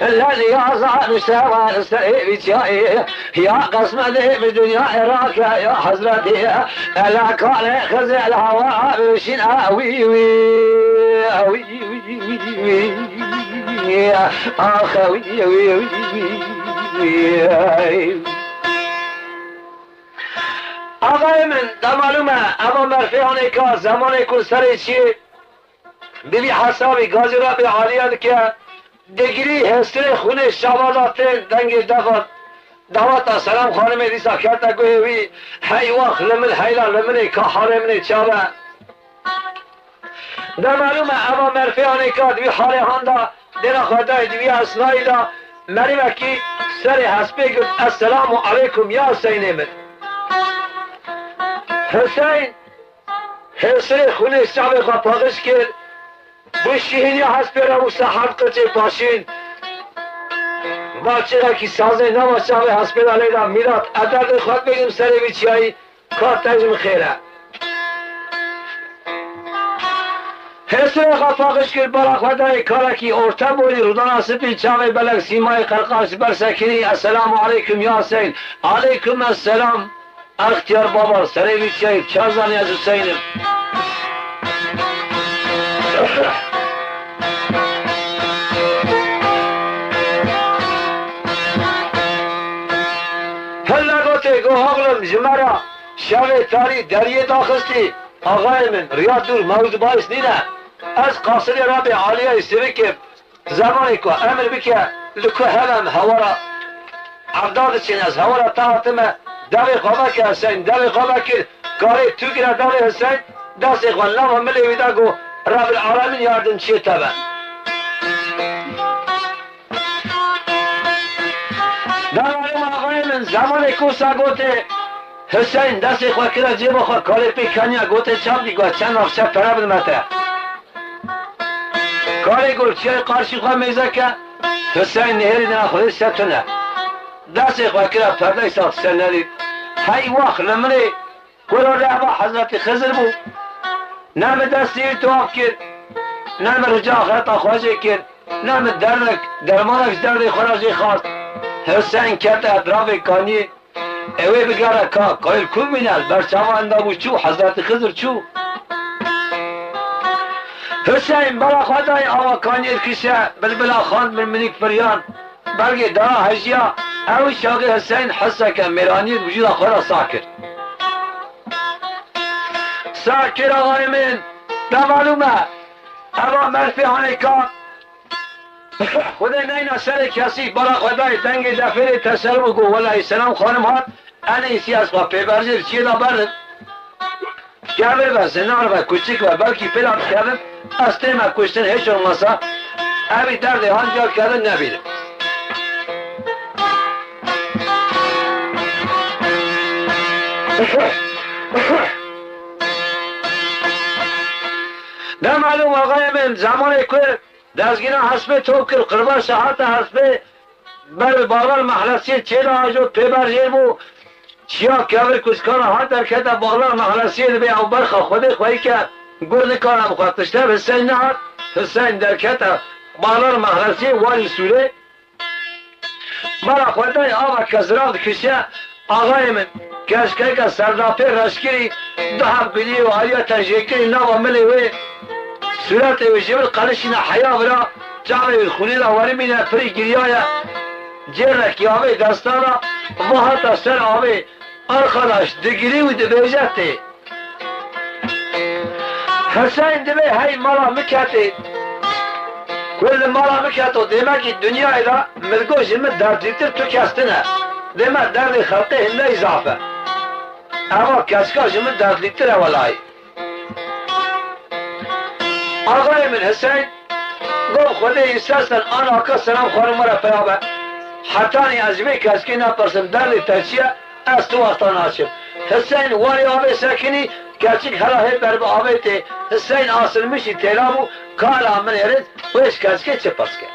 S1: الذي يعزى مستوى السريع بشائي يا قسمة بدنيا عراك يا حضرتي ألا كان خزي الهواء بشنا وي وي وي وي آخ وي وي وي آقای من در معلومه اما مرفیانه که زمان کل سر چی ببی حسابی گازی را به عالیت که دگری هستر خونه شبازات دنگ دعوت سلام خانم دیسا کرده گویوی هی وقت لمن حیلا لمن که حرمنی چابه در معلومه اما مرفیانه که دوی حاله هنده دینا خواهده دوی اسنایی دا مریمه که سر حسبه گفت السلام علیکم یا حسین من حسین هستر خونه شبه خواه پاقش کرد بشیهین یا هست پیره و سحب قچه پاشین باچه را که سازه نماشه و هست پیره لیده میراد عدد خود بگیم سر بیچی هایی کار تجم خیره حسر خفاقش کرد برا خودای کارکی ارتا بودی رودان آسفی چاوی بلک سیمای قرقاش برسکنی السلام علیکم یا حسین علیکم السلام اختیار بابا سر بیچی هایی چار زنی از حسینم هلا گوته گو هاغلم جمرا شب تاری دریه داخستی آقای من ریاد دور موضوع باعث نینه از قاصد رابع عالیه استوی که زمانی که امر بکه لکو هلم هورا عبداد چین از هورا تاعتمه دوی خوابه که حسین دوی خوابه که کاری تو گره دوی حسین دست اخوان لما ملی ویده گو رب العالمین یاردم چیه تبه در معلوم آقای من زمان کوسا گوته حسین دست خواه کرد جیب خواه کاری پی کنیا گوته چاب دیگوه چند افشه پره بدمته کاری گل چیه قارشی خواه میزه که حسین نهری نه خودی ستونه دست خواه کرد پرده ساخت سر ندید هی وقت نمره گل رعبا حضرت خضر بود نام دستی تواب کرد نام رجا خطا خواجه کرد نام درمانش درد خورشی خواست حسین کرد اطراف کانی اوی بگره که قایل کن بینل برچاوه اندابو چو حضرت خضر چو حسین برا خدای آوا کانی ارکشه بلبلا خان من منیک فریان بلگه دا هجیا اوی شاقی حسین حسه که میرانی وجود خورا ساکر ساکر آقای من دا معلومه اما مرفی هانه که خدای نینا سر کسی برا خدای دنگ دفیر تسلم گو والله سلام خانم هات انا ایسی از خواه پیبرزیر چیه دا برد گبر و زنار و کچک و بلکی پیلات کردن از تیم کشتن هیچ اونسا اوی درد هان جا کردن نبیده نه معلوم آقای من زمان که دستگیران حسبه تو کر قربان ساعت حسبه بر باغل محلسی چه آجو پیبر زیر بو چیا کبر کسکان ها در که در باغل محلسی بی او برخوا خوده خواهی که گرد کارم خواهدشتر حسین نهاد حسین در که در باغل محلسی والی سوره مرا خواهده آقا کسرات کشه آقای من کشکه که سردافه رشکری دو هم بینی و آلیا تنجیکری نوا ملی وی صورت و جبل قلشنا حیا برا جامعه خونی را وری مینه پری گریای جر کیامه دستانا و حتی سر آمه آرخاناش دگیری و دبیجته حسین دبی های مالا مکته کل مالا مکتو دیمه که دنیای را ملگو جمع دردیتر تو کستنه دیمه درد خلقه هنده اضافه اما کسکا جمع دردیتر اولای آقای من حسین گفت خود ایستاستن آن آقا سلام خانم را پیابه حتی ازمه کسکی نپرسم درد ترچیه از تو وقتا ناشم حسین واری آبه سکنی کچک هلاهی بر به آبه تی حسین آسل میشی تیلامو کالا من ارد ویش کسکی چه پس که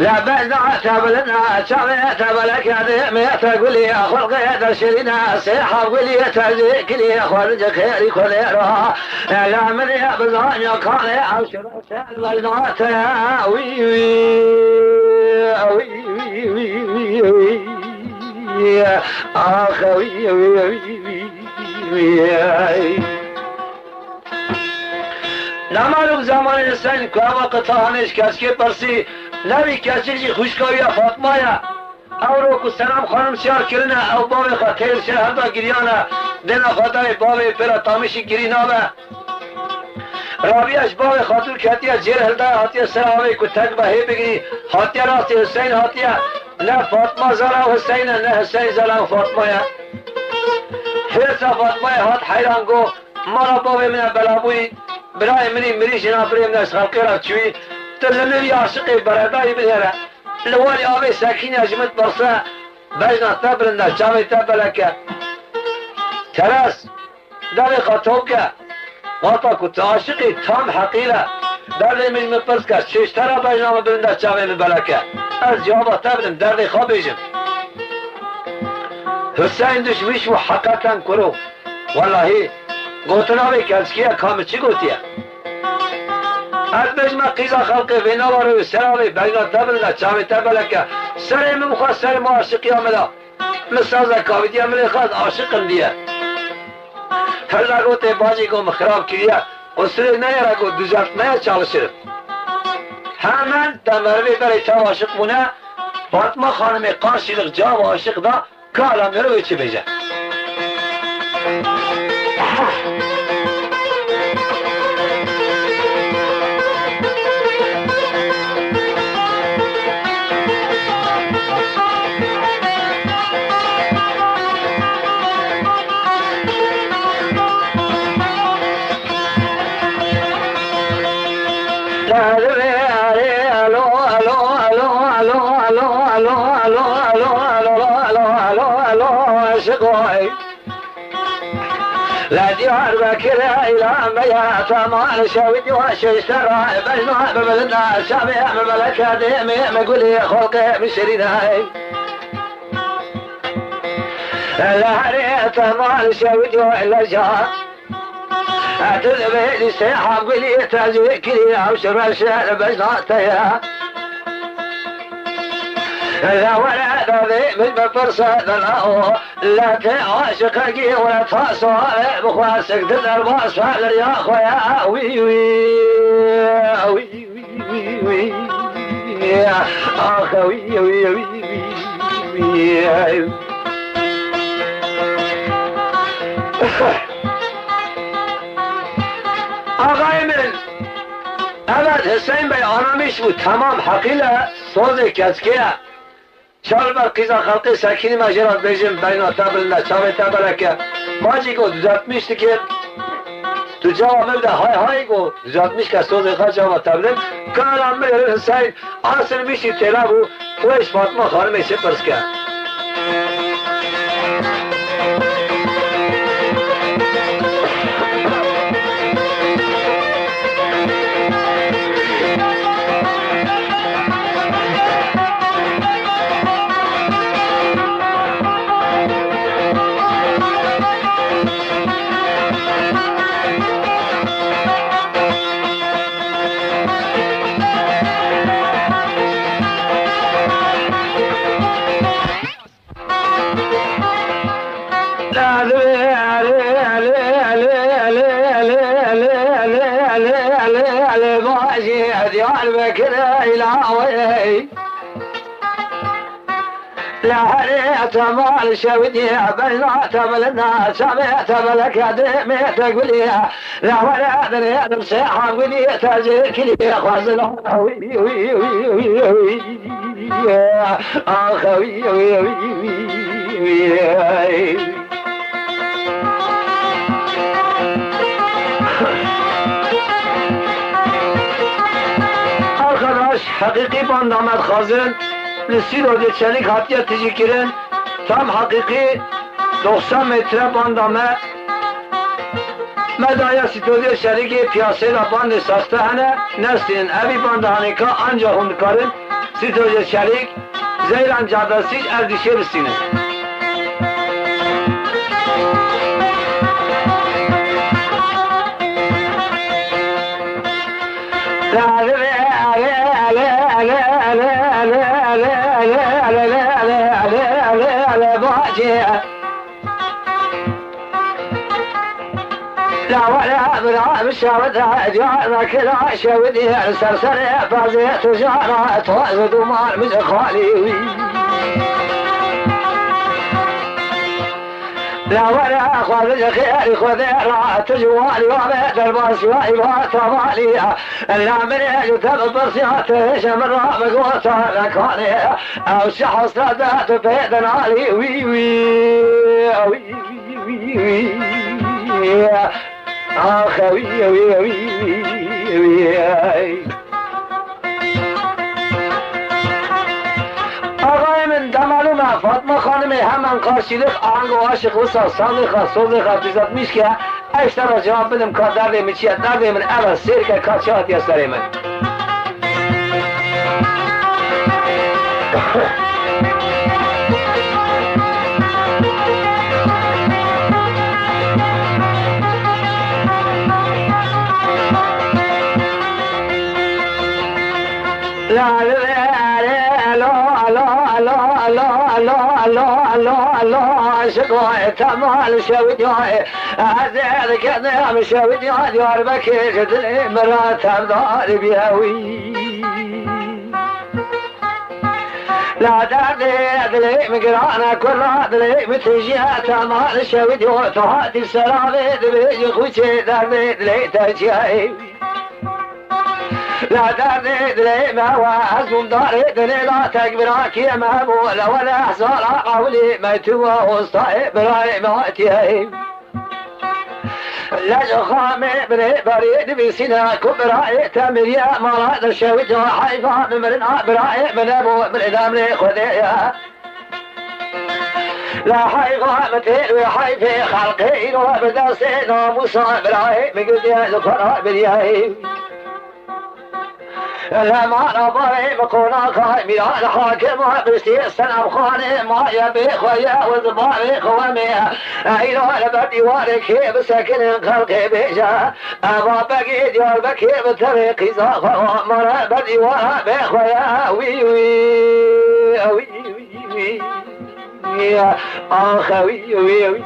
S1: لا بعد تبلنا شريت بلك ما تقول يا خلق تشرينا سيحة قولي تزيك لي خرج خيري خليرها لا من يا بزان يا كان يا عشر البلدات وي وي وي وي وي اخوي وي وي نمالوم زمان سن کام قطعانش کسکی پرسی نوی کسی جی خوشکاوی فاطمه یا او رو که سلام خانم سیار کرنه او باب خطیر شهر دا گریانه دینا خطای باب پیرا تامیشی گری نامه رابیش باب خاطر کتیه جیر هلده حاتیه سلامه که تک بهی بگیری حاتیه راستی حسین حاتیه نه فاطمه زلا حسین نه حسین زلا فاطمه یا حیثا فاطمه هات حیران گو مرا باب من بلابوی برای منی مریش نابری من از خلقی را چوی تلنوی عاشقی برادایی بنیره لوالی آبی سکینی اجمت برسه بجنا تبرنده چاوی تبلکه ترس داری خطوب که غاطا کت عاشقی تام حقیره دردی من مپرس که چشتر بجنا برنده چاوی مبلکه از جوابا تبرن دردی خواب بیجم حسین دشمیش و حقیقتا کرو واللهی گوتناوی کلسکیه کام چی گوتیه از بجمع قیزا خلقی ویناوارو سراوی بگنا تبلده چاوی تبلکه سر مخواه سر ما عاشقی آمده مسازه کاویدی عملی خواست عاشقم دیه هر نگوته باجی گو مخراب کریه اصلی نیره گو دوزرت نیه چالشیر همان تمروی برای تا عاشق بونه فاطمه خانم قاشلق جا و عاشق دا کالا میروی چی بیجه لا ديار بكرة إلى بيات ما شويت وشيشترى بجنوا ببلدنا شابع مملكة ديمي مقولي خلقي مشريناي لا ريت ما شويت وإلا جاء أتذبي لي سيحة قولي تزويك لي عشر الشهر بجناتيا لا ولا ذي من بفرصة لا لا تعاشق قي ولا تفاسو بخواسك تدر باس فعل يا خويا وي وي وي وي وي يا اخ وي وي وي آقای من اول حسین بی آرامیش بود تمام حقیله سوز کسکیه چال بر قیزا خلقی سکینی مجرات بیجیم بینا تبرنده چاوه تبرکه ماجی گو düzeltmişti ki tu cevabı da hay hay go düzeltmiş ki sözü kaç cevap tebrin kalan bir Hüseyin asılmıştı tela bu eş Fatma Hanım ise pırske مال شودي بينا تبلنا سمعت بلك دمي تقولي لا ولا ادري بصيحه ولي تاجيك لي خازن اخوي arkadaş hakiki bandamet khazin Lüsilo de çelik hatiye ticikirin tam hakiki 90 metre bandame medaya sitodiye şeriki piyasayla bandı saktahane neslinin evi bandahanika ancak hunkarın sitodiye şerik zeyran cadasiz erdişerisiniz. لا ولا بلا مشاودها جارنا كلا شودي سرسر فازيت جارنا توازد مال مزخالي لا ولا خذ خير خذ رات جوالي وبيت الباس وايبات مالي لا من يجتب برسيات شمر بقوتا لكاني او شحص ردات بيدنا علي وي وي وي وي اخوي وي وي وي آقای من دمالومه فاطمه خانمی همان قاشیلق آنگو عاشق وسا صالحه صالحه بیزد میش که اشترا جواب بدم کار درده می چیه درده من اول سیر که کارچات یا سری من لا الله شقاي تمال شودياي هذا كذا مش شودياي دار بكيت مرات دار بيهوي لا دردي مقرانا كل دردي متجي تمال شودياي تهاتي السلامة بيجي خوشي دردي دلي تجي لا دردي دلي ما واسم داري دلي لا تكبراك يا مهبول ولا حصال قولي ما توا وسطي براي ماتي لا جخامي بري بريد بسنا كبراي تمريا مراد الشويت حيفا ممرنا براي من ابو من دامري خذيا لا حيفا متين وحيفي خلقين وبدرسين ومصاب براي من قد يا ذكرى برياي لا ما نظري بكونا خاي ميلاد حاكم قستي السلام خاني ما يبي خويا وزباري خوامي ايلو لبدي وارك بسكن خلقي بيجا ابا بقي ديال بكي بطريقي زاخوا مرا بدي ورا بخويا وي وي وي وي اخوي وي وي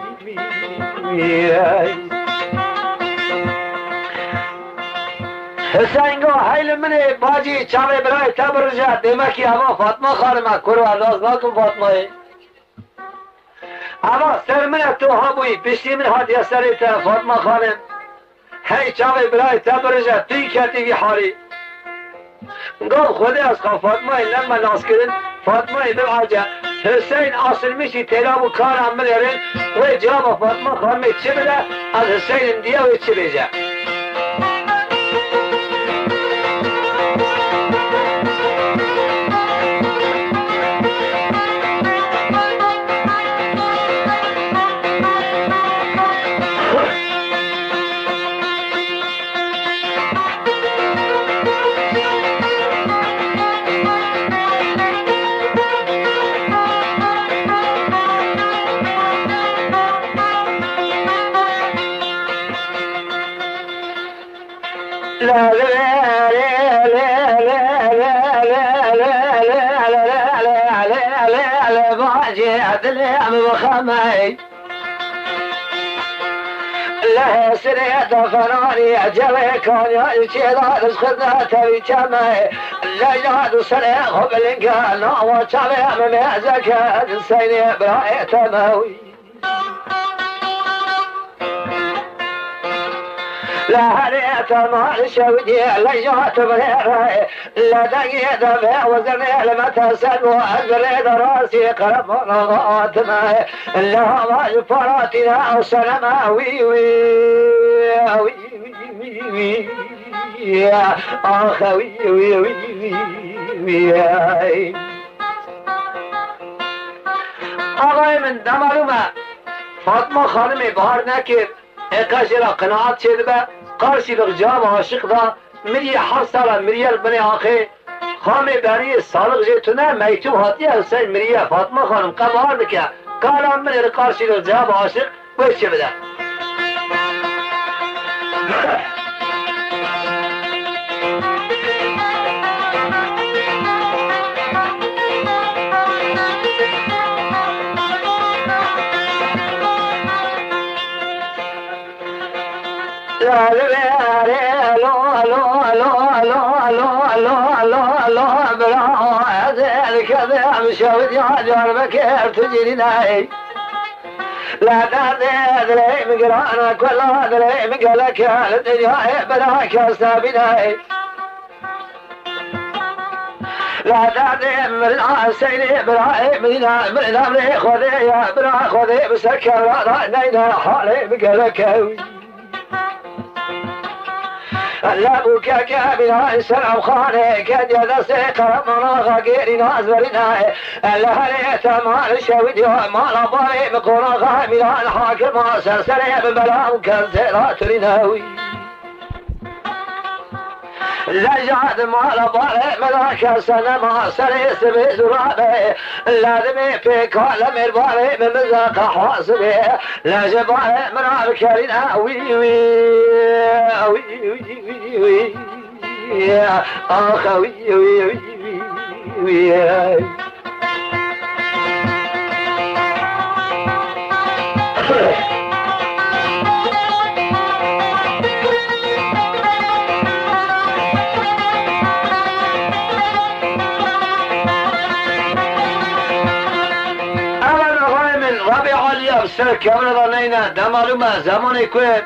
S1: حسین گو حیل منی باجی چاوه برای تبرجه دیمکی اما فاطمه خانمه کرو علاز ناکن فاطمه اما سر منه تو هموی پشتی من حادیه سری تا فاطمه خانم هی چاوه برای تبرجه توی کتیگی حالی گو خوده از خواه فاطمه لما ناس کرن فاطمه ابن عجا حسین اصل میشی تلاب و کار عمل یارن و جواب فاطمه خانم چه بده از حسین دیگه و چه بیجه لا لا سريت فناني جوي كان يشيل رزقنا تبي كما لا ياد سريع قبل كان وشبع من زكاة السين براءة تموي لا هريت مال شودي لا يات بغيره لا دقيت بها وزني لما تسل وأزرد راسي قرب نغات ما لا ما فراتنا وسلما وي وي وي وي يا أخوي وي وي وي آقای من دمالومه فاطمه خانم بهار نکرد اقاش را قناعت شد به قارشی لغجاب عاشق دا مری 7 ساله مریل بنی آخه خام بری سالق جتونه میتوب هاتی حسین مریه فاطمه خانم قبار بکه قالم من قارشی لغجاب عاشق ویش بده مشاودي عجار بكير تجري ناي لا تدري مقرانا كل هذا مقالك الدنيا بلاك سابناي لا تدري من عسيني براي من امري خذي يا برا خذي بسكر نينا حالي مقالك لا بوكاك بنا سلام خانه كد يدس قرمنا غير ناس برنا لا هليت مال شودي مال بالي بقرا غاملا الحاكم سلسله ببلا وكنزلات رناوي لا جاد مال بالي ملاك سنه ما سريس بزرابه لازم في كل مربالي من مزاق حاسبه لا جبال من بكرنا وي وي وي وي يا اخوي وي وي وي سرک امر رانینا دمالومه زمانی که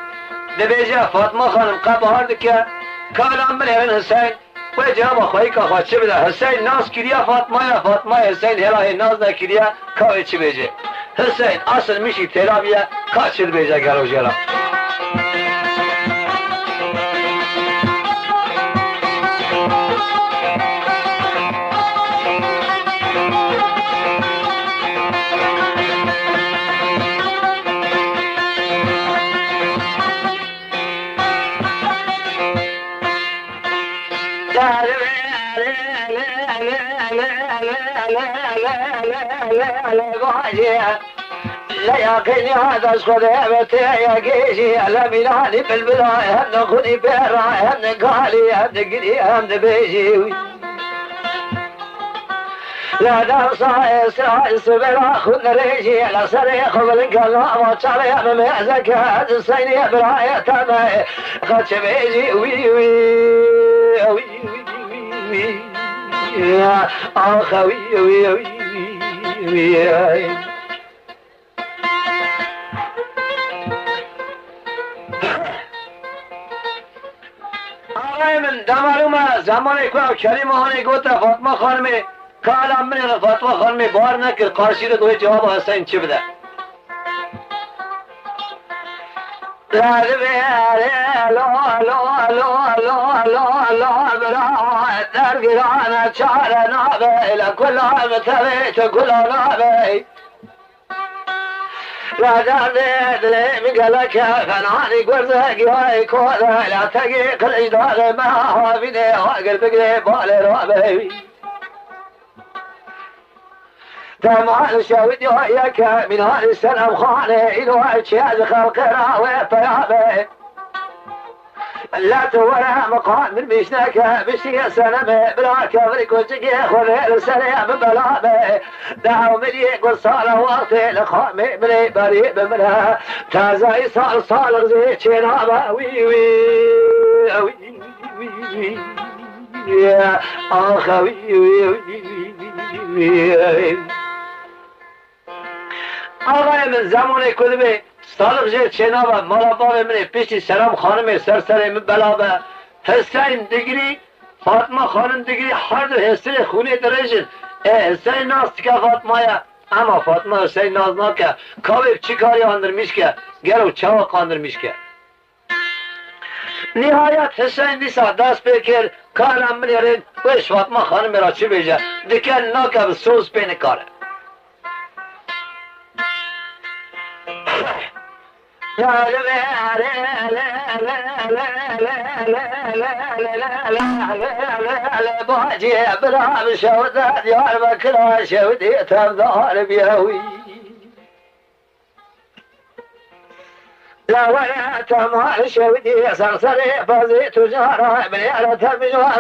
S1: دبیجه فاطمه خانم قبار دکه کارم من هرن حسین و جواب خواهی که خواهد چه بده حسین ناز کریا فاطمه حسین هلاه ناز نکریا که چه بیجه حسین اصل میشی ترابیه که چه بیجه گرو جرا لا يقيني هذا صدابتي يا جيشي على ميلاني بالبلاي هم نخوني براي هم نقالي هم نقري هم نبيجي لا نصا إسراء سبلا خن ريجي لا سريخ بالنقلا وطالي أنا مهزك هذا السيني براي تماي خدش بيجي وي وي وي وي يا أخوي وي وي وي من دمالومه زمانی که کریم هانی گوته فاطمه خانمه کالا من فاطمه خانمی بار نکر قارشی رو دوی جواب حسین چی بده لا درگران چار نابه لکل متویت کل نابه لا دل میگلک فنانی گرزگی های کوده لا تگی قلج داغ ما ها بینه اگر بگره بال رابه تمام شاودي وياك من هذه السلام خانه إلو أشياء خلق راوي طيابه لا تورا مقام من مشناك بشي سنمه بلا كبرك وجهي خذ السلام بلابه دعو مني قل صار وقتي لخامي مني بريء منها تازاي صار غزي شنابه وي وي وي وي يا أخوي وي آقای من زمان کدومه صادق جه چنابه مالا باب منه پیشی سلام خانم سرسره من بلابه حسین دگری فاطمه خانم دگری هر دو حسین خونه درجن حسین ناز که فاطمه یا اما فاطمه حسین ناز ناکه کابه چی کاری آندرمیش که گرو چاوق آندرمیش که نهایت حسین دیسا دست بکر کارم من یارین وش فاطمه خانم را چی بیجه دکن ناکه به سوز پینه کاره باجي برام شودات يا بكرة شودي تمدار بيهوي لا ولا تمار شودي صرصري فزيت جارة بليالة تمجوار